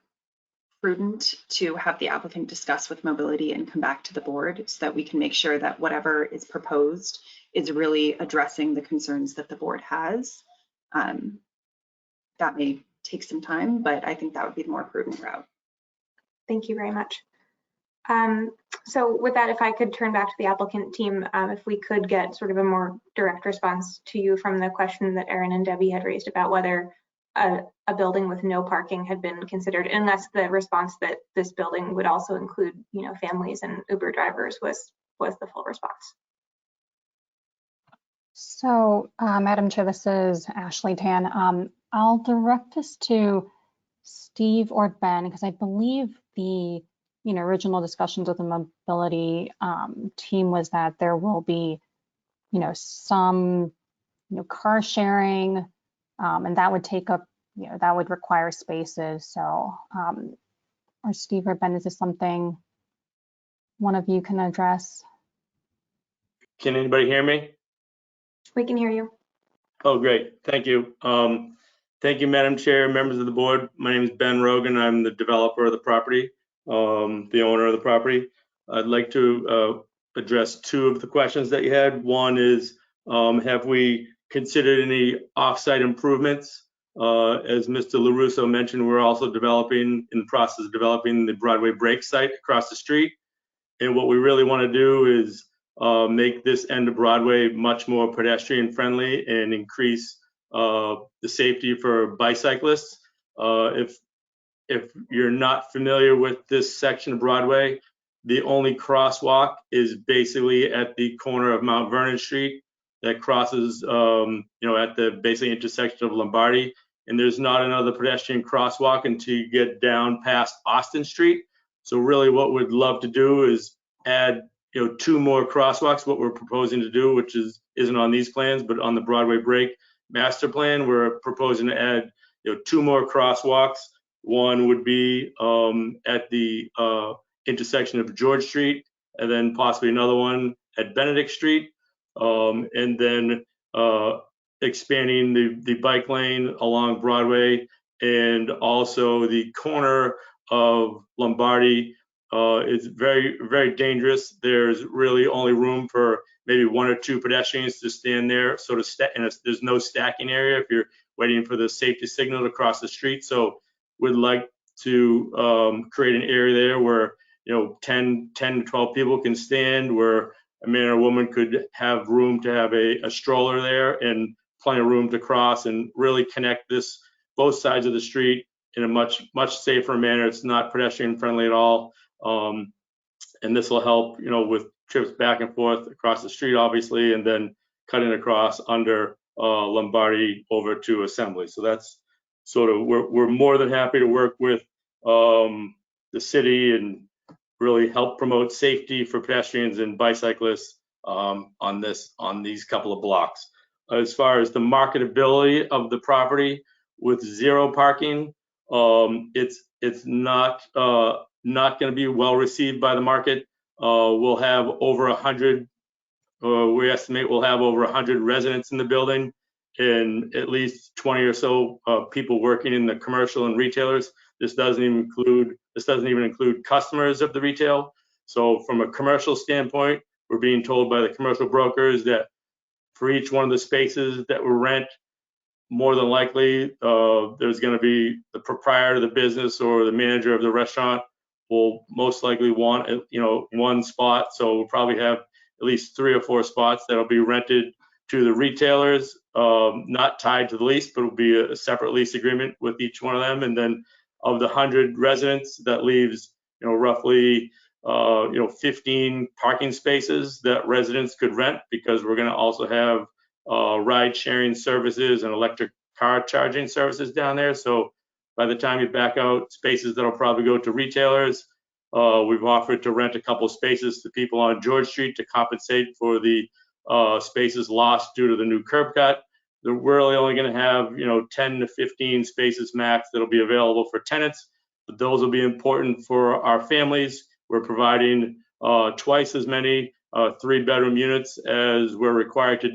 prudent to have the applicant discuss with mobility and come back to the board so that we can make sure that whatever is proposed is really addressing the concerns that the board has. That may take some time, but I think that would be the more prudent route. Thank you very much. So with that, if I could turn back to the applicant team, if we could get sort of a more direct response to you from the question that Erin and Debbie had raised about whether a building with no parking had been considered, unless the response that this building would also include, families and Uber drivers was the full response. So, Madam Chair, this is Ashley Tan. I'll direct this to Steve or Ben, because I believe the original discussions with the mobility team was that there will be, some, car sharing, and that would take up, that would require spaces. So, or Steve or Ben, is this something one of you can address? Can anybody hear me? We can hear you. Oh, great. Thank you. Thank you, Madam Chair, members of the board. My name is Ben Rogan. I'm the developer of the property, the owner of the property. I'd like to address two of the questions that you had. One is, have we considered any offsite improvements? As Mr. LaRusso mentioned, we're also in the process of developing the Broadway break site across the street. And what we really want to do is make this end of Broadway much more pedestrian friendly and increase the safety for bicyclists. If you're not familiar with this section of Broadway, the only crosswalk is basically at the corner of Mount Vernon Street that crosses, at the basically intersection of Lombardi. And there's not another pedestrian crosswalk until you get down past Austin Street. So really what we'd love to do is add, 2 more crosswalks. What we're proposing to do, which isn't on these plans, but on the Broadway break master plan, we're proposing to add, 2 more crosswalks. One would be at the intersection of George Street, and then possibly another one at Benedict Street, and then expanding the bike lane along Broadway, and also the corner of Lombardi is very, very dangerous. There's really only room for maybe 1 or 2 pedestrians to stand there, and there's no stacking area if you're waiting for the safety signal to cross the street. So we'd like to create an area there where 10 to 12 people can stand, where a man or woman could have room to have a stroller there and plenty of room to cross and really connect both sides of the street in a much safer manner. It's not pedestrian friendly at all. And this will help, with trips back and forth across the street, obviously, and then cutting across under Lombardi over to Assembly. So that's sort of, we're more than happy to work with the city and really help promote safety for pedestrians and bicyclists on these couple of blocks. As far as the marketability of the property with zero parking, it's not going to be well received by the market. We'll have over 100. We estimate we'll have over 100 residents in the building, and at least 20 or so people working in the commercial and retailers. This doesn't even include customers of the retail. So from a commercial standpoint, we're being told by the commercial brokers that for each one of the spaces that we rent, more than likely there's going to be the proprietor of the business or the manager of the restaurant will most likely want one spot. So we'll probably have at least 3 or 4 spots that'll be rented to the retailers, not tied to the lease, but it'll be a separate lease agreement with each one of them. And then of the 100 residents, that leaves roughly 15 parking spaces that residents could rent, because we're going to also have ride sharing services and electric car charging services down there. So by the time you back out spaces that'll probably go to retailers, we've offered to rent a couple spaces to people on George Street to compensate for the spaces lost due to the new curb cut. We're really only going to have 10 to 15 spaces max that'll be available for tenants, but those will be important for our families. We're providing twice as many 3-bedroom units as we're required,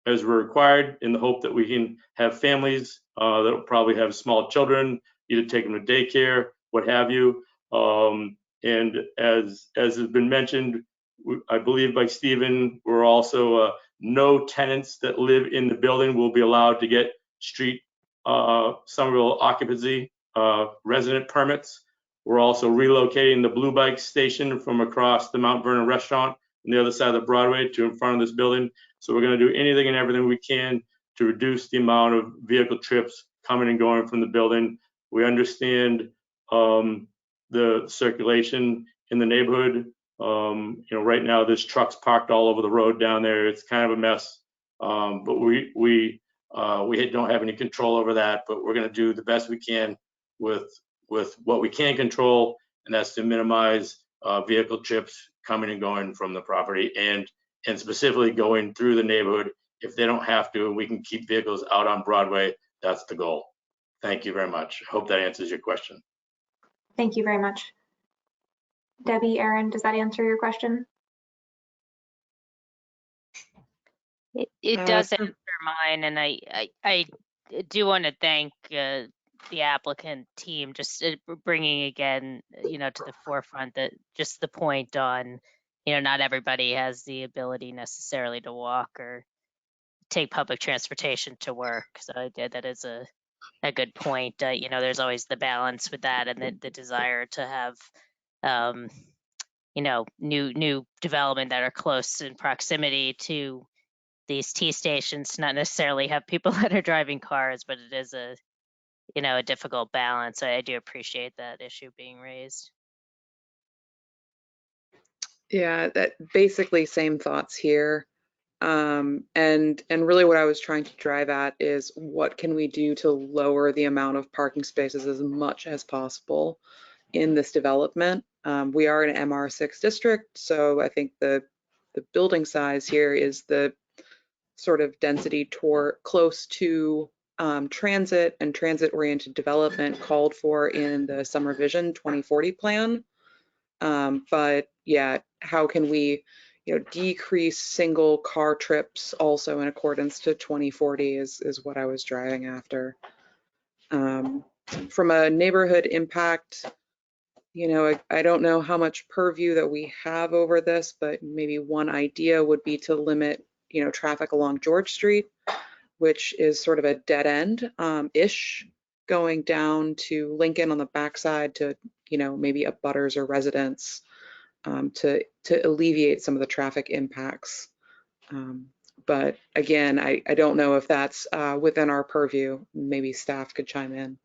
in the hope that we can have families that will probably have small children, either take them to daycare, what have you. And as has been mentioned, I believe by Stephen, we're also no tenants that live in the building will be allowed to get street Somerville occupancy resident permits. We're also relocating the Blue Bike station from across the Mount Vernon restaurant on the other side of the Broadway to in front of this building. So we're going to do anything and everything we can to reduce the amount of vehicle trips coming and going from the building. We understand the circulation in the neighborhood. Right now there's trucks parked all over the road down there. It's kind of a mess, but we don't have any control over that. But we're going to do the best we can with what we can control, and that's to minimize vehicle trips coming and going from the property, and specifically going through the neighborhood. If they don't have to, we can keep vehicles out on Broadway. That's the goal. Thank you very much. I hope that answers your question. Thank you very much. Debbie, Aaron, does that answer your question? It does answer mine, and I do want to thank the applicant team just bringing again, to the forefront that just the point on, not everybody has the ability necessarily to walk or take public transportation to work. So that is a good point. There's always the balance with that, and the desire to have new development that are close in proximity to these T stations, not necessarily have people that are driving cars, but it is a difficult balance. I do appreciate that issue being raised. Yeah, that basically same thoughts here. And really what I was trying to drive at is what can we do to lower the amount of parking spaces as much as possible in this development. We are an MR6 district, so I think the building size here is the sort of density close to transit and transit-oriented development called for in the Summer Vision 2040 plan. But yeah, how can we decrease single car trips also in accordance to 2040 is what I was driving after. From a neighborhood impact, I don't know how much purview that we have over this, but maybe one idea would be to limit, traffic along George Street, which is sort of a dead end ish, going down to Lincoln on the backside to, maybe abutters or residents. to alleviate some of the traffic impacts. But again, I don't know if that's within our purview. Maybe staff could chime in.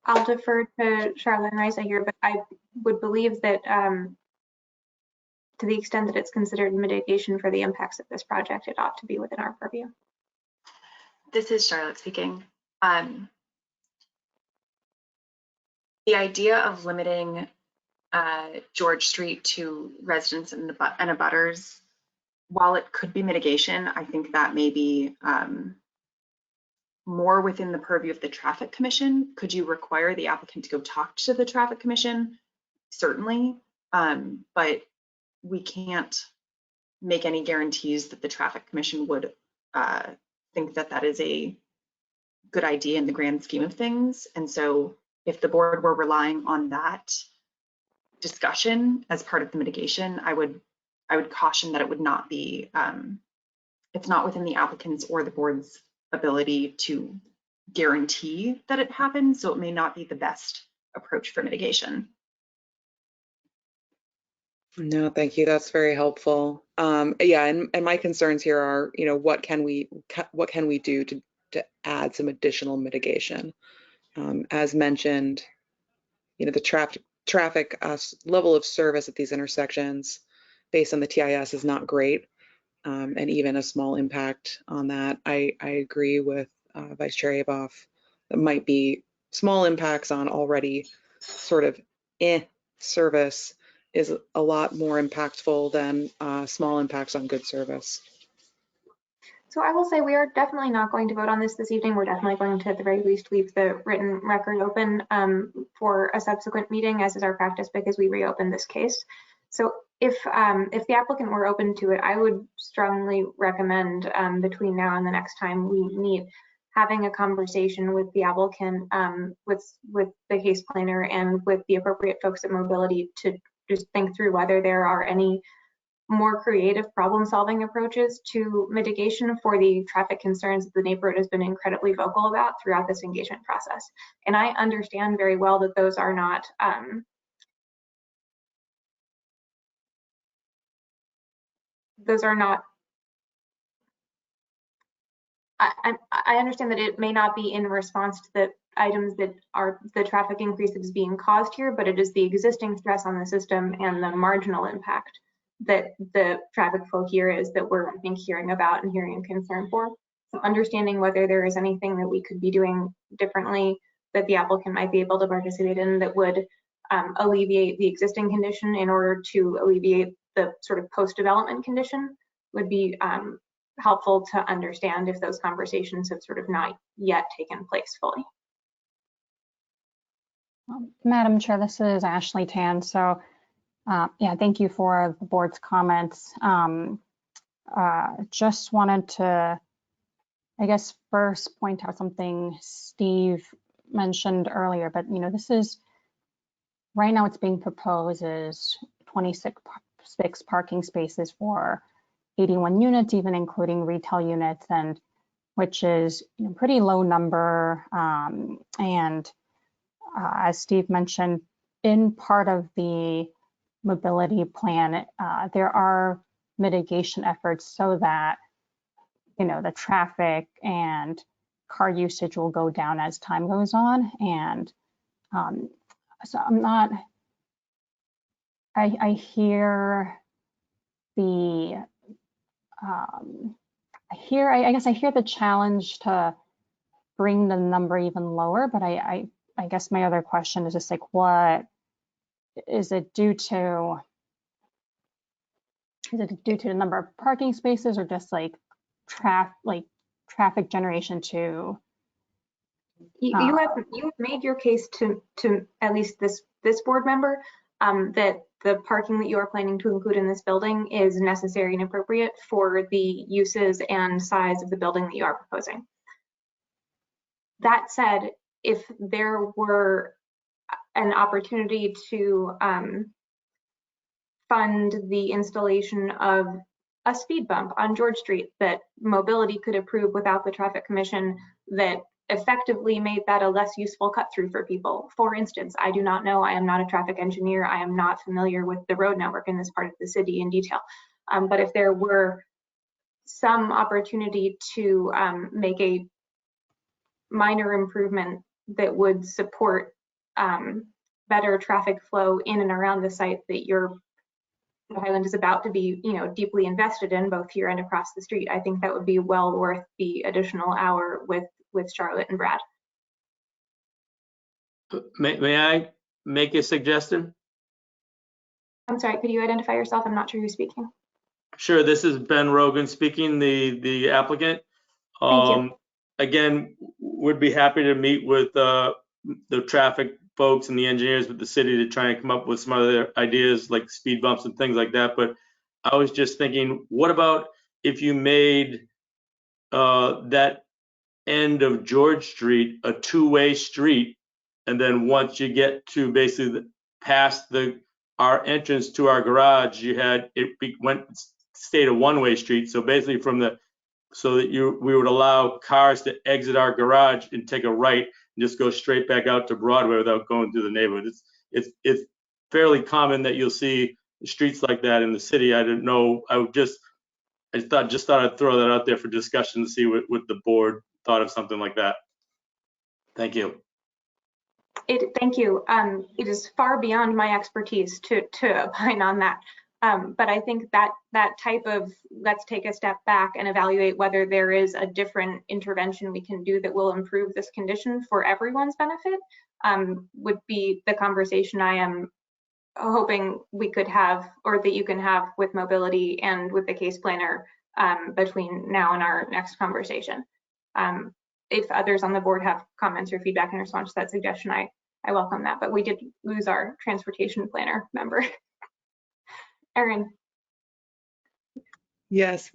I'll defer to Charlotte and Risa here, but I would believe that to the extent that it's considered mitigation for the impacts of this project, it ought to be within our purview. This is Charlotte speaking. The idea of limiting George Street to residents and abutters, while it could be mitigation, I think that may be more within the purview of the Traffic Commission. Could you require the applicant to go talk to the Traffic Commission? Certainly, but we can't make any guarantees that the Traffic Commission would think that that is a good idea in the grand scheme of things. And so if the board were relying on that discussion as part of the mitigation, I would caution that it would not be, it's not within the applicant's or the board's ability to guarantee that it happens, so it may not be the best approach for mitigation. No, thank you. That's very helpful. Yeah, and my concerns here are, what can we do to add some additional mitigation? As mentioned, the traffic level of service at these intersections based on the TIS is not great, and even a small impact on that. I agree with Vice Chair Aboff. That might be small impacts on already sort of service is a lot more impactful than small impacts on good service. So I will say we are definitely not going to vote on this evening. We're definitely going to, at the very least, leave the written record open for a subsequent meeting, as is our practice, because we reopened this case. So if the applicant were open to it, I would strongly recommend between now and the next time we meet, having a conversation with the applicant, with the case planner, and with the appropriate folks at Mobility to just think through whether there are any more creative problem-solving approaches to mitigation for the traffic concerns that the neighborhood has been incredibly vocal about throughout this engagement process. And I understand very well that those are not I understand that it may not be in response to the items that are the traffic increases being caused here, but it is the existing stress on the system and the marginal impact that the traffic flow here is that we're, I think, hearing about and hearing a concern for. So understanding whether there is anything that we could be doing differently that the applicant might be able to participate in that would alleviate the existing condition in order to alleviate the sort of post-development condition would be helpful to understand if those conversations have sort of not yet taken place fully. Madam Chair, this is Ashley Tan. So yeah, thank you for the board's comments. Just wanted to, I guess, first point out something Steve mentioned earlier, but this is, right now it's being proposed as 26 parking spaces for 81 units, even including retail units, and which is a pretty low number. And as Steve mentioned, in part of the mobility plan, there are mitigation efforts so that the traffic and car usage will go down as time goes on. And so I'm not, I hear the I guess I hear the challenge to bring the number even lower, but I guess my other question is just like, what is it due to? Is it due to the number of parking spaces, or just like traffic generation to? You have made your case to at least this board member that the parking that you are planning to include in this building is necessary and appropriate for the uses and size of the building that you are proposing. That said, if there were an opportunity to fund the installation of a speed bump on George Street that Mobility could approve without the Traffic Commission, that effectively made that a less useful cut through for people. For instance, I do not know, I am not a traffic engineer, I am not familiar with the road network in this part of the city in detail. But if there were some opportunity to make a minor improvement that would support better traffic flow in and around the site that the Highland is about to be, deeply invested in, both here and across the street, I think that would be well worth the additional hour with Charlotte and Brad. May I make a suggestion? I'm sorry, could you identify yourself? I'm not sure who's speaking. Sure, this is Ben Rogan speaking, the applicant. Thank you. Again, would be happy to meet with the traffic folks and the engineers with the city to try and come up with some other ideas like speed bumps and things like that. But I was just thinking, what about if you made that end of George Street a two-way street, and then once you get to basically past our entrance to our garage, stayed a one-way street. So basically so that we would allow cars to exit our garage and take a right and just go straight back out to Broadway without going through the neighborhood. It's fairly common that you'll see streets like that in the city. I didn't know. I just thought I'd throw that out there for discussion to see what the board thought of something like that. Thank you. Thank you. It is far beyond my expertise to opine on that. But I think that type of, let's take a step back and evaluate whether there is a different intervention we can do that will improve this condition for everyone's benefit, would be the conversation I am hoping we could have, or that you can have with mobility and with the case planner between now and our next conversation. If others on the board have comments or feedback in response to that suggestion, I welcome that, but we did lose our transportation planner member. Erin. Yes,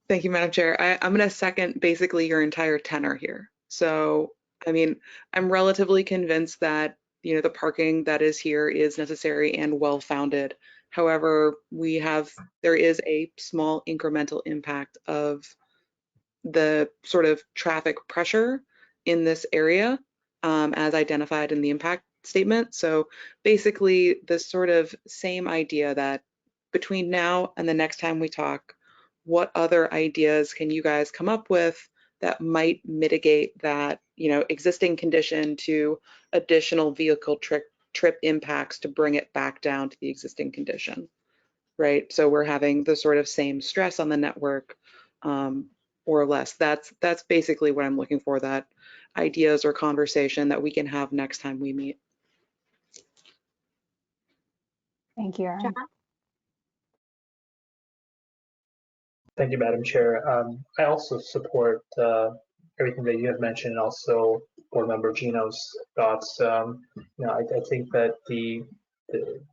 thank you, Madam Chair. I'm going to second basically your entire tenor here. So, I mean, I'm relatively convinced that, the parking that is here is necessary and well-founded. However, there is a small incremental impact of the sort of traffic pressure in this area as identified in the impact statement. So basically the sort of same idea that between now and the next time we talk, what other ideas can you guys come up with that might mitigate that, existing condition to additional vehicle trip impacts to bring it back down to the existing condition, right? So we're having the sort of same stress on the network or less. That's basically what I'm looking for, that ideas or conversation that we can have next time we meet. Thank you, Erin. Thank you, Madam Chair. I also support everything that you have mentioned, and also Board Member Gino's thoughts. I think that the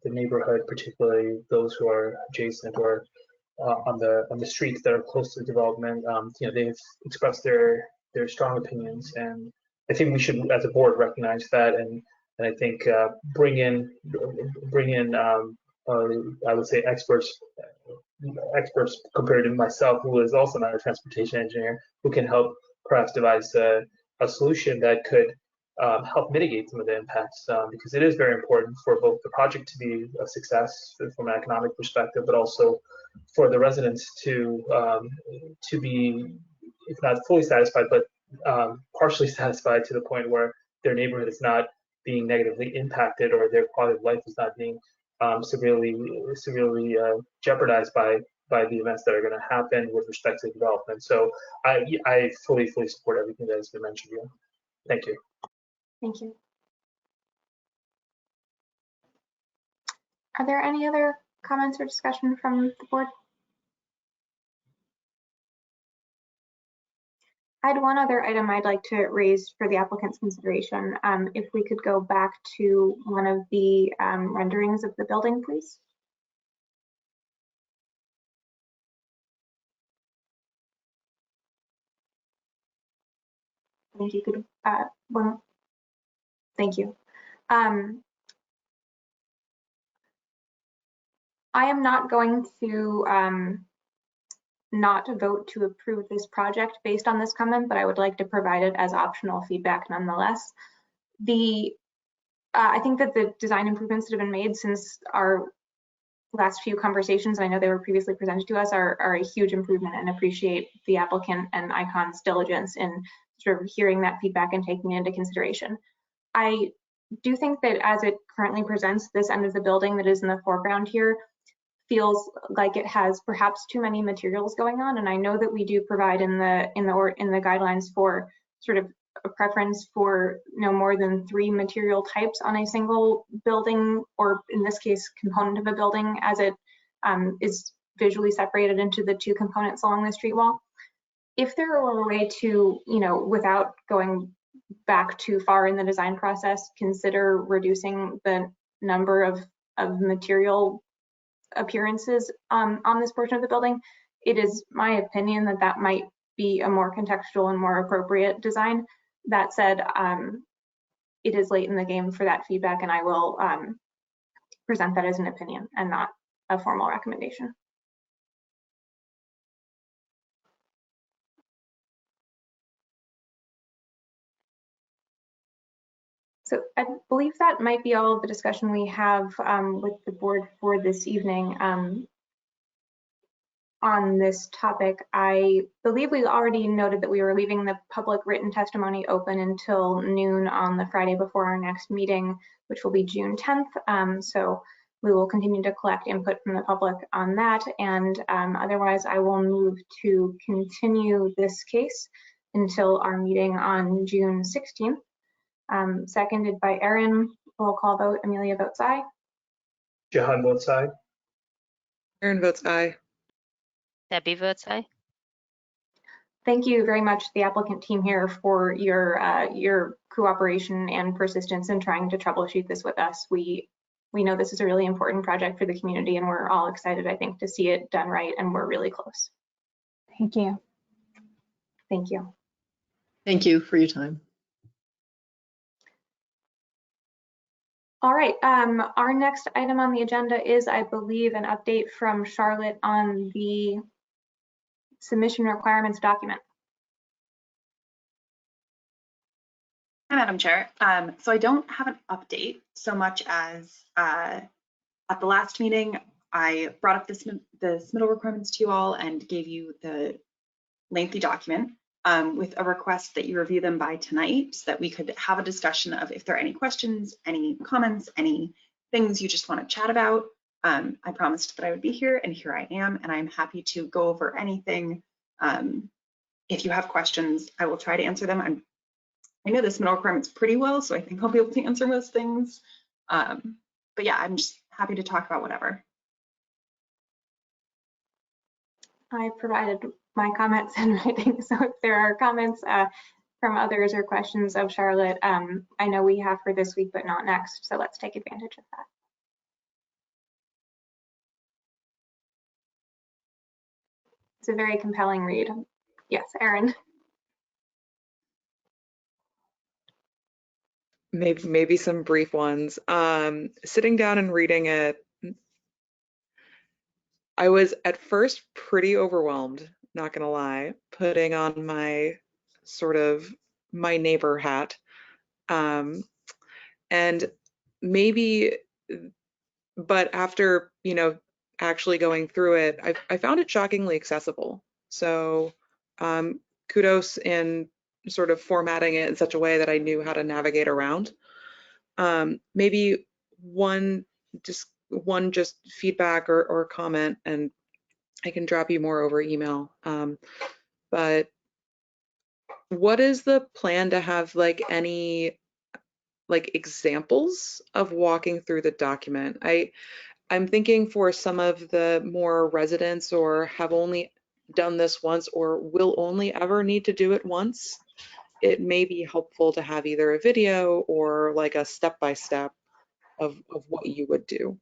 neighborhood, particularly those who are adjacent or on the streets that are close to development, they've expressed their strong opinions, and I think we should, as a board, recognize that, and I think bring in I would say experts compared to myself, who is also not a transportation engineer, who can help perhaps devise a solution that could help mitigate some of the impacts, because it is very important for both the project to be a success from an economic perspective, but also for the residents to be, if not fully satisfied, but partially satisfied to the point where their neighborhood is not being negatively impacted, or their quality of life is not being severely jeopardized by the events that are going to happen with respect to development. So I fully support everything that has been mentioned here. Thank you. Thank you. Are there any other comments or discussion from the board? I had one other item I'd like to raise for the applicant's consideration. If we could go back to one of the renderings of the building, please. I think you could, thank you. I am not going to not vote to approve this project based on this comment, but I would like to provide it as optional feedback nonetheless. I think that the design improvements that have been made since our last few conversations, and I know they were previously presented to us, are a huge improvement, and appreciate the applicant and ICON's diligence in sort of hearing that feedback and taking it into consideration. I do think that as it currently presents, this end of the building that is in the foreground here feels like it has perhaps too many materials going on, and I know that we do provide in the guidelines for sort of a preference for no more than 3 material types on a single building, or in this case, component of a building, as it is visually separated into the 2 components along the street wall. If there were a way to, without going back too far in the design process, consider reducing the number of material appearances on this portion of the building, it is my opinion that that might be a more contextual and more appropriate design. That said, it is late in the game for that feedback, and I will present that as an opinion and not a formal recommendation. So I believe that might be all of the discussion we have with the board for this evening on this topic. I believe we already noted that we were leaving the public written testimony open until noon on the Friday before our next meeting, which will be June 10th. So we will continue to collect input from the public on that. And otherwise, I will move to continue this case until our meeting on June 16th. Seconded by Aaron. Roll call vote. Amelia votes aye. Jahan votes aye. Aaron votes aye. Debbie votes aye. Thank you very much to the applicant team here for your cooperation and persistence in trying to troubleshoot this with us. We know this is a really important project for the community, and we're all excited, I think, to see it done right, and we're really close. Thank you. Thank you. Thank you for your time. All right, our next item on the agenda is, I believe, an update from Charlotte on the submission requirements document. Hi, Madam Chair. So I don't have an update so much as at the last meeting, I brought up the submittal requirements to you all and gave you the lengthy document with a request that you review them by tonight so that we could have a discussion of if there are any questions, any comments, any things you just want to chat about. I promised that I would be here, and here I am, and I'm happy to go over anything. If you have questions, I will try to answer them. I know the submittal requirements pretty well, so I think I'll be able to answer most things. But yeah, I'm just happy to talk about whatever. I provided my comments in writing, so if there are comments from others or questions of Charlotte, I know we have for this week, but not next, so let's take advantage of that. It's a very compelling read. Yes, Aaron. Maybe some brief ones. Sitting down and reading it, I was at first pretty overwhelmed, not gonna lie, putting on my sort of my neighbor hat. And maybe, but after, actually going through it, I found it shockingly accessible. So kudos in sort of formatting it in such a way that I knew how to navigate around. Maybe one just feedback or comment, and I can drop you more over email. But what is the plan to have any examples of walking through the document? I'm thinking for some of the more residents or have only done this once or will only ever need to do it once, it may be helpful to have either a video or a step-by-step of what you would do.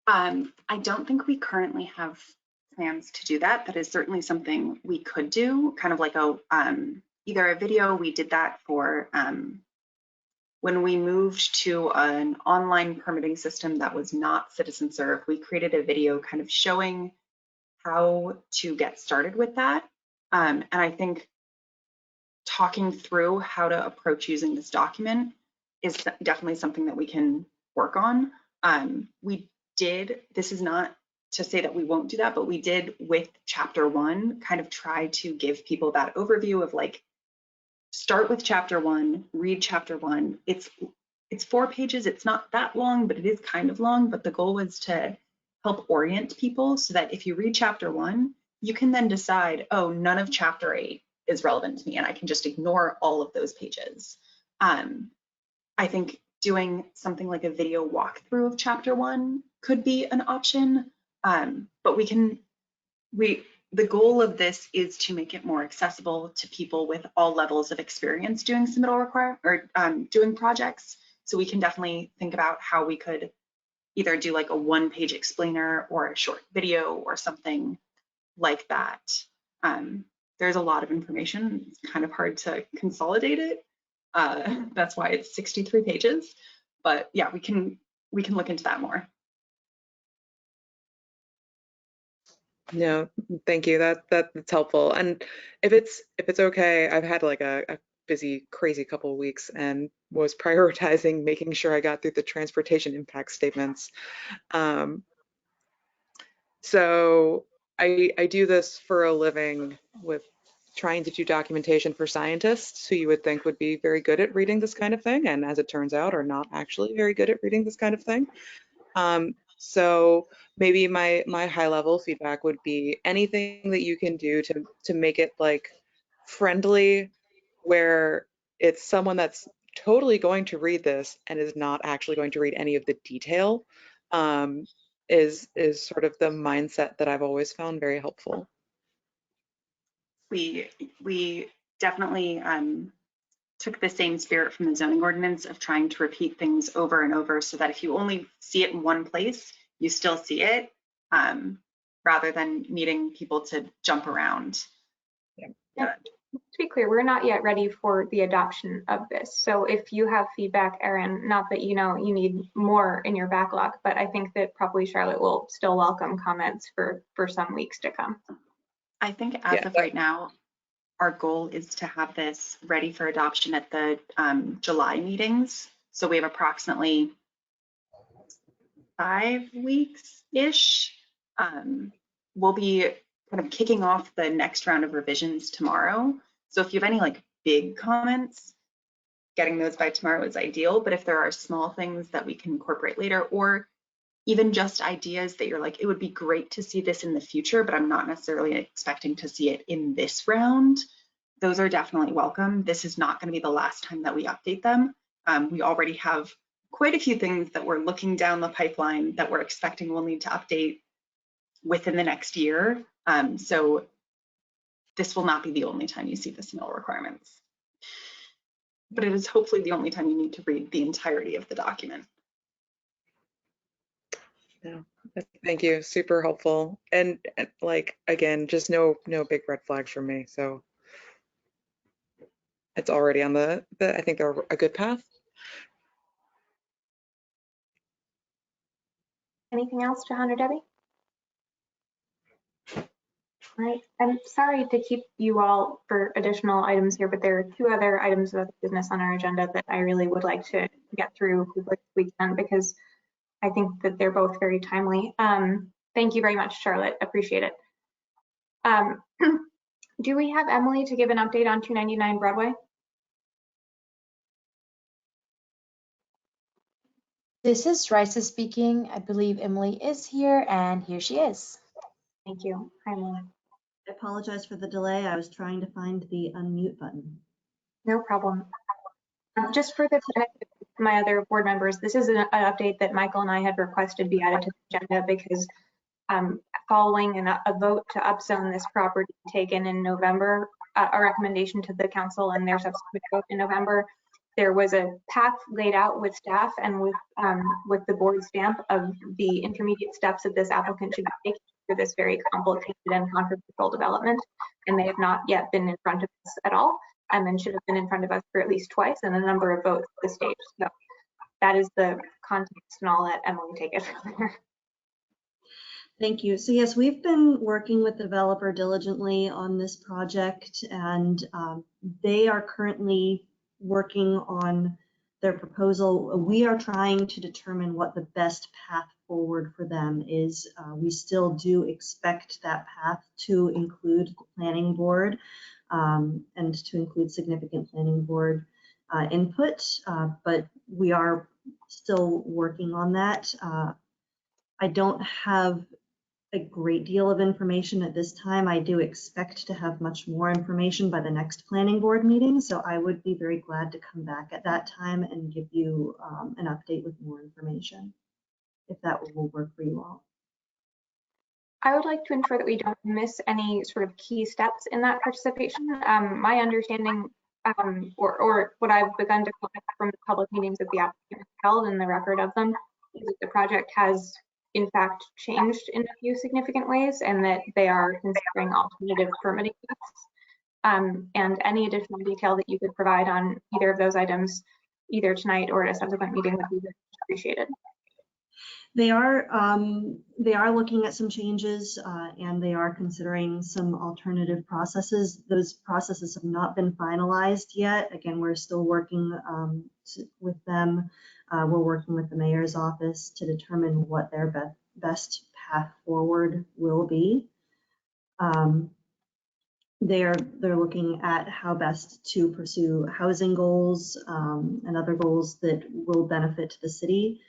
I don't think we currently have plans to do that. That is certainly something we could do, kind of like either a video. We did that for when we moved to an online permitting system that was not CitizenServe. We created a video kind of showing how to get started with that. And I think talking through how to approach using this document is definitely something that we can work on. This is not to say that we won't do that, but we did with chapter 1 kind of try to give people that overview of like, start with chapter 1, read chapter 1. It's 4 pages. It's not that long, but it is kind of long. But the goal was to help orient people so that if you read chapter 1, you can then decide, oh, none of chapter 8 is relevant to me, and I can just ignore all of those pages. I think doing something like a video walkthrough of chapter 1 could be an option, but the goal of this is to make it more accessible to people with all levels of experience doing doing projects. So we can definitely think about how we could either do like a 1-page explainer or a short video or something like that. There's a lot of information. It's kind of hard to consolidate it. That's why it's 63 pages. But yeah, we can look into that more. No, thank you. That's helpful. And if it's okay, I've had like a busy, crazy couple of weeks and was prioritizing making sure I got through the transportation impact statements. So I do this for a living with trying to do documentation for scientists who you would think would be very good at reading this kind of thing, and as it turns out, are not actually very good at reading this kind of thing. So maybe my high level feedback would be anything that you can do to make it like friendly, where it's someone that's totally going to read this and is not actually going to read any of the detail, is sort of the mindset that I've always found very helpful. We definitely took the same spirit from the zoning ordinance of trying to repeat things over and over so that if you only see it in one place, you still see it, rather than needing people to jump around. Yeah. To be clear, we're not yet ready for the adoption of this. So if you have feedback, Erin, not that you know you need more in your backlog, but I think that probably Charlotte will still welcome comments for some weeks to come. I think as of right now, our goal is to have this ready for adoption at the July meetings. So we have approximately 5 weeks-ish. We'll be kind of kicking off the next round of revisions tomorrow. So if you have any like big comments, getting those by tomorrow is ideal. But if there are small things that we can incorporate later, or even just ideas that you're like, it would be great to see this in the future, but I'm not necessarily expecting to see it in this round, those are definitely welcome. This is not going to be the last time that we update them. We already have quite a few things that we're looking down the pipeline that we're expecting we'll need to update within the next year. So this will not be the only time you see the SMIL requirements, but it is hopefully the only time you need to read the entirety of the document. Yeah, thank you. Super helpful. And like, again, just no big red flags for me. So it's already on the I think they're a good path. Anything else, Jahan or Debbie? All right, I'm sorry to keep you all for additional items here, but there are 2 other items of business on our agenda that I really would like to get through quickly if we can, because I think that they're both very timely. Thank you very much, Charlotte. Appreciate it. Do we have Emily to give an update on 299 Broadway? This is Raisa speaking. I believe Emily is here, and here she is. Thank you. Hi, Emily. I apologize for the delay. I was trying to find the unmute button. No problem. Just for the benefit of my other board members, this is an update that Michael and I had requested be added to the agenda because following a vote to upzone this property taken in November, a recommendation to the council and their subsequent vote in November, there was a path laid out with staff and with the board stamp of the intermediate steps that this applicant should be taking for this very complicated and controversial development, and they have not yet been in front of us at all, and then should have been in front of us for at least twice and a number of votes at this stage. So that is the context, and I'll let Emily take it from there. Thank you. So yes, we've been working with the developer diligently on this project, and they are currently working on their proposal. We are trying to determine what the best path forward for them is. We still do expect that path to include the planning board and to include significant planning board input, but we are still working on that. I don't have a great deal of information at this time. I do expect to have much more information by the next planning board meeting, so I would be very glad to come back at that time and give you an update with more information, if that will work for you all. I would like to ensure that we don't miss any sort of key steps in that participation. My understanding, or what I've begun to collect from the public meetings that the applicant held and the record of them, is that the project has in fact changed in a few significant ways, and that they are considering alternative permitting paths. And any additional detail that you could provide on either of those items, either tonight or at a subsequent meeting, would be very appreciated. They are looking at some changes and they are considering some alternative processes. Those processes have not been finalized yet. Again, we're still working with them. We're working with the mayor's office to determine what their best path forward will be. They're looking at how best to pursue housing goals and other goals that will benefit the city.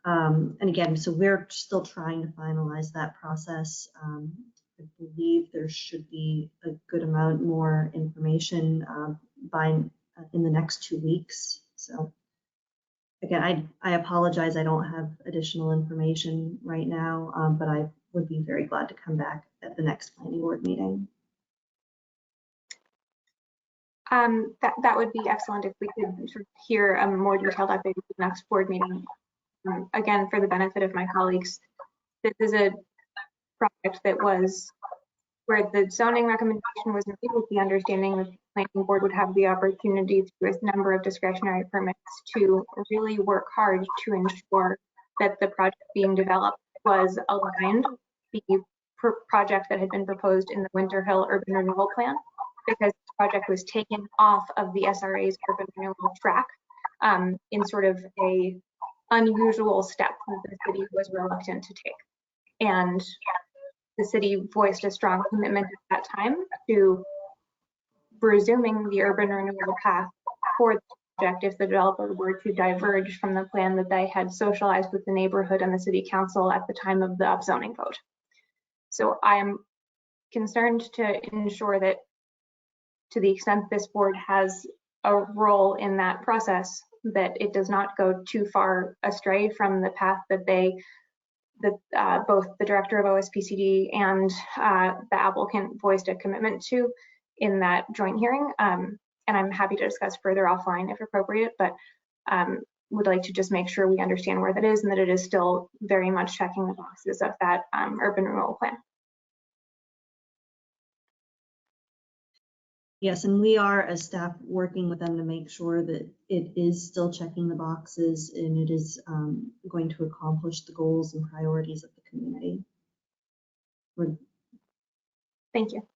And again, so we're still trying to finalize that process. I believe there should be a good amount more information in the next 2 weeks. So again, I apologize, I don't have additional information right now, but I would be very glad to come back at the next planning board meeting. That would be excellent if we could sort of hear a more detailed update at the next board meeting. Again, for the benefit of my colleagues, this is a project that was where the zoning recommendation was made with the understanding that the planning board would have the opportunity through a number of discretionary permits to really work hard to ensure that the project being developed was aligned with the project that had been proposed in the Winter Hill Urban Renewal Plan, because the project was taken off of the SRA's urban renewal track in sort of a unusual step that the city was reluctant to take. And the city voiced a strong commitment at that time to resuming the urban renewal path for the project if the developer were to diverge from the plan that they had socialized with the neighborhood and the city council at the time of the upzoning vote. So I am concerned to ensure that, to the extent this board has a role in that process, that it does not go too far astray from the path that both the director of OSPCD and the applicant voiced a commitment to in that joint hearing. And I'm happy to discuss further offline if appropriate, but would like to just make sure we understand where that is and that it is still very much checking the boxes of that urban renewal plan. Yes, and we are, as staff, working with them to make sure that it is still checking the boxes and it is going to accomplish the goals and priorities of the community. Thank you.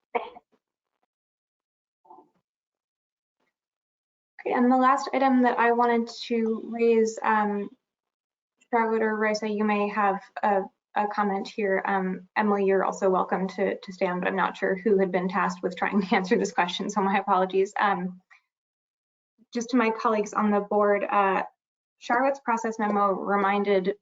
Okay, and the last item that I wanted to raise, Charlotte or Raisa, you may have a comment here. Emily, you're also welcome to stand, but I'm not sure who had been tasked with trying to answer this question, so my apologies. Just to my colleagues on the board, Charlotte's process memo reminded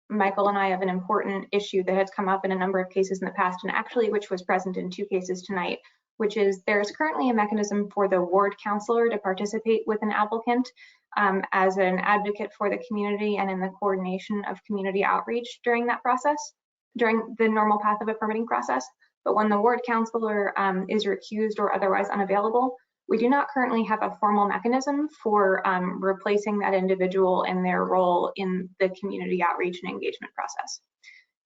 Michael and I of an important issue that has come up in a number of cases in the past, and actually which was present in 2 cases tonight, which is there's currently a mechanism for the ward counselor to participate with an applicant as an advocate for the community and in the coordination of community outreach during that process, during the normal path of a permitting process. But when the ward counselor is recused or otherwise unavailable, we do not currently have a formal mechanism for replacing that individual in their role in the community outreach and engagement process.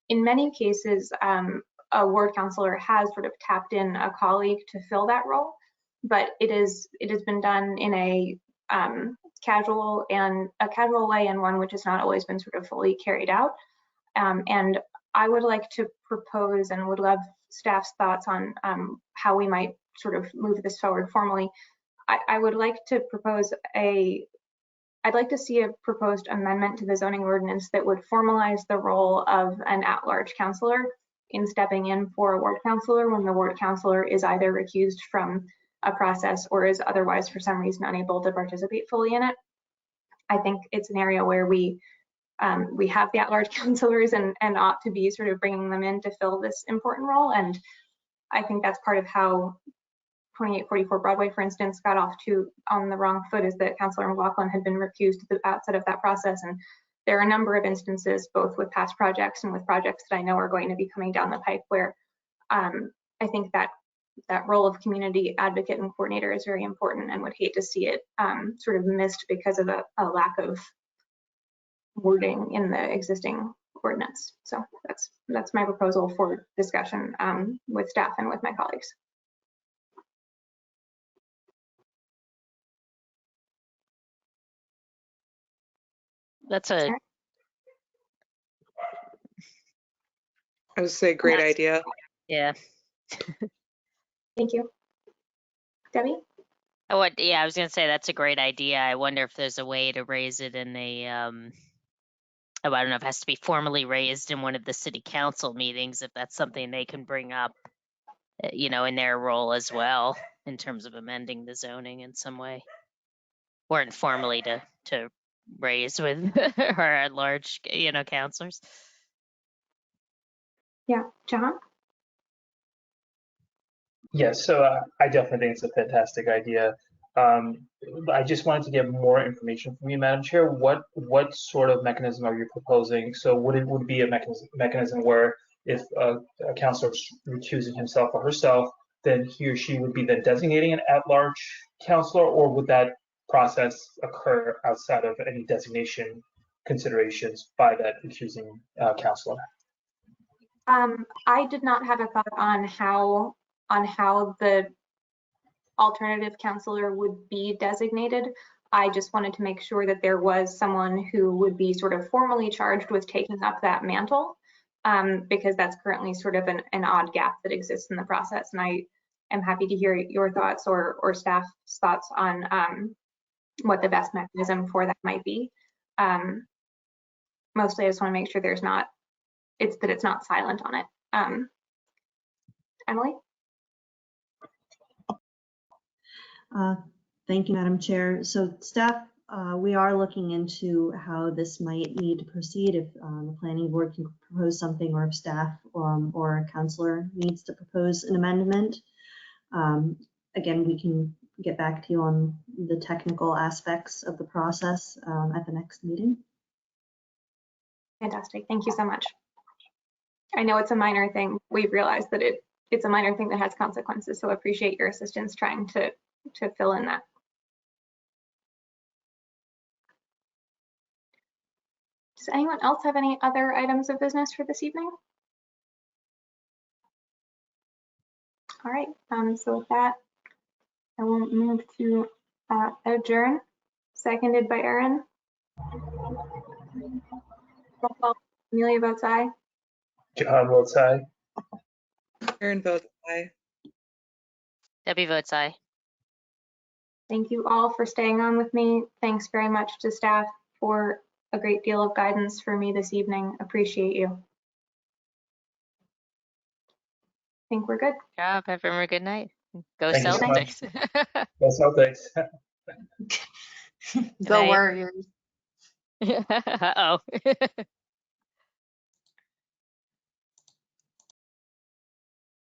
In many cases, a ward counselor has sort of tapped in a colleague to fill that role, but it has been done in a casual way, and one which has not always been sort of fully carried out. And I would like to propose and would love staff's thoughts on how we might sort of move this forward formally. I would like to propose I'd like to see a proposed amendment to the zoning ordinance that would formalize the role of an at-large counselor in stepping in for a ward counselor when the ward counselor is either recused from a process or is otherwise for some reason unable to participate fully in it. I think it's an area where we have the at-large counselors and ought to be sort of bringing them in to fill this important role. And I think that's part of how 2844 Broadway, for instance, got off on the wrong foot, is that Councilor McLaughlin had been recused at the outset of that process. And there are a number of instances, both with past projects and with projects that I know are going to be coming down the pipe, where I think that role of community advocate and coordinator is very important, and would hate to see it sort of missed because of a lack of wording in the existing ordinance. So that's my proposal for discussion with staff and with my colleagues. That's a. I would say great idea. Yeah. Thank you. Debbie? I was gonna say that's a great idea. I wonder if there's a way to raise it in a, I don't know if it has to be formally raised in one of the city council meetings, if that's something they can bring up, in their role as well, in terms of amending the zoning in some way, or informally to raise with our at-large, counselors. Yeah, John? Yes, so I definitely think it's a fantastic idea. I just wanted to get more information from you, Madam Chair. What sort of mechanism are you proposing? So would it be a mechanism where if a counselor recuses himself or herself, then he or she would be then designating an at-large counselor, or would that process occur outside of any designation considerations by that recusing counselor? I did not have a thought on how the alternative counselor would be designated. I just wanted to make sure that there was someone who would be sort of formally charged with taking up that mantle, because that's currently sort of an odd gap that exists in the process. And I am happy to hear your thoughts or staff's thoughts on what the best mechanism for that might be. Mostly, I just want to make sure it's not silent on it. Emily? Thank you, Madam Chair. So staff, we are looking into how this might need to proceed, if the planning board can propose something, or if staff or a counselor needs to propose an amendment. Again, we can get back to you on the technical aspects of the process at the next meeting. Fantastic. Thank you so much. I know it's a minor thing. We've realized that it's a minor thing that has consequences, so I appreciate your assistance trying to fill in that. Does anyone else have any other items of business for this evening? All right, so with that, I will move to adjourn, seconded by Aaron. Roll call. Amelia votes aye. John votes aye. Aaron votes aye. Debbie votes aye. Thank you all for staying on with me. Thanks very much to staff for a great deal of guidance for me this evening. Appreciate you. I think we're good. Good job, everyone. Good night. Go Thank you so much. Celtics. Go Celtics. Go Warriors. Uh-oh.